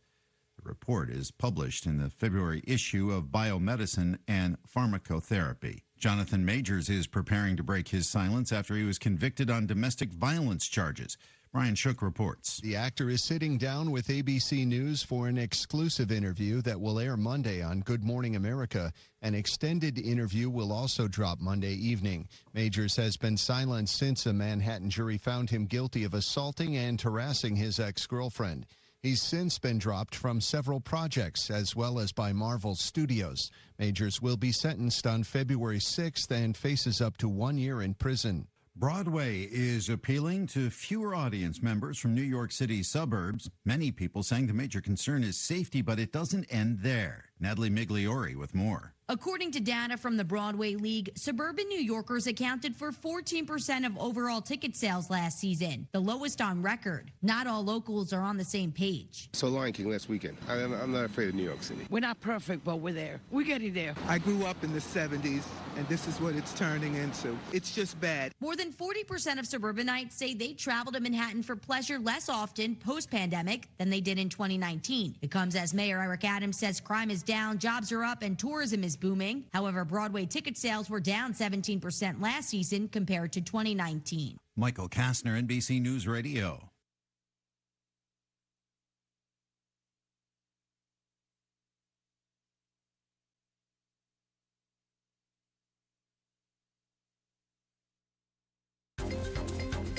The report is published in the February issue of Biomedicine and Pharmacotherapy. Jonathan Majors is preparing to break his silence after he was convicted on domestic violence charges. Brian Shook reports. The actor is sitting down with ABC News for an exclusive interview that will air Monday on Good Morning America. An extended interview will also drop Monday evening. Majors has been silent since a Manhattan jury found him guilty of assaulting and harassing his ex-girlfriend. He's since been dropped from several projects, as well as by Marvel Studios. Majors will be sentenced on February 6th and faces up to 1 year in prison. Broadway is appealing to fewer audience members from New York City's suburbs. Many people saying the major concern is safety, but it doesn't end there. Natalie Migliori with more. According to data from the Broadway League, suburban New Yorkers accounted for 14% of overall ticket sales last season, the lowest on record. Not all locals are on the same page. So Lion King last weekend. I'm not afraid of New York City. We're not perfect, but we're there. We're getting there. I grew up in the 70s, and this is what it's turning into. It's just bad. More than 40% of suburbanites say they travel to Manhattan for pleasure less often post-pandemic than they did in 2019. It comes as Mayor Eric Adams says crime is down, jobs are up, and tourism is booming. However, Broadway ticket sales were down 17% last season compared to 2019. Michael Kastner, NBC News Radio.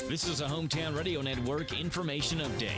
This is a Hometown Radio Network information update.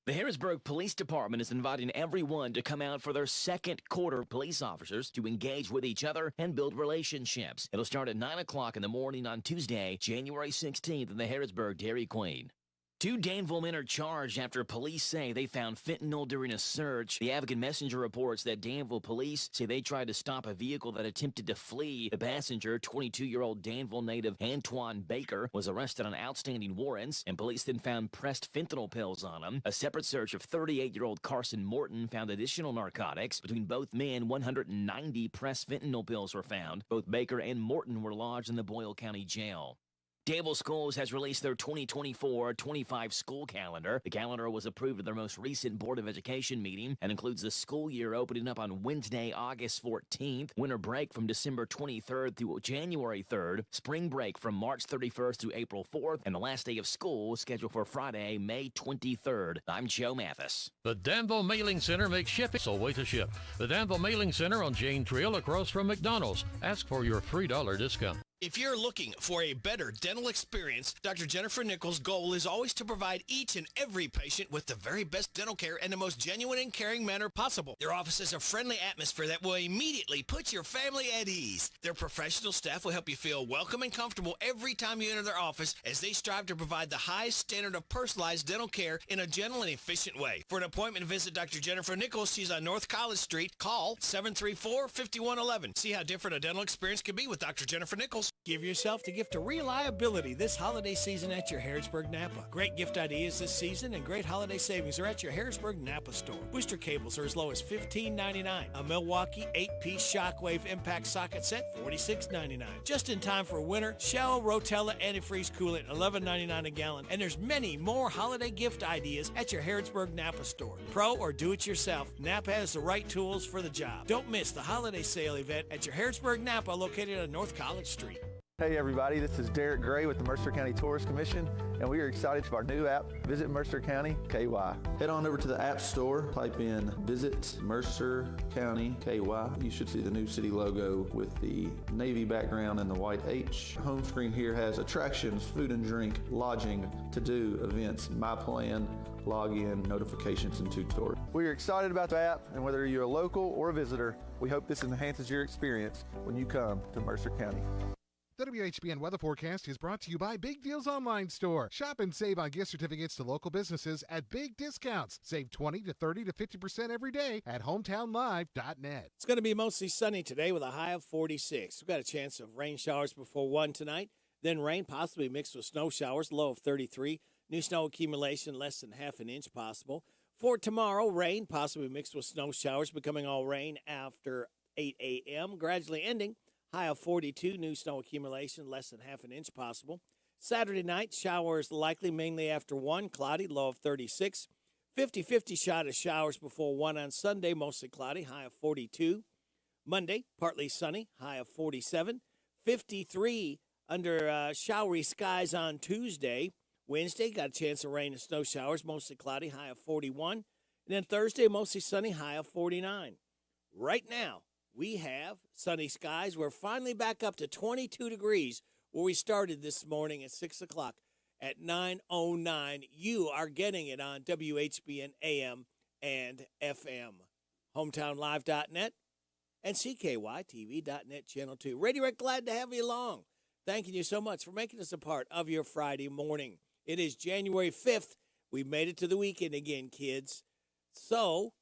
The Harrisburg Police Department is inviting everyone to come out for their second quarter. Police officers to engage with each other and build relationships. It'll start at 9 o'clock in the morning on Tuesday, January 16th in the Harrisburg Dairy Queen. 2 Danville men are charged after police say they found fentanyl during a search. The Advocate Messenger reports that Danville police say they tried to stop a vehicle that attempted to flee. The passenger, 22-year-old Danville native Antoine Baker, was arrested on outstanding warrants, and police then found pressed fentanyl pills on him. A separate search of 38-year-old Carson Morton found additional narcotics. Between both men, 190 pressed fentanyl pills were found. Both Baker and Morton were lodged in the Boyle County Jail. Danville Schools has released their 2024-25 school calendar. The calendar was approved at their most recent Board of Education meeting and includes the school year opening up on Wednesday, August 14th, winter break from December 23rd through January 3rd, spring break from March 31st through April 4th, and the last day of school scheduled for Friday, May 23rd. I'm Joe Mathis. The Danville Mailing Center makes shipping so way to ship. The Danville Mailing Center on Jane Trail across from McDonald's. Ask for your $3 discount. If you're looking for a better dental experience, Dr. Jennifer Nichols' goal is always to provide each and every patient with the very best dental care in the most genuine and caring manner possible. Their office is a friendly atmosphere that will immediately put your family at ease. Their professional staff will help you feel welcome and comfortable every time you enter their office as they strive to provide the highest standard of personalized dental care in a gentle and efficient way. For an appointment, visit Dr. Jennifer Nichols. She's on North College Street. Call 734-5111. See how different a dental experience can be with Dr. Jennifer Nichols. Give yourself the gift of reliability this holiday season at your Harrisburg Napa. Great gift ideas this season and great holiday savings are at your Harrisburg Napa store. Booster cables are as low as $15.99. A Milwaukee 8-piece Shockwave impact socket set, $46.99. Just in time for winter, Shell Rotella antifreeze coolant, $11.99 a gallon. And there's many more holiday gift ideas at your Harrisburg Napa store. Pro or do-it-yourself, Napa has the right tools for the job. Don't miss the holiday sale event at your Harrisburg Napa located on North College Street. Hey everybody, this is Derek Gray with the Mercer County Tourist Commission, and we are excited for our new app, Visit Mercer County KY. Head on over to the App Store, type in Visit Mercer County KY. You should see the new city logo with the navy background and the white H. Home screen here has attractions, food and drink, lodging, to-do, events, my plan, login, notifications, and tutorials. We are excited about the app, and whether you're a local or a visitor, we hope this enhances your experience when you come to Mercer County. The WHBN weather forecast is brought to you by Big Deals Online Store. Shop and save on gift certificates to local businesses at big discounts. Save 20 to 30 to 50% every day at hometownlive.net. It's going to be mostly sunny today with a high of 46. We've got a chance of rain showers before 1 tonight. Then rain possibly mixed with snow showers, low of 33. New snow accumulation less than half an inch possible. For tomorrow, rain possibly mixed with snow showers, becoming all rain after 8 a.m., gradually ending. High of 42, new snow accumulation, less than half an inch possible. Saturday night, showers likely mainly after 1, cloudy, low of 36. 50-50 shot of showers before 1 on Sunday, mostly cloudy, high of 42. Monday, partly sunny, high of 47. 53 under showery skies on Tuesday. Wednesday, got a chance of rain and snow showers, mostly cloudy, high of 41. And then Thursday, mostly sunny, high of 49. Right now, we have sunny skies. We're finally back up to 22 degrees where we started this morning at 6 o'clock at 9:09. You are getting it on WHBN AM and FM. HometownLive.net and CKYTV.net Channel 2. Radio Rec, glad to have you along. Thanking you so much for making us a part of your Friday morning. It is January 5th. We made it to the weekend again, kids. So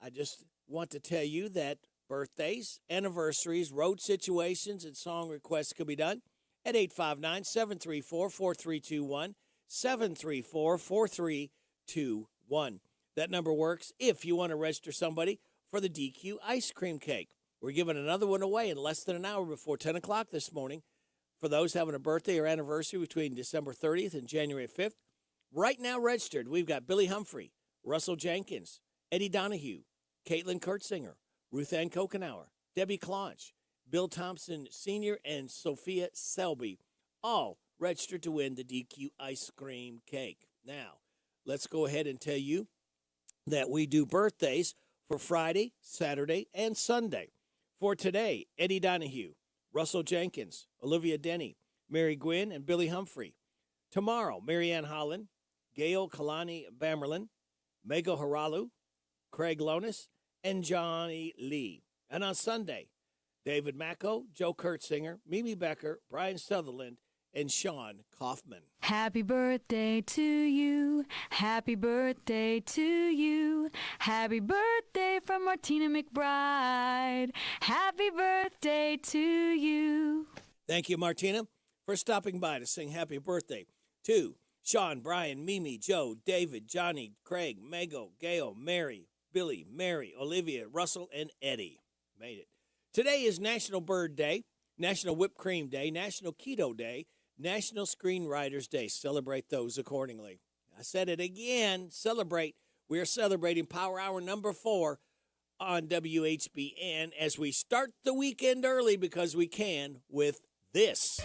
I just want to tell you that birthdays, anniversaries, road situations, and song requests can be done at 859-734-4321, 734-4321. That number works if you want to register somebody for the DQ ice cream cake. We're giving another one away in less than an hour before 10 o'clock this morning for those having a birthday or anniversary between December 30th and January 5th. Right now registered, we've got Billy Humphrey, Russell Jenkins, Eddie Donahue, Caitlin Kurtzinger, Ruth Ann Kokenauer, Debbie Claunch, Bill Thompson Sr., and Sophia Selby, all registered to win the DQ ice cream cake. Now, let's go ahead and tell you that we do birthdays for Friday, Saturday, and Sunday. For today, Eddie Donahue, Russell Jenkins, Olivia Denny, Mary Gwynn, and Billy Humphrey. Tomorrow, Marianne Holland, Gail Kalani Bamerlin, Mego Haralu, Craig Lonis, and Johnny Lee. And on Sunday, David Macko, Joe Kurtzinger, Mimi Becker, Brian Sutherland, and Sean Kaufman. Happy birthday to you. Happy birthday to you. Happy birthday from Martina McBride. Happy birthday to you. Thank you, Martina, for stopping by to sing happy birthday to Sean, Brian, Mimi, Joe, David, Johnny, Craig, Mego, Gail, Mary, Billy, Mary, Olivia, Russell, and Eddie. Made it. Today is National Bird Day, National Whipped Cream Day, National Keto Day, National Screenwriters Day. Celebrate those accordingly. I said it again. Celebrate. We are celebrating Power Hour number 4 on WHBN as we start the weekend early because we can with this.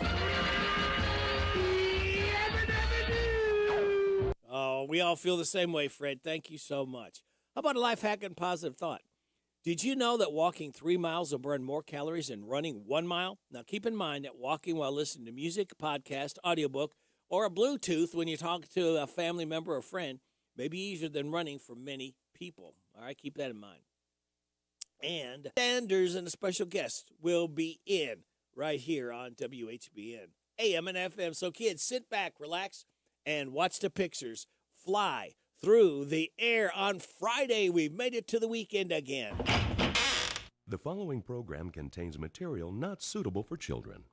Oh, we all feel the same way, Fred. Thank you so much. How about a life hack and positive thought? Did you know that walking 3 miles will burn more calories than running 1 mile? Now, keep in mind that walking while listening to music, podcast, audiobook, or a Bluetooth when you talk to a family member or friend may be easier than running for many people. All right, keep that in mind. And Sanders and a special guest will be in right here on WHBN, AM and FM. So, kids, sit back, relax, and watch the pictures fly through the air on Friday. We've made it to the weekend again. The following program contains material not suitable for children,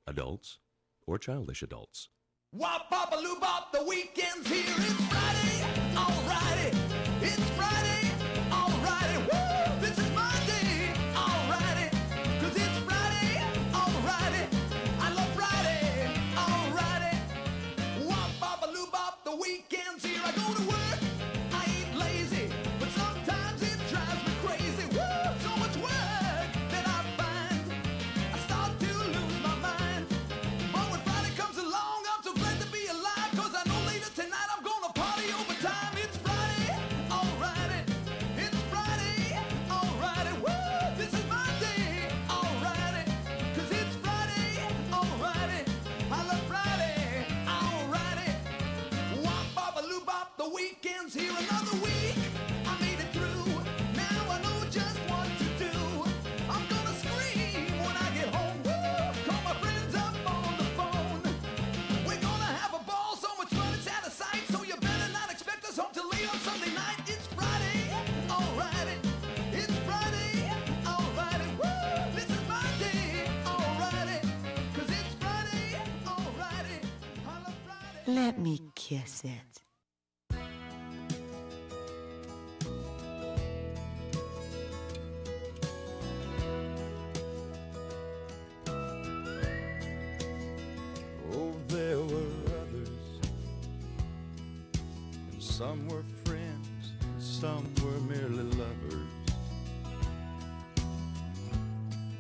adults, or childish adults. Wop, bop, a loo, bop, the weekend's here. It's Friday, alrighty. It's Friday, alrighty. Woo! This is my day, alrighty. 'Cause it's Friday, alrighty. I love Friday, alrighty. Wop, bop, a loo, bop, the weekend's here. I go to work, I ain't lazy, but sometimes it drives me crazy. Woo! So much work that I find, I start to lose my mind. But when Friday comes along, I'm so glad to be alive, 'cause I know later tonight I'm gonna party overtime. It's Friday, alrighty. It's Friday, alrighty. Woo! This is my day, alrighty. 'Cause it's Friday, alrighty. I love Friday, alrighty. Wop, bop, a loo, bop, the weekend's here. Another week, I made it through. Now I know just what to do. I'm gonna scream when I get home. Woo! Call my friends up on the phone. We're gonna have a ball, so much fun it's out of sight. So you better not expect us home till late on Sunday night. It's Friday, alrighty. It's Friday, alrighty. Woo! This is my day, alrighty. 'Cause it's Friday, alrighty. I love Friday. Let me kiss it. Oh, there were others, and some were friends, and some were merely lovers.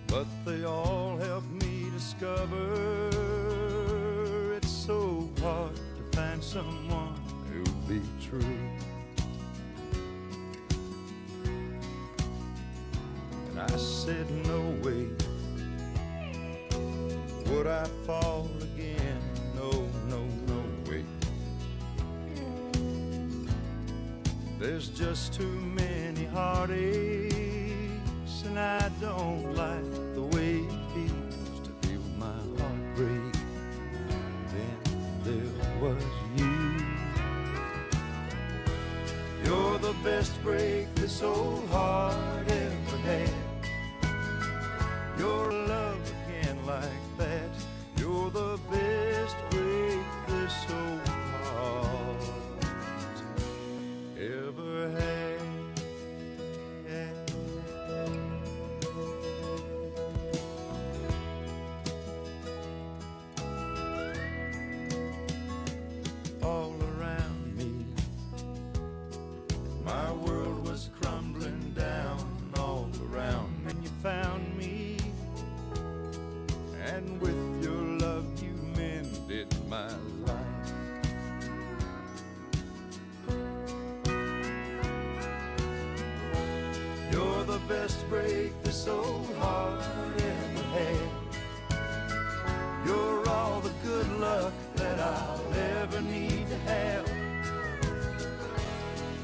But they all helped me discover it's so hard to find someone who'll be true. And I said, no way would I fall again? No, no, no way. There's just too many heartaches, and I don't like the way it feels to feel my heart break. Then there was you. You're the best the best break this old heart ever had. You're all the good luck that I'll ever need to have.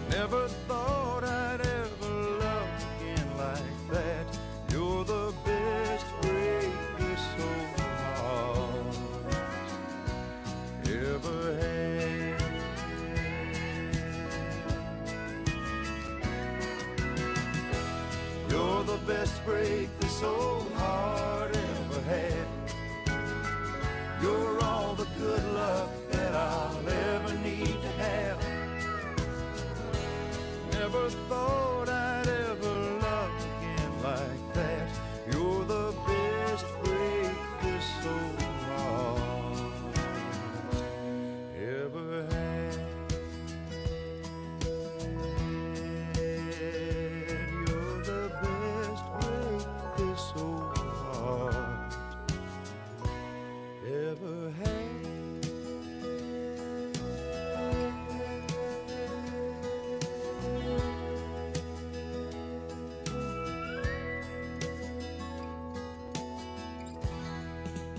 Never thought I'd ever love again like that. You're the best break this old heart ever had. You're the best break this old heart ever had. You're all the good luck that I'll ever need to have. Never thought I'd ever love again like that. You're the best break this old heart ever had. You're the best break this old heart ever had.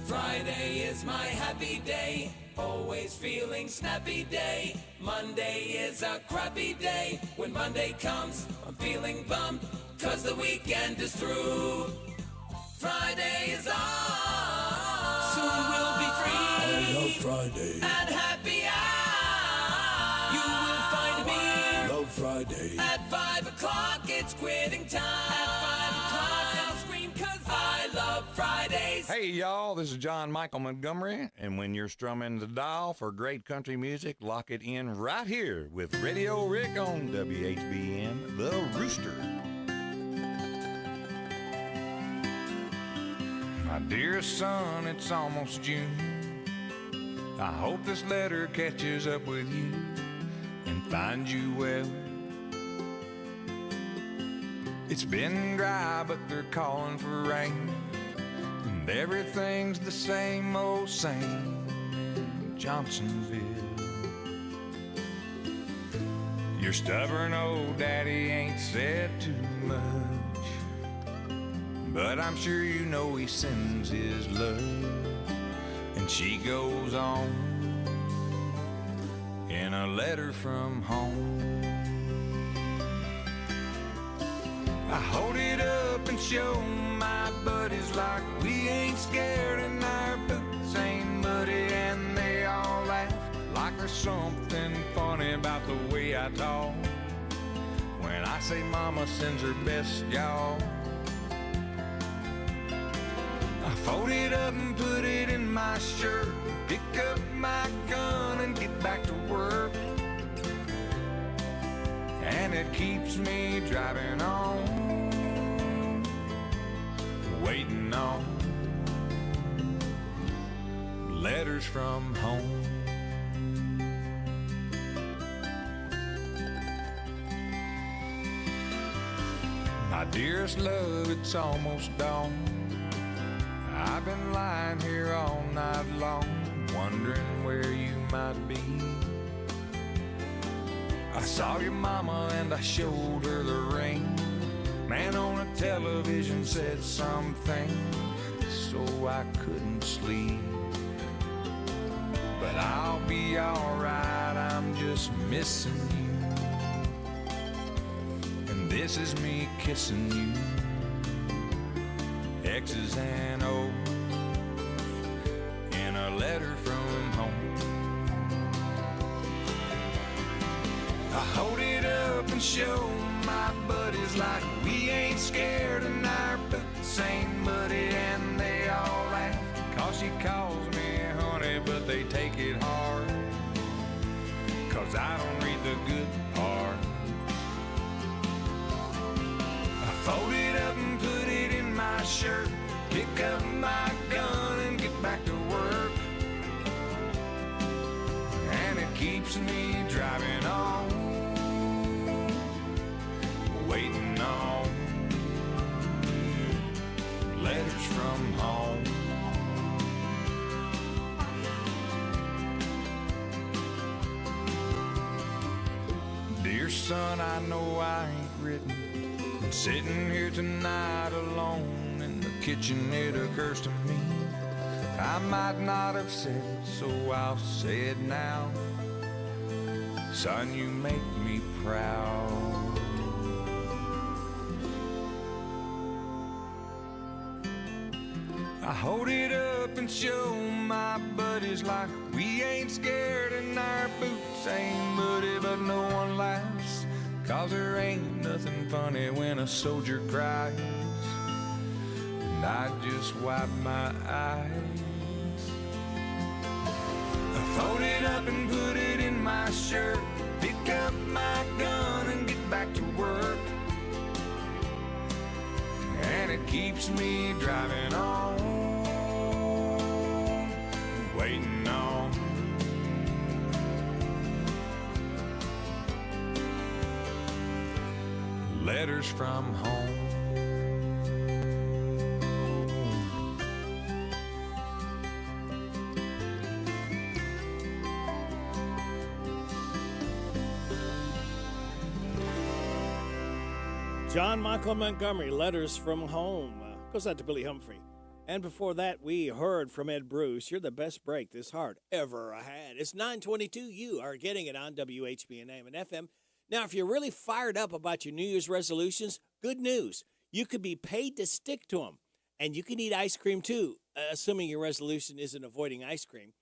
Friday is my happy day, always feeling snappy day. Monday is a crappy day. When Monday comes, I'm feeling bummed, 'cause the weekend is through. Friday is on, soon we'll be free. I love Friday. And happy hour, you will find me. I love Friday. At 5 o'clock, it's quitting time. At 5 o'clock, I'll scream 'cause I love Fridays. Hey, y'all, this is John Michael Montgomery, and when you're strumming the dial for great country music, lock it in right here with Radio Rick on WHBN, The Rooster. My dearest son, it's almost June. I hope this letter catches up with you and finds you well. It's been dry, but they're calling for rain. And everything's the same old same in Johnsonville. Your stubborn old daddy ain't said too much, but I'm sure you know he sends his love. And she goes on in a letter from home. I hold it up and show my buddies like we ain't scared and our boots ain't muddy, and they all laugh like there's something funny about the way I talk when I say mama sends her best, y'all. I fold it up and put it in my shirt, pick up my gun and get back to work. And it keeps me driving on, waiting on letters from home. My dearest love, it's almost dawn. I've been lying here all night long, wondering where you might be. I saw your mama and I showed her the ring. Man on a television said something, so I couldn't sleep. But I'll be alright, I'm just missing you. And this is me kissing you. X's and O's in a letter from home. I hold it up and show my buddies like we ain't scared and our boots ain't muddy, and they all laugh 'cause she calls me honey, but they take it hard 'cause I don't read the good part. I fold it up and put it in my shirt, pick up my gun and get back to work. And it keeps me driving on, waiting on letters from home. Dear son, I know I ain't written in Sitting here tonight alone in the kitchen, it occurs to me I might not have said it, so I'll say it now. Son, you make me proud. I hold it up and show my buddies like we ain't scared and our boots ain't muddy, but no one laughs, 'cause there ain't nothing funny when a soldier cries. And I just wipe my eyes. I fold it up and put it in my shirt, pick up my gun and get back to work. And it keeps me driving on, waiting on. Letters from home. John Michael Montgomery, Letters from Home. Goes out to Billy Humphrey. And before that, we heard from Ed Bruce. You're the best break this heart ever had. It's 9:22. You are getting it on WHBN AM and FM. Now, if you're really fired up about your New Year's resolutions, good news. You could be paid to stick to them. And you can eat ice cream, too, assuming your resolution isn't avoiding ice cream.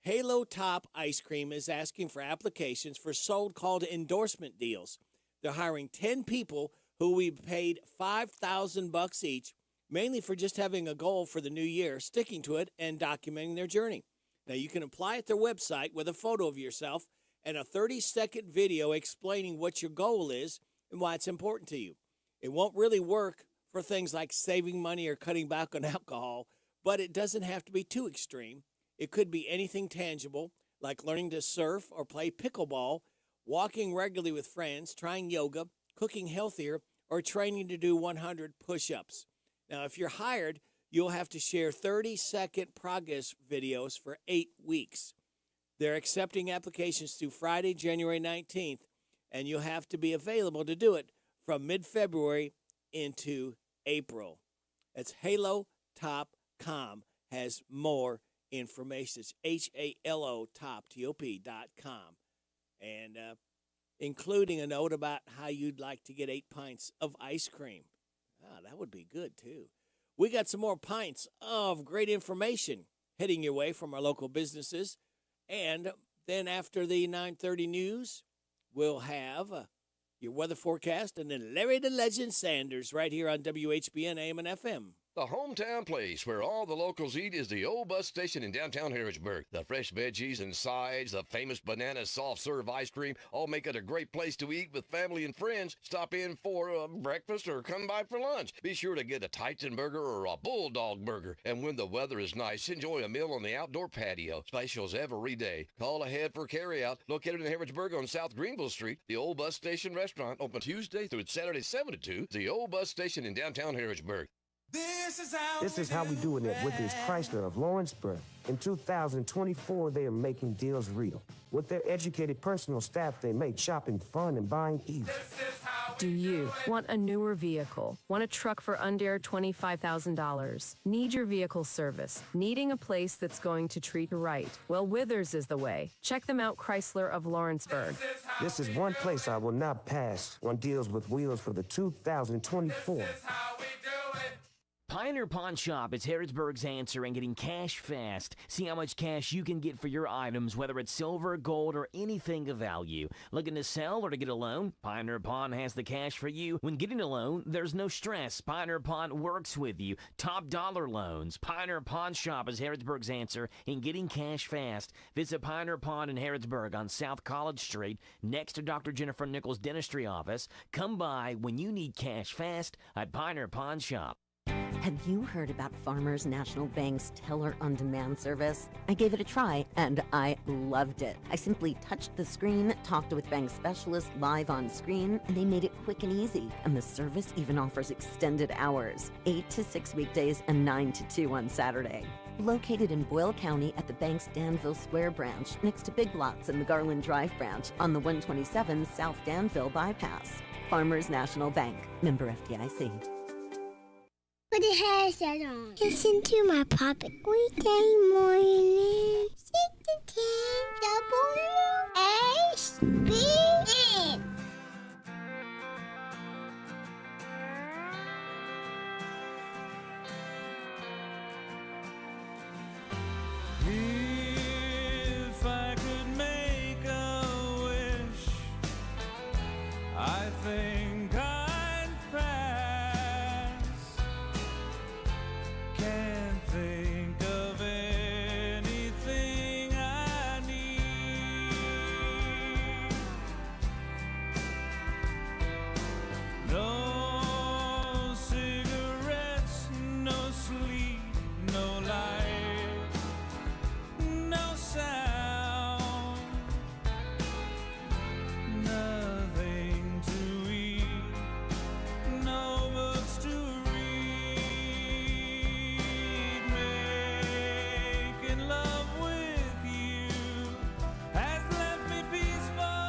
Halo Top Ice Cream is asking for applications for so-called endorsement deals. They're hiring 10 people who we paid $5,000 each, mainly for just having a goal for the new year, sticking to it, and documenting their journey. Now, you can apply at their website with a photo of yourself and a 30-second video explaining what your goal is and why it's important to you. It won't really work for things like saving money or cutting back on alcohol, but it doesn't have to be too extreme. It could be anything tangible, like learning to surf or play pickleball, walking regularly with friends, trying yoga, cooking healthier, or training to do 100 push-ups. Now, if you're hired, you'll have to share 30-second progress videos for 8 weeks. They're accepting applications through Friday, January 19th, and you'll have to be available to do it from mid-February into April. That's HaloTop.com has more information. It's HALO top.com. And including a note about how you'd like to get 8 pints of ice cream. Ah, that would be good, too. We got some more pints of great information heading your way from our local businesses. And then after the 9:30 news, we'll have your weather forecast and then Larry the Legend Sanders right here on WHBN AM and FM. The hometown place where all the locals eat is the old bus station in downtown Harrisburg. The fresh veggies and sides, the famous banana soft-serve ice cream, all make it a great place to eat with family and friends. Stop in for breakfast or come by for lunch. Be sure to get a Titan burger or a Bulldog burger. And when the weather is nice, enjoy a meal on the outdoor patio. Specials every day. Call ahead for carryout. Located in Harrisburg on South Greenville Street, the old bus station restaurant open Tuesday through Saturday 7 to 2. The old bus station in downtown Harrisburg. This is how we do it at Withers Chrysler of Lawrenceburg. In 2024, they are making deals real. With their educated personal staff, they make shopping fun and buying easy. Do you want a newer vehicle? Want a truck for under $25,000? Need your vehicle service? Needing a place that's going to treat you right? Well, Withers is the way. Check them out, Chrysler of Lawrenceburg. This is one place I will not pass on deals with wheels for the 2024. Pioneer Pawn Shop is Harrisburg's answer in getting cash fast. See how much cash you can get for your items, whether it's silver, gold, or anything of value. Looking to sell or to get a loan? Pioneer Pawn has the cash for you. When getting a loan, there's no stress. Pioneer Pawn works with you. Top dollar loans. Pioneer Pawn Shop is Harrisburg's answer in getting cash fast. Visit Pioneer Pawn in Harrisburg on South College Street, next to Dr. Jennifer Nichols' dentistry office. Come by when you need cash fast at Pioneer Pawn Shop. Have you heard about Farmers National Bank's Teller on Demand service? I gave it a try and I loved it. I simply touched the screen, talked with bank specialists live on screen, and they made it quick and easy. And the service even offers extended hours, 8 to 6 weekdays and 9 to 2 on Saturday. Located in Boyle County at the bank's Danville Square branch, next to Big Lots and the Garland Drive branch on the 127 South Danville bypass. Farmers National Bank, member FDIC. Put a headset on. Listen to my puppet weekday morning. 6 to 10 WHBN. If I could make a wish, I think I'd pass. Can't think of anything I need. No cigarettes, no sleep, no light, no sound, nothing to eat, no books to read. Making love with you has left me peaceful,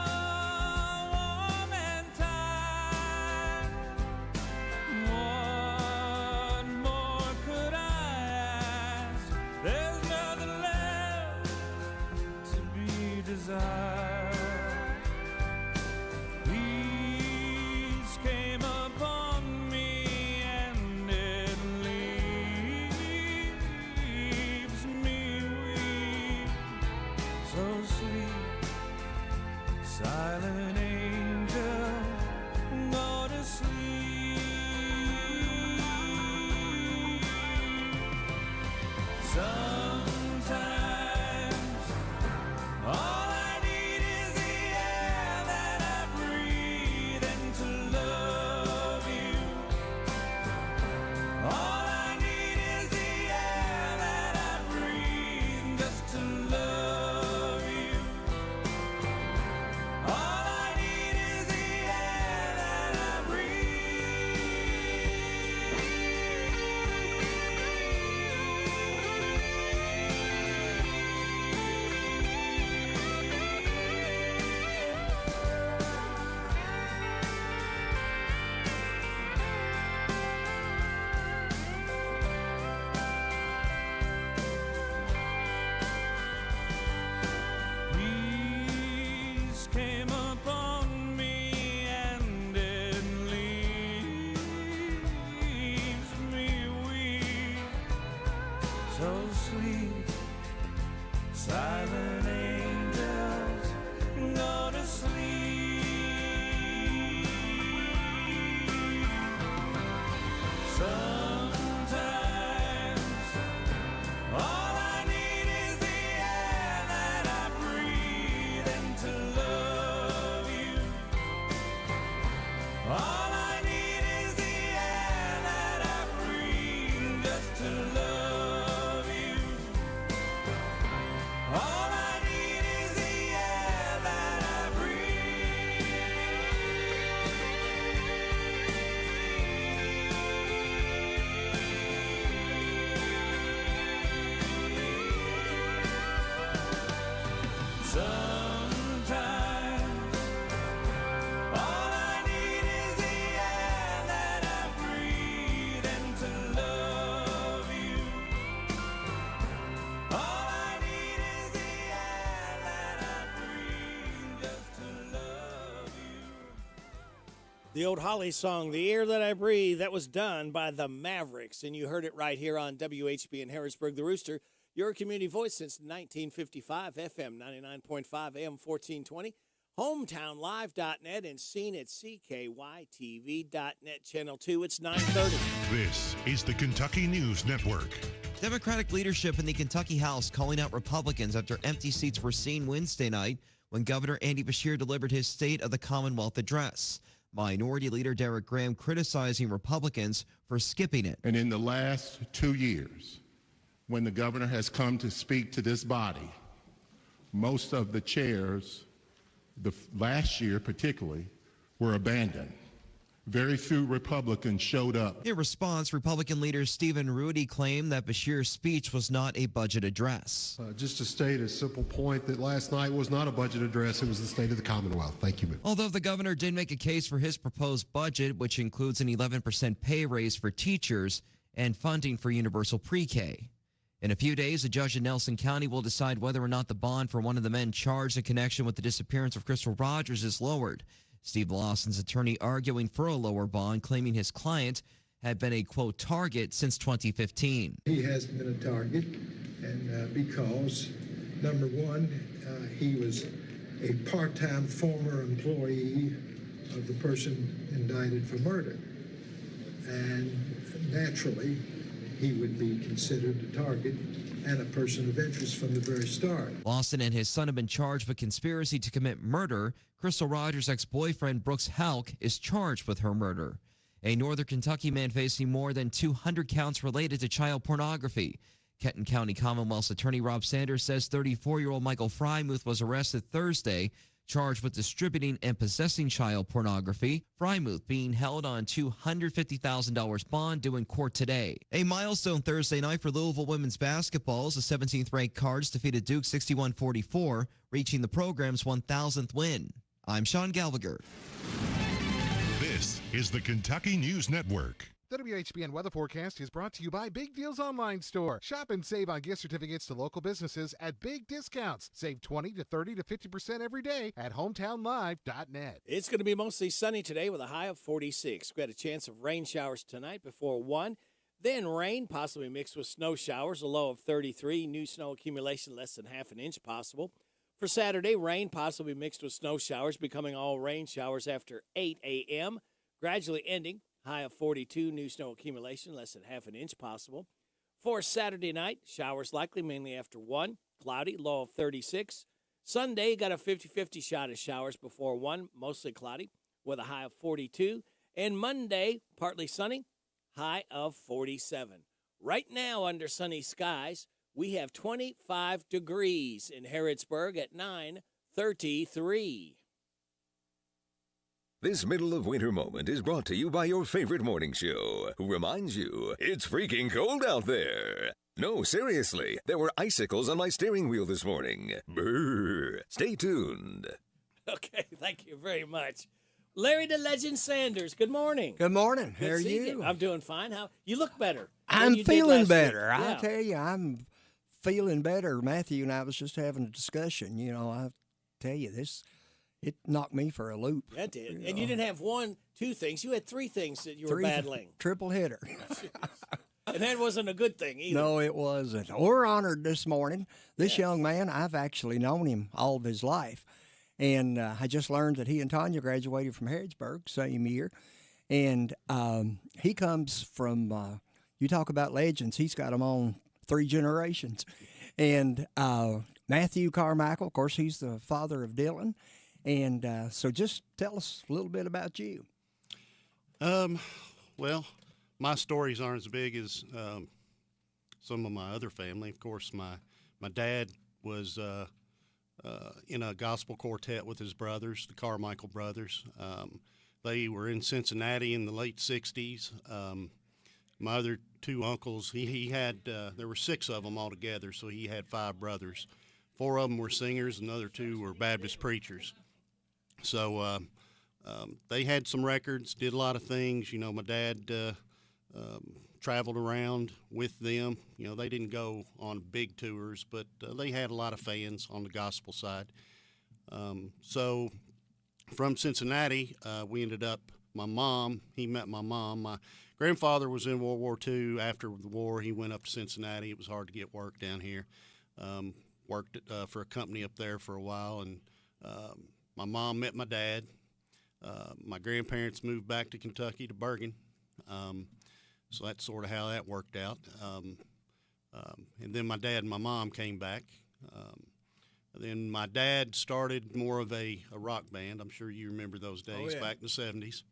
warm and tired. What more could I ask? There's nothing left to be desired. Peace came upon me and it leaves me weak. So sleep, silent angel, go to sleep. Sometimes all I need is the air that I breathe and to love you. All I need is the air that I breathe just to love you. All I need is the air that I breathe. Peace came upon me and it leaves me weak. So sleep, silent angels, go to sleep. Sometimes all I need is the air that I breathe and to love you. All I need is the air that I breathe just to love you. All I need is the air that I breathe. Sometimes all I need is the air that I breathe and to love you. All I need is the air that I breathe just to love you. The old Holly song, The Air That I Breathe, that was done by the Mavericks, and you heard it right here on WHB in Harrisburg, the Rooster, your community voice since 1955, FM 99.5, AM 1420, hometownlive.net, and seen at CKYTV.net, Channel 2. It's 9:30. This is the Kentucky News Network. Democratic leadership in the Kentucky House calling out Republicans after empty seats were seen Wednesday night when Governor Andy Beshear delivered his State of the Commonwealth address. Minority Leader Derek Graham criticizing Republicans for skipping it. And in the last 2 years, when the governor has come to speak to this body, most of the chairs, last year particularly, were abandoned. Very few Republicans showed up. In response, Republican leader Stephen Rudy claimed that Beshear's speech was not a budget address. Just to state a simple point that last night was not a budget address. It was the State of the Commonwealth. Thank you. Although the governor did make a case for his proposed budget, which includes an 11% pay raise for teachers and funding for universal pre-K. In a few days, a judge in Nelson County will decide whether or not the bond for one of the men charged in connection with the disappearance of Crystal Rogers is lowered. Steve Lawson's attorney arguing for a lower bond, claiming his client had been a, quote, target since 2015. He has been a target, and because, number one, he was a part-time former employee of the person indicted for murder. And naturally, he would be considered a target and a person of interest from the very start. Lawson and his son have been charged with conspiracy to commit murder. Crystal Rogers' ex-boyfriend, Brooks Halk, is charged with her murder. A Northern Kentucky man facing more than 200 counts related to child pornography. Kenton County Commonwealth's attorney Rob Sanders says 34-year-old Michael Frymuth was arrested Thursday, charged with distributing and possessing child pornography. Frymuth being held on $250,000 bond due in court today. A milestone Thursday night for Louisville women's basketball as the 17th-ranked Cards defeated Duke 61-44, reaching the program's 1,000th win. I'm Sean Gallagher. This is the Kentucky News Network. The WHBN weather forecast is brought to you by Big Deals Online Store. Shop and save on gift certificates to local businesses at big discounts. Save 20 to 30 to 50% every day at hometownlive.net. It's going to be mostly sunny today with a high of 46. We had a chance of rain showers tonight before 1. Then rain, possibly mixed with snow showers, a low of 33. New snow accumulation less than half an inch possible. For Saturday, rain possibly mixed with snow showers, becoming all rain showers after 8 a.m., gradually ending. High of 42, new snow accumulation, less than half an inch possible. For Saturday night, showers likely mainly after 1, cloudy, low of 36. Sunday, got a 50-50 shot of showers before 1, mostly cloudy, with a high of 42. And Monday, partly sunny, high of 47. Right now, under sunny skies, we have 25 degrees in Harrodsburg at 9:33. This middle of winter moment is brought to you by your favorite morning show, who reminds you it's freaking cold out there. No, seriously, there were icicles on my steering wheel this morning. Brrr. Stay tuned. Okay, thank you very much. Larry the Legend Sanders, good morning. Good morning. Good How are seeing you? I'm doing fine. How you look better. I'm feeling better. Yeah. I tell you, I'm feeling better. Matthew and I was just having a discussion. You know, I tell you, it knocked me for a loop. That did. And you didn't have 1, 2 things. You had 3 things that you were battling. Triple hitter. And that wasn't a good thing either. No, it wasn't. We're honored this morning. This young man, I've actually known him all of his life. And I just learned that he and Tanya graduated from Harrodsburg same year. And he comes from, you talk about legends, he's got them on 3 generations. And Matthew Carmichael, of course, he's the father of Dylan. And so just tell us a little bit about you. Well, my stories aren't as big as some of my other family. Of course, my dad was in a gospel quartet with his brothers, the Carmichael brothers. They were in Cincinnati in the late 60s. My other 2 uncles, he had, there were 6 of them altogether, so he had 5 brothers. 4 of them were singers, and the other 2 were Baptist preachers. So they had some records, did a lot of things. You know, my dad traveled around with them. You know, they didn't go on big tours, but they had a lot of fans on the gospel side. So from Cincinnati, we ended up, he met my mom. My grandfather was in World War II. After the war, he went up to Cincinnati. It was hard to get work down here. Worked for a company up there for a while, and my mom met my dad. My grandparents moved back to Kentucky to Bergen. So that's sort of how that worked out. And then my dad and my mom came back. Then my dad started more of a rock band. I'm sure you remember those days back in the 70s.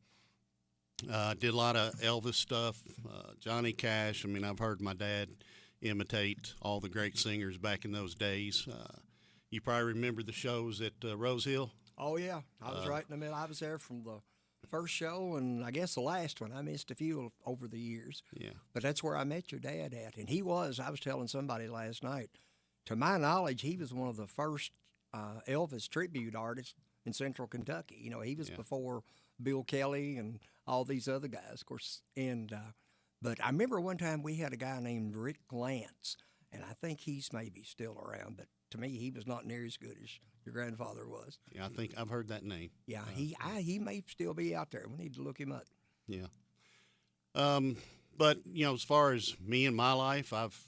Did a lot of Elvis stuff, Johnny Cash. I mean, I've heard my dad imitate all the great singers back in those days. You probably remember the shows at Rose Hill. Oh, yeah. I was right in the middle. I was there from the first show and I guess the last one. I missed a few over the years. Yeah. But that's where I met your dad at. And I was telling somebody last night, to my knowledge, he was one of the first Elvis tribute artists in Central Kentucky. You know, he was before Bill Kelly and all these other guys, of course. And but I remember one time we had a guy named Rick Lance, and I think he's maybe still around, but to me, he was not near as good as your grandfather was. Yeah, I think I've heard that name. Yeah, he may still be out there. We need to look him up. Yeah. But, you know, as far as me and my life, I've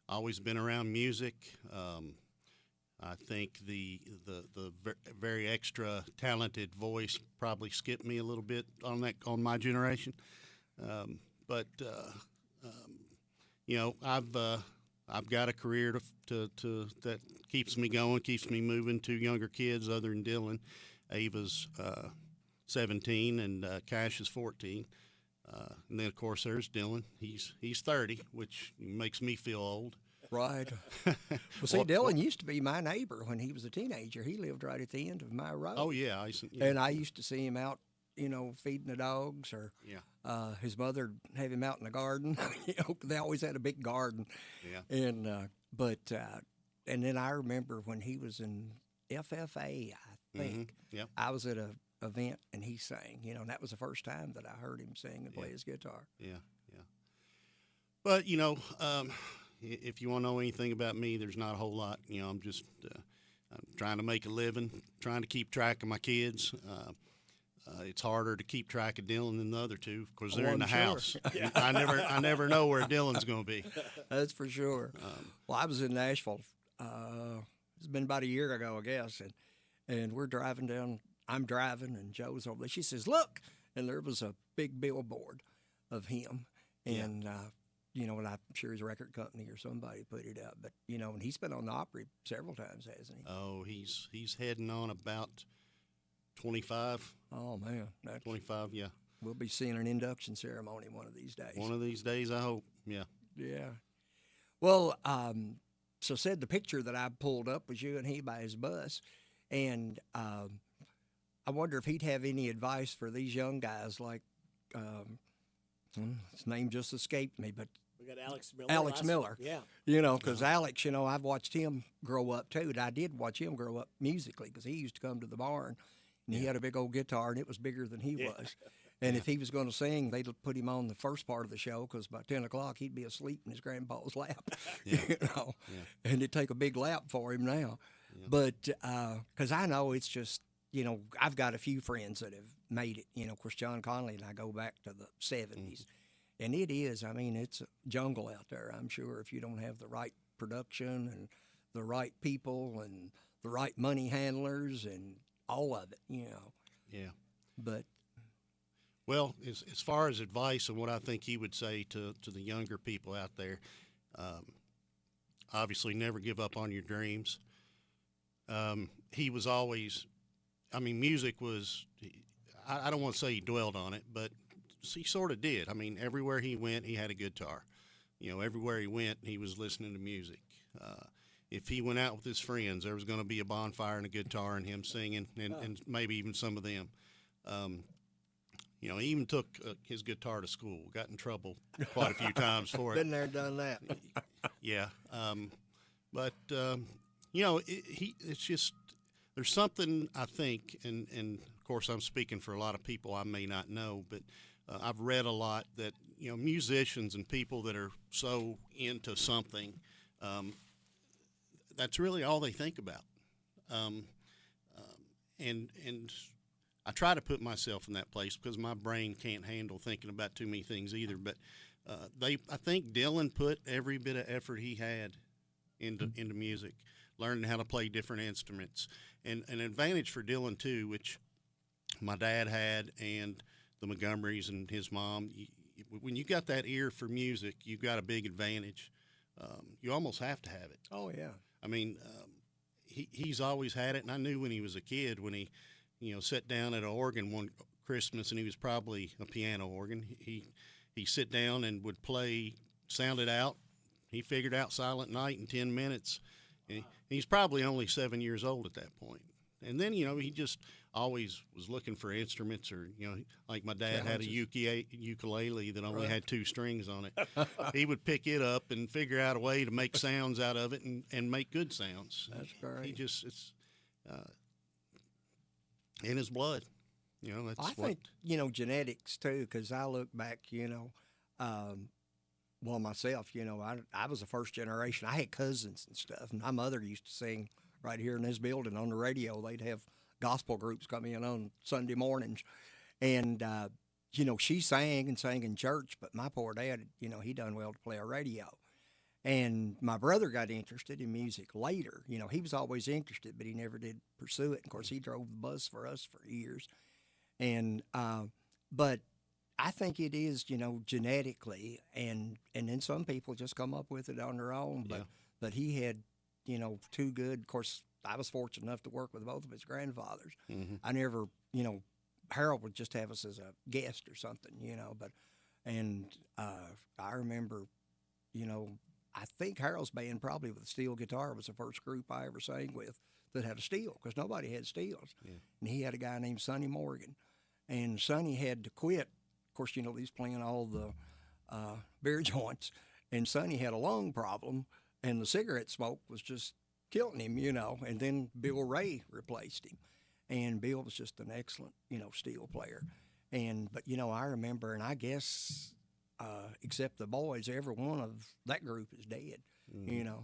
always been around music. I think the very extra talented voice probably skipped me a little bit on my generation. But you know, I've got a career to that keeps me going, keeps me moving. Two younger kids other than Dylan. Ava's 17 and Cash is 14. And then of course there's Dylan. He's 30, which makes me feel old. Right. Well, see, Dylan used to be my neighbor when he was a teenager. He lived right at the end of my road. Oh yeah, and I used to see him out, you know, feeding the dogs, or his mother would have him out in the garden. You know, they always had a big garden. Yeah. And and then I remember when he was in FFA, I think. Yep. I was at a event and he sang. You know, and that was the first time that I heard him sing and play his guitar. Yeah. But you know. If you want to know anything about me, there's not a whole lot. You know, I'm just I'm trying to make a living, trying to keep track of my kids. It's harder to keep track of Dylan than the other two because they're in the house. I never know where Dylan's going to be. That's for sure. Well, I was in Nashville. It's been about a year ago, I guess, and we're driving down. I'm driving, and Joe's over there. She says, "Look," and there was a big billboard of him, and. You know, and I'm sure his record company or somebody put it out. But, you know, and he's been on the Opry several times, hasn't he? Oh, he's heading on about 25. Oh, man. 25, yeah. We'll be seeing an induction ceremony one of these days. One of these days, I hope, yeah. Yeah. Well, so said the picture that I pulled up was you and he by his bus. And I wonder if he'd have any advice for these young guys like his name just escaped me, but we got Alex Miller. Alex Miller. Yeah. You know, because Alex, you know, I've watched him grow up too. And I did watch him grow up musically because he used to come to the barn and he had a big old guitar and it was bigger than he was. And if he was going to sing, they'd put him on the first part of the show because by 10 o'clock he'd be asleep in his grandpa's lap. You know, and it'd take a big lap for him now. But because I know it's just, you know, I've got a few friends that have made it. You know, of course, John Conley and I go back to the 70s. And it is, I mean, it's a jungle out there, I'm sure, if you don't have the right production and the right people and the right money handlers and all of it, you know. Yeah. But. Well, as far as advice and what I think he would say to the younger people out there, obviously never give up on your dreams. He was always, I mean, music was, I don't want to say he dwelled on it, but he sort of did. I mean, everywhere he went, he had a guitar. You know, everywhere he went, he was listening to music. If he went out with his friends, there was going to be a bonfire and a guitar and him singing, and maybe even some of them. You know, he even took his guitar to school. Got in trouble quite a few times for it. Been there, done that. Yeah. But, you know, it's just, there's something I think, and of course I'm speaking for a lot of people I may not know, but I've read a lot that, you know, musicians and people that are so into something, that's really all they think about. And I try to put myself in that place because my brain can't handle thinking about too many things either. But I think Dylan put every bit of effort he had into music, learning how to play different instruments. And an advantage for Dylan, too, which my dad had and the Montgomerys and his mom, when you got that ear for music, you've got a big advantage. You almost have to have it. Oh, yeah. I mean, he's always had it, and I knew when he was a kid, when he, sat down at an organ one Christmas, and he was probably a piano organ. He sit down and would play, sound it out. He figured out Silent Night in 10 minutes. And he's probably only 7 years old at that point. And then, he just always was looking for instruments, or, like my dad had a ukulele that only had 2 strings on it. He would pick it up and figure out a way to make sounds out of it and make good sounds. That's great. It's in his blood. That's I think, genetics too, because I look back, myself, I was a first generation. I had cousins and stuff, and my mother used to sing right here in this building on the radio. They'd have gospel groups come in on Sunday mornings, and she sang in church, but my poor dad, he done well to play a radio. And my brother got interested in music later. He was always interested, but he never did pursue it. Of course, he drove the bus for us for years. And but I think it is, genetically, and then some people just come up with it on their own. But he had, 2 good. Of course, I was fortunate enough to work with both of his grandfathers. Mm-hmm. I never, Harold would just have us as a guest or something, But I remember, I think Harold's band, probably with a steel guitar, was the first group I ever sang with that had a steel, because nobody had steels. Yeah. And he had a guy named Sonny Morgan. And Sonny had to quit. Of course, he's playing all the beer joints. And Sonny had a lung problem, and the cigarette smoke was just killing him, And then Bill Ray replaced him. And Bill was just an excellent, steel player. But, I remember, and I guess, except the boys, every one of that group is dead,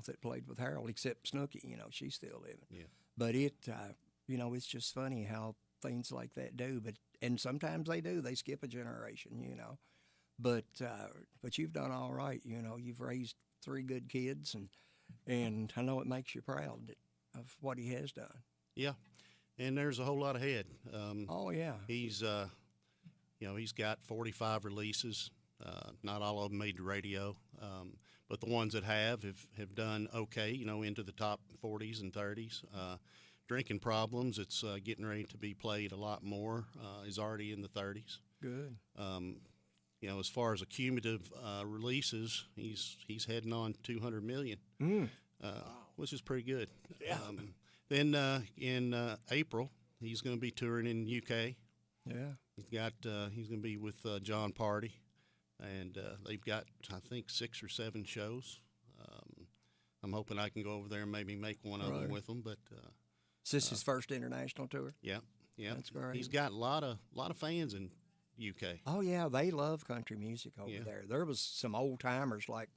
that played with Harold, except Snooky, she's still living. Yeah. But it's just funny how things like that do. And sometimes they do. They skip a generation, But you've done all right. You've raised 3 good kids, and I know it makes you proud of what he has done. Yeah, and there's a whole lot ahead. Oh yeah. He's he's got 45 releases. Not all of them made the radio, but the ones that have done okay. Into the top 40s and 30s. Drinking Problems, it's getting ready to be played a lot more, is already in the 30s. Good. As far as cumulative releases, he's heading on 200 million, which is pretty good. Yeah. Then in April, he's going to be touring in UK. Yeah. He's going to be with John Party, and they've got, I think, 6 or 7 shows. I'm hoping I can go over there and maybe make one of them with them, but. Is this his first international tour? Yeah. That's great. He's got a lot of fans in UK. Oh yeah, they love country music over there. There was some old timers like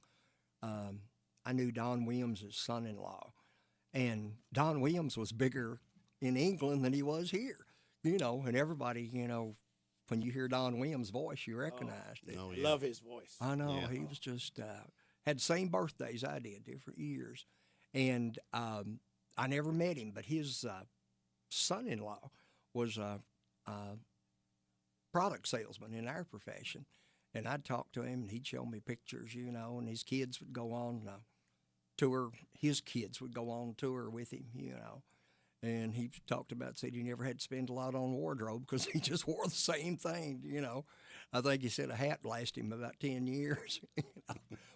I knew Don Williams' son-in-law, and Don Williams was bigger in England than he was here. And everybody, when you hear Don Williams' voice, you recognized it. Oh, yeah. Love his voice. I know. Yeah. He was just had the same birthdays I did, different years, and. I never met him, but his son-in-law was a product salesman in our profession. And I'd talk to him, and he'd show me pictures, and his kids would go on tour. His kids would go on tour with him, And he talked about, said he never had to spend a lot on wardrobe because he just wore the same thing, I think he said a hat lasted him about 10 years.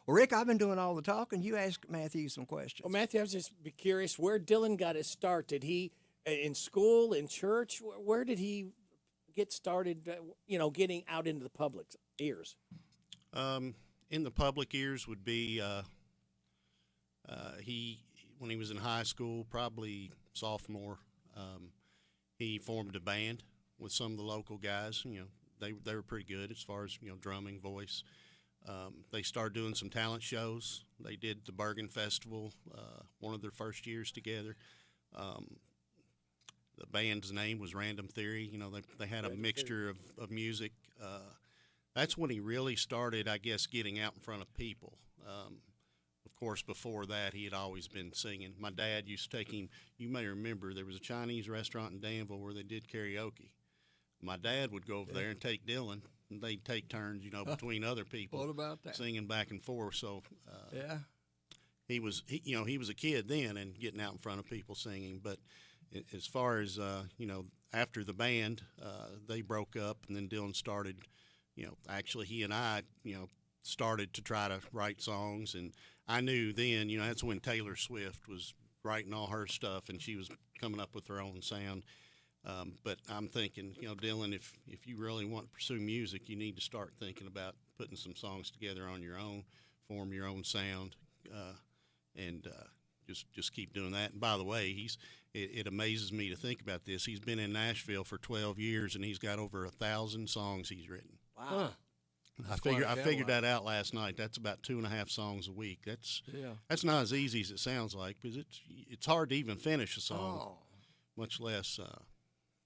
Well, Rick, I've been doing all the talking. You ask Matthew some questions. Well, Matthew, I was just curious where Dylan got his start. Did he, in school, in church, where did he get started, getting out into the public ears? In the public ears would be when he was in high school, probably sophomore, he formed a band with some of the local guys. They were pretty good as far as drumming, voice. They started doing some talent shows. They did the Bergen Festival one of their first years together. The band's name was Random Theory. They had a mixture of music. That's when he really started, I guess, getting out in front of people. Of course, before that, he had always been singing. My dad used to take him. You may remember there was a Chinese restaurant in Danville where they did karaoke. My dad would go over there and take Dylan, and they'd take turns, between other people. What about that? Singing back and forth. So, he was a kid then and getting out in front of people singing. But as far as after the band, they broke up, and then Dylan started. Actually, he and I, started to try to write songs, and I knew then, that's when Taylor Swift was writing all her stuff, and she was coming up with her own sound. But I'm thinking, Dylan, if you really want to pursue music, you need to start thinking about putting some songs together on your own, form your own sound, and just keep doing that. And by the way, it amazes me to think about this. He's been in Nashville for 12 years, and he's got over 1,000 songs he's written. Wow. I figured that out last night. That's about 2.5 songs a week. That's not as easy as it sounds like, because it's hard to even finish a song, much less.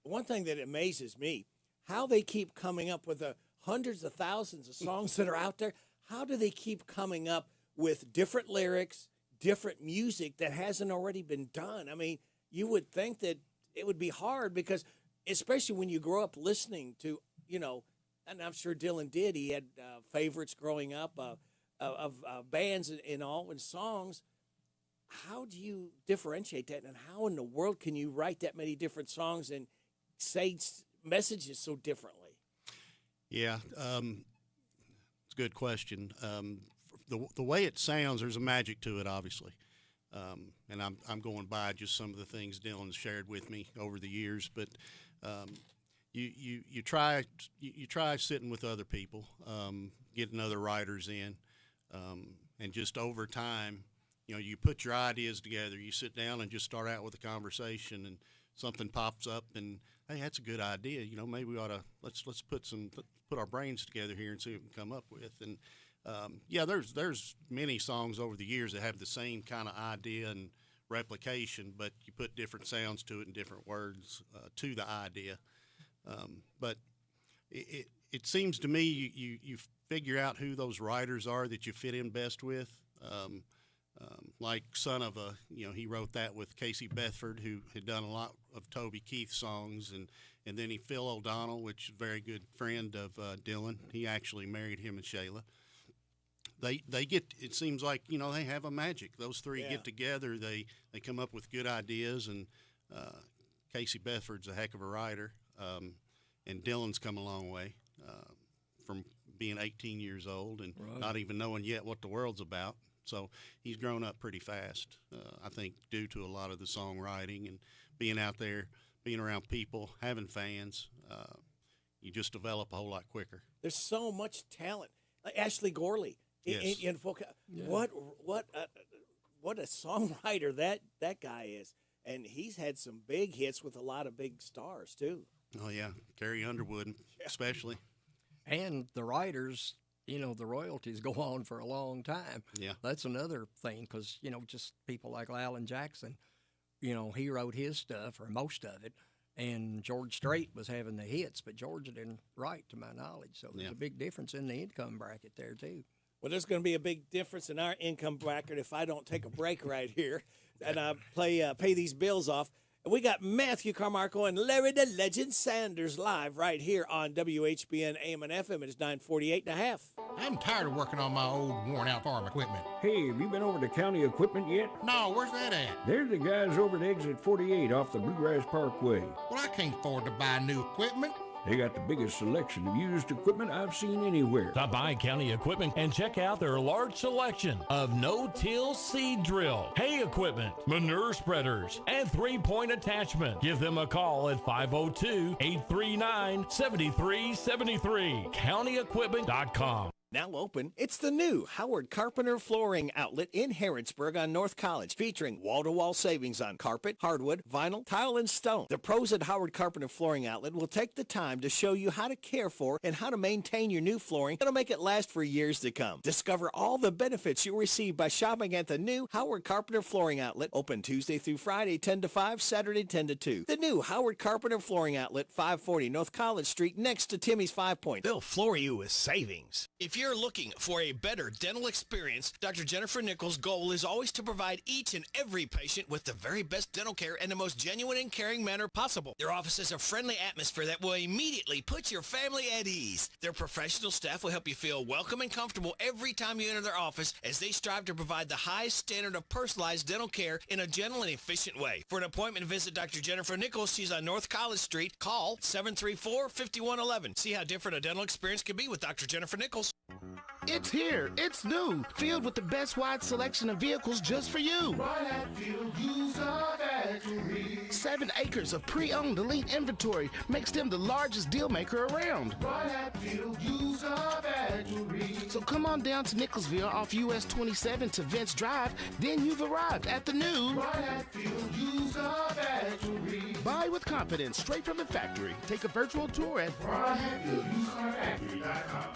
One thing that amazes me, how they keep coming up with the hundreds of thousands of songs that are out there. How do they keep coming up with different lyrics, different music that hasn't already been done? I mean, you would think that it would be hard, because especially when you grow up listening to, and I'm sure Dylan did. He had favorites growing up of bands and all, and songs. How do you differentiate that, and how in the world can you write that many different songs and say messages so differently? Yeah, it's a good question. The way it sounds, there's a magic to it, obviously. And I'm going by just some of the things Dylan's shared with me over the years, but you try sitting with other people, getting other writers in, and just over time, you put your ideas together. You sit down and just start out with a conversation, and something pops up, and hey, that's a good idea. Maybe we ought to let's put our brains together here and see what we can come up with. And there's many songs over the years that have the same kind of idea and replication, but you put different sounds to it and different words to the idea. But it seems to me you figure out who those writers are that you fit in best with. Like Son of a, he wrote that with Casey Bedford, who had done a lot of Toby Keith songs, and then Phil O'Donnell, which is a very good friend of Dylan. He actually married him and Shayla. They get, it seems like, they have a magic. Those three get together, they come up with good ideas, and Casey Bedford's a heck of a writer, and Dylan's come a long way from being 18 years old and not even knowing yet what the world's about. So he's grown up pretty fast, I think, due to a lot of the songwriting and being out there, being around people, having fans. You just develop a whole lot quicker. There's so much talent. Like Ashley Gorley. Yes. In folk, what a songwriter that guy is. And he's had some big hits with a lot of big stars, too. Oh, yeah. Carrie Underwood, especially. And the writers, the royalties go on for a long time. Yeah. That's another thing, because, just people like Alan Jackson, he wrote his stuff, or most of it, and George Strait was having the hits, but Georgia didn't write, to my knowledge. So there's a big difference in the income bracket there, too. Well, there's going to be a big difference in our income bracket if I don't take a break right here and I pay these bills off. And we got Matthew Carmichael and Larry the Legend Sanders live right here on WHBN AM and FM. It is 9:48.5. I'm tired of working on my old worn-out farm equipment. Hey, have you been over to County Equipment yet? No, where's that at? They're the guys over at Exit 48 off the Bluegrass Parkway. Well, I can't afford to buy new equipment. They got the biggest selection of used equipment I've seen anywhere. Stop by County Equipment and check out their large selection of no-till seed drill, hay equipment, manure spreaders, and three-point attachment. Give them a call at 502-839-7373. CountyEquipment.com. Now open, it's the new Howard Carpenter Flooring Outlet in Harrodsburg on North College, featuring wall-to-wall savings on carpet, hardwood, vinyl, tile, and stone. The pros at Howard Carpenter Flooring Outlet will take the time to show you how to care for and how to maintain your new flooring that'll make it last for years to come. Discover all the benefits you'll receive by shopping at the new Howard Carpenter Flooring Outlet, open Tuesday through Friday, 10 to 5, Saturday, 10 to 2. The new Howard Carpenter Flooring Outlet, 540 North College Street, next to Timmy's 5 Point. They'll floor you with savings. If you're looking for a better dental experience, Dr. Jennifer Nichols' goal is always to provide each and every patient with the very best dental care in the most genuine and caring manner possible. Their office is a friendly atmosphere that will immediately put your family at ease. Their professional staff will help you feel welcome and comfortable every time you enter their office as they strive to provide the highest standard of personalized dental care in a gentle and efficient way. For an appointment, visit Dr. Jennifer Nichols. She's on North College Street. Call 734-5111. See how different a dental experience can be with Dr. Jennifer Nichols. It's here. It's new. Filled with the best wide selection of vehicles just for you. Right at Field User Factory. 7 acres of pre-owned elite inventory makes them the largest deal maker around. Right at Field User Factory. So come on down to Nicholsville off US 27 to Vince Drive. Then you've arrived at the new Right at Field User Factory. Buy with confidence straight from the factory. Take a virtual tour at RightAtFieldUserFactory.com.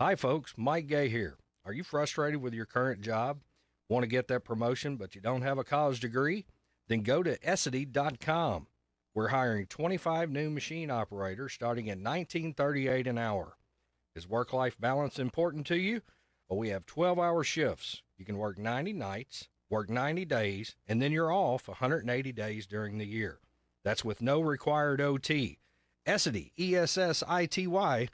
Hi folks, Mike Gay here. Are you frustrated with your current job? Want to get that promotion but you don't have a college degree? Then go to Essity.com. We're hiring 25 new machine operators starting at $19.38 an hour. Is work-life balance important to you? Well, we have 12-hour shifts. You can work 90 nights, work 90 days, and then you're off 180 days during the year. That's with no required OT. Essity, ESSITY.com.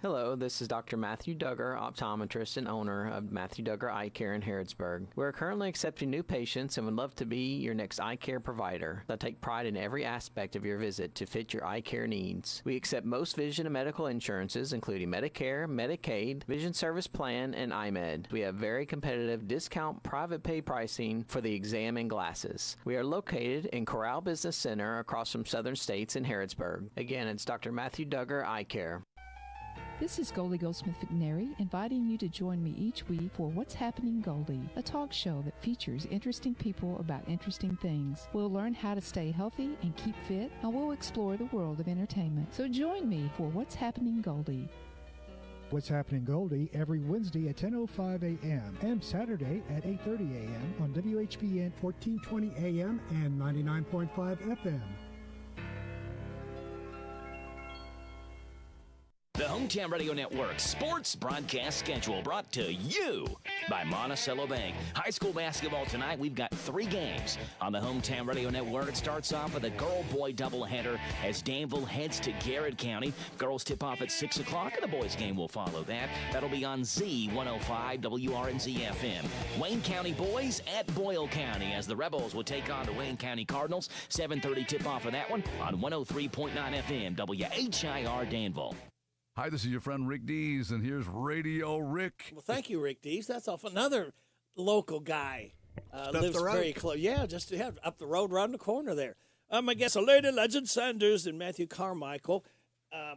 Hello, this is Dr. Matthew Duggar, optometrist and owner of Matthew Duggar Eye Care in Harrodsburg. We're currently accepting new patients and would love to be your next eye care provider. They'll take pride in every aspect of your visit to fit your eye care needs. We accept most vision and medical insurances, including Medicare, Medicaid, Vision Service Plan, and iMed. We have very competitive discount private pay pricing for the exam and glasses. We are located in Corral Business Center across from Southern States in Harrodsburg. Again, it's Dr. Matthew Duggar Eye Care. This is Goldie Goldsmith McNary, inviting you to join me each week for What's Happening Goldie, a talk show that features interesting people about interesting things. We'll learn how to stay healthy and keep fit, and we'll explore the world of entertainment. So join me for What's Happening Goldie. What's Happening Goldie every Wednesday at 10:05 a.m. and Saturday at 8:30 a.m. on WHBN 1420 a.m. and 99.5 FM. The Hometown Radio Network sports broadcast schedule brought to you by Monticello Bank. High school basketball tonight, we've got 3 games on the Hometown Radio Network. It starts off with a girl-boy doubleheader as Danville heads to Garrett County. Girls tip off at 6 o'clock, and the boys game will follow that. That'll be on Z105 WRNZ FM. Wayne County boys at Boyle County as the Rebels will take on the Wayne County Cardinals. 7:30 tip off of that one on 103.9 FM WHIR Danville. Hi, this is your friend Rick Dees, and here's Radio Rick. Well, thank you, Rick Dees. That's off another local guy. Lives very close. Yeah, just up the road, around the corner there. My guest, Lady Legend Sanders and Matthew Carmichael. I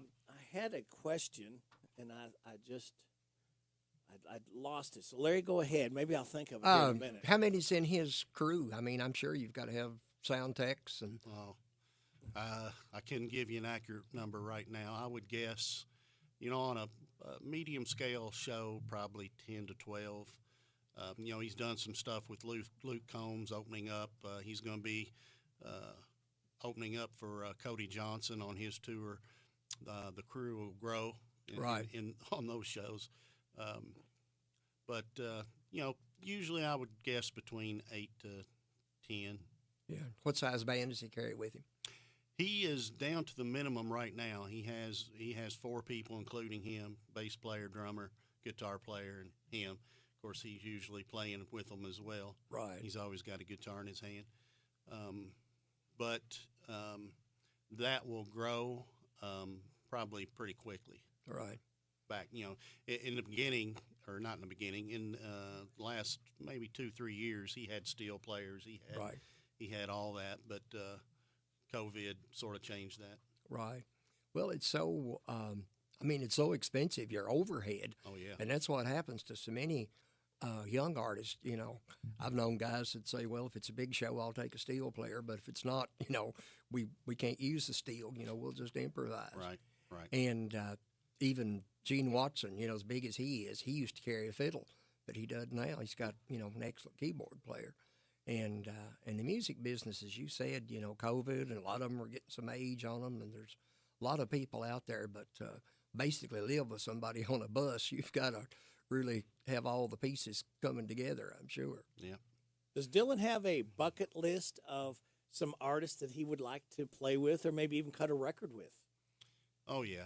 had a question, and I lost it. So, Larry, go ahead. Maybe I'll think of it in a minute. How many's in his crew? I mean, I'm sure you've got to have sound techs. And I couldn't give you an accurate number right now. I would guess, on a medium scale show, probably 10 to 12. He's done some stuff with Luke Combs opening up. He's going to be opening up for Cody Johnson on his tour. The crew will grow on those shows. But usually I would guess between 8 to 10. Yeah. What size band does he carry with him? He is down to the minimum right now. He has 4 people, including him: bass player, drummer, guitar player, and him. Of course, he's usually playing with them as well. Right. He's always got a guitar in his hand. But that will grow probably pretty quickly. Right. Back, in the beginning, or not in the beginning, in last maybe 2-3 years, he had steel players. He had all that, but COVID sort of changed that. Right. Well, it's so, it's so expensive, your overhead. Oh, yeah. And that's what happens to so many young artists. I've known guys that say, well, if it's a big show, I'll take a steel player. But if it's not, we can't use the steel, we'll just improvise. Right. And even Gene Watson, as big as he is, he used to carry a fiddle, but he doesn't now. He's got, an excellent keyboard player. And the music business, as you said, COVID, and a lot of them are getting some age on them, and there's a lot of people out there. But basically live with somebody on a bus. You've got to really have all the pieces coming together, I'm sure. Yeah. Does Dylan have a bucket list of some artists that he would like to play with or maybe even cut a record with? Oh, yeah.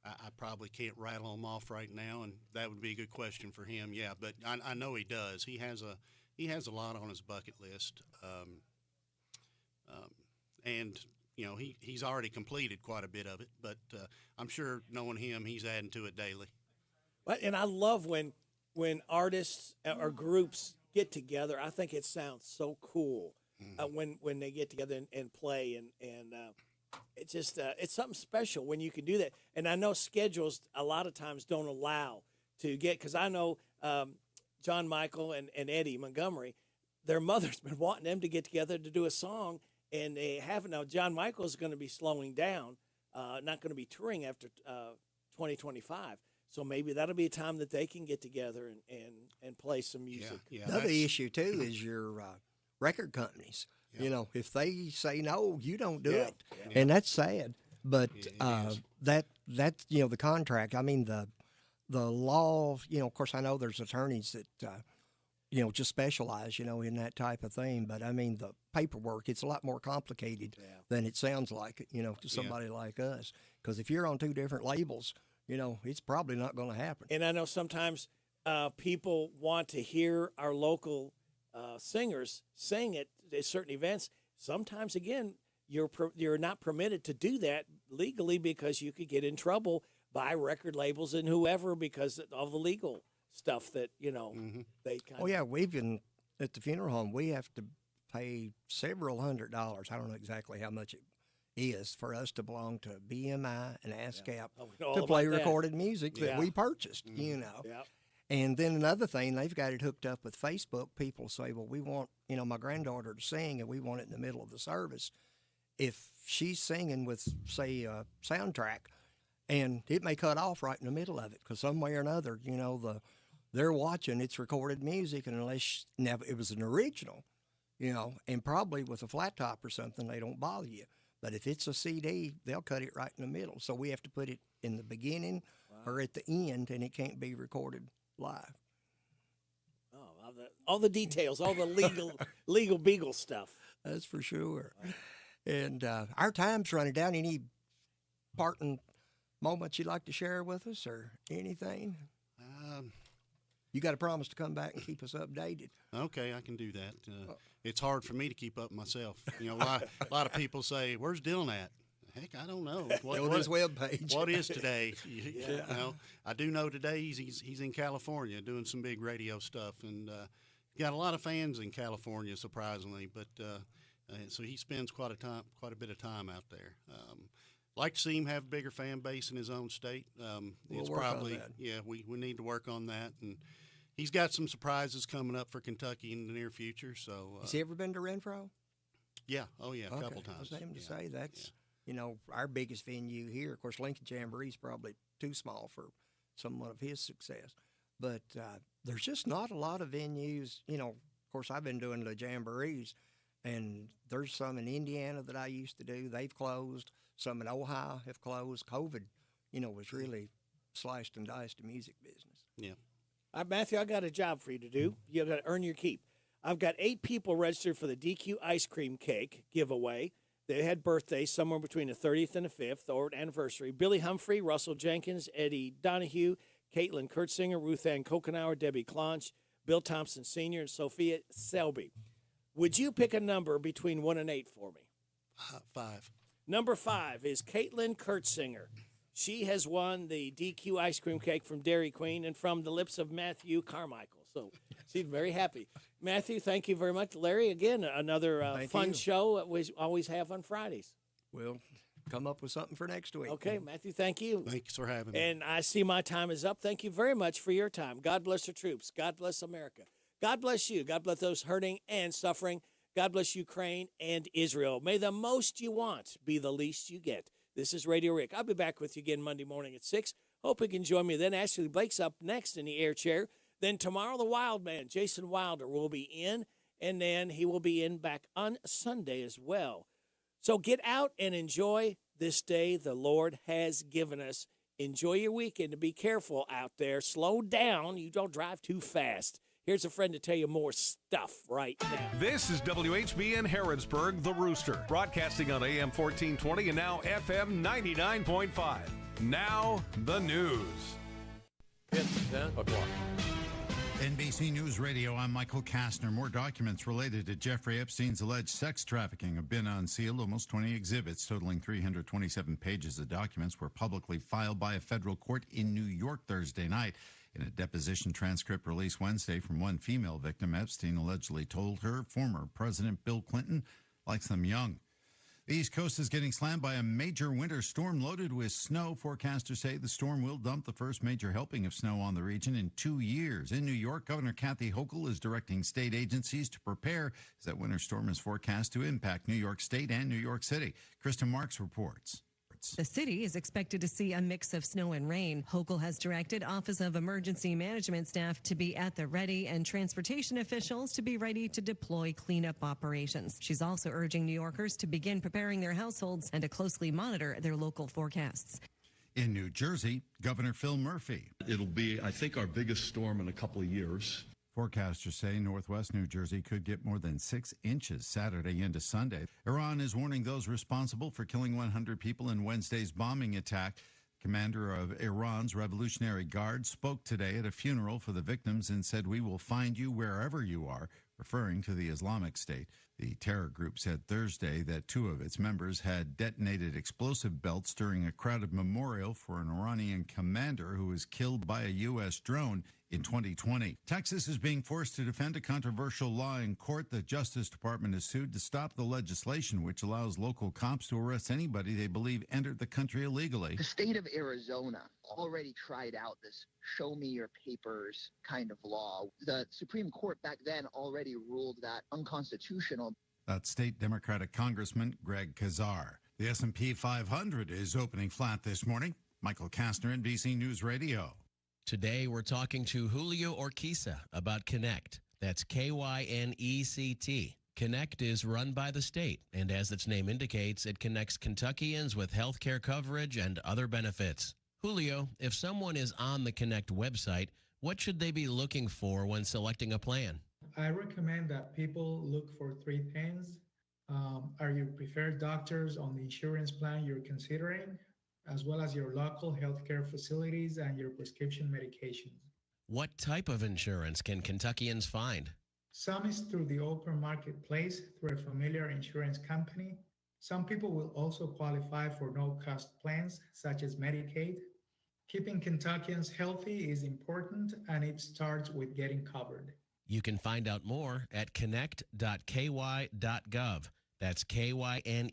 I probably can't rattle them off right now, and that would be a good question for him. Yeah, but I know he does. He has a lot on his bucket list, and you know he's already completed quite a bit of it. But I'm sure, knowing him, he's adding to it daily. And I love when artists or groups get together. I think it sounds so cool when they get together and play and. It's just it's something special when you can do that. And I know schedules a lot of times don't allow to get, because I know John Michael and Eddie Montgomery, their mother's been wanting them to get together to do a song, and they haven't. Now, John Michael's going to be slowing down, not going to be touring after 2025. So maybe that'll be a time that they can get together and play some music. Yeah, another issue, too, is your record companies. You know, if they say no, you don't do it, and that's sad. But that you know, the contract. I mean, the law. You know, of course, I know there's attorneys that you know just specialize, you know, in that type of thing. But I mean, the paperwork, it's a lot more complicated than it sounds like. You know, to somebody like us, because if you're on two different labels, you know, it's probably not going to happen. And I know sometimes people want to hear our local singers sing at certain events. Sometimes, again, you're not permitted to do that legally because you could get in trouble by record labels and whoever because of the legal stuff that, you know, they kind of. Oh, yeah, we've been at the funeral home, we have to pay several $100s. I don't know exactly how much it is for us to belong to BMI and ASCAP to play recorded music that we purchased, you know. And then another thing, they've got it hooked up with Facebook. People say, well, we want, you know, my granddaughter to sing, and we want it in the middle of the service. If she's singing with, say, a soundtrack, and it may cut off right in the middle of it, because some way or another, you know, they're watching, it's recorded music, and unless it was an original, you know, and probably with a flat top or something, they don't bother you. But if it's a CD, they'll cut it right in the middle. So we have to put it in the beginning or at the end, and it can't be recorded live. Oh, all the details, all the legal beagle stuff. That's for sure. And our time's running down. Any parting moments you'd like to share with us or anything? You got to promise to come back and keep us updated. Okay, I can do that. It's hard for me to keep up myself. You know, a lot of people say, "Where's Dylan at?" Heck, I don't know. On his webpage. What is today? You know, I do know today he's in California doing some big radio stuff, and got a lot of fans in California, surprisingly. But so he spends quite a bit of time out there. Like to see him have a bigger fan base in his own state. It's work probably on that. Yeah, we need to work on that, and he's got some surprises coming up for Kentucky in the near future. So has he ever been to Renfro? Yeah, a couple times. I was aiming to say that's you know, our biggest venue here. Of course, Lincoln Jamboree is probably too small for someone of his success. But there's just not a lot of venues. You know, of course, I've been doing the Jamborees, and there's some in Indiana that I used to do. They've closed. Some in Ohio have closed. COVID, you know, was really sliced and diced the music business. Yeah. All right, Matthew, I got a job for you to do. You got to earn your keep. I've got 8 people registered for the DQ ice cream cake giveaway. They had birthdays somewhere between the 30th and the 5th, or anniversary. Billy Humphrey, Russell Jenkins, Eddie Donahue, Caitlin Kurtzinger, Ruth Ann Kokenauer, Debbie Clonch, Bill Thompson Sr., and Sophia Selby. Would you pick a number between 1 and 8 for me? 5. Number 5 is Caitlin Kurtzinger. She has won the DQ ice cream cake from Dairy Queen and from the lips of Matthew Carmichael. So she's very happy. Matthew, thank you very much. Larry, again, another fun show that we always have on Fridays. We'll come up with something for next week. Okay, Matthew, thank you. Thanks for having me. And I see my time is up. Thank you very much for your time. God bless the troops. God bless America. God bless you. God bless those hurting and suffering. God bless Ukraine and Israel. May the most you want be the least you get. This is Radio Rick. I'll be back with you again Monday morning at 6. Hope you can join me then. Ashley Blake's up next in the air chair. Then tomorrow, the Wild Man, Jason Wilder, will be in, and then he will be in back on Sunday as well. So get out and enjoy this day the Lord has given us. Enjoy your weekend and be careful out there. Slow down. You don't drive too fast. Here's a friend to tell you more stuff right now. This is WHBN Harrodsburg, The Rooster, broadcasting on AM 1420 and now FM 99.5. Now, the news. It's 10 o'clock. NBC News Radio, I'm Michael Kastner. More documents related to Jeffrey Epstein's alleged sex trafficking have been unsealed. Almost 20 exhibits totaling 327 pages of documents were publicly filed by a federal court in New York Thursday night. In a deposition transcript released Wednesday from one female victim, Epstein allegedly told her former President Bill Clinton likes them young. The East Coast is getting slammed by a major winter storm loaded with snow. Forecasters say the storm will dump the first major helping of snow on the region in 2 years. In New York, Governor Kathy Hochul is directing state agencies to prepare as that winter storm is forecast to impact New York State and New York City. Kristen Marks reports. The city is expected to see a mix of snow and rain. Hochul has directed Office of Emergency Management staff to be at the ready and transportation officials to be ready to deploy cleanup operations. She's also urging New Yorkers to begin preparing their households and to closely monitor their local forecasts. In New Jersey, Governor Phil Murphy. It'll be, I think, our biggest storm in a couple of years. Forecasters say northwest New Jersey could get more than 6 inches Saturday into Sunday. Iran is warning those responsible for killing 100 people in Wednesday's bombing attack. Commander of Iran's Revolutionary Guard spoke today at a funeral for the victims and said, "We will find you wherever you are," referring to the Islamic State. The terror group said Thursday that 2 of its members had detonated explosive belts during a crowded memorial for an Iranian commander who was killed by a U.S. drone in 2020. Texas is being forced to defend a controversial law in court. The Justice Department is sued to stop the legislation which allows local cops to arrest anybody they believe entered the country illegally. The state of Arizona already tried out this show me your papers kind of law. The Supreme Court back then already ruled that unconstitutional. That's State Democratic Congressman Greg Kazar. The S&P 500 is opening flat this morning. Michael Kastner, NBC News Radio. Today, we're talking to Julio Urquiza about Connect. That's K-Y-N-E-C-T. Connect is run by the state, and as its name indicates, it connects Kentuckians with health care coverage and other benefits. Julio, if someone is on the Connect website, what should they be looking for when selecting a plan? I recommend that people look for 3 things. Are your preferred doctors on the insurance plan you're considering, as well as your local healthcare facilities and your prescription medications. What type of insurance can Kentuckians find? Some is through the open marketplace through a familiar insurance company. Some people will also qualify for no-cost plans, such as Medicaid. Keeping Kentuckians healthy is important, and it starts with getting covered. You can find out more at connect.ky.gov. That's KYNE.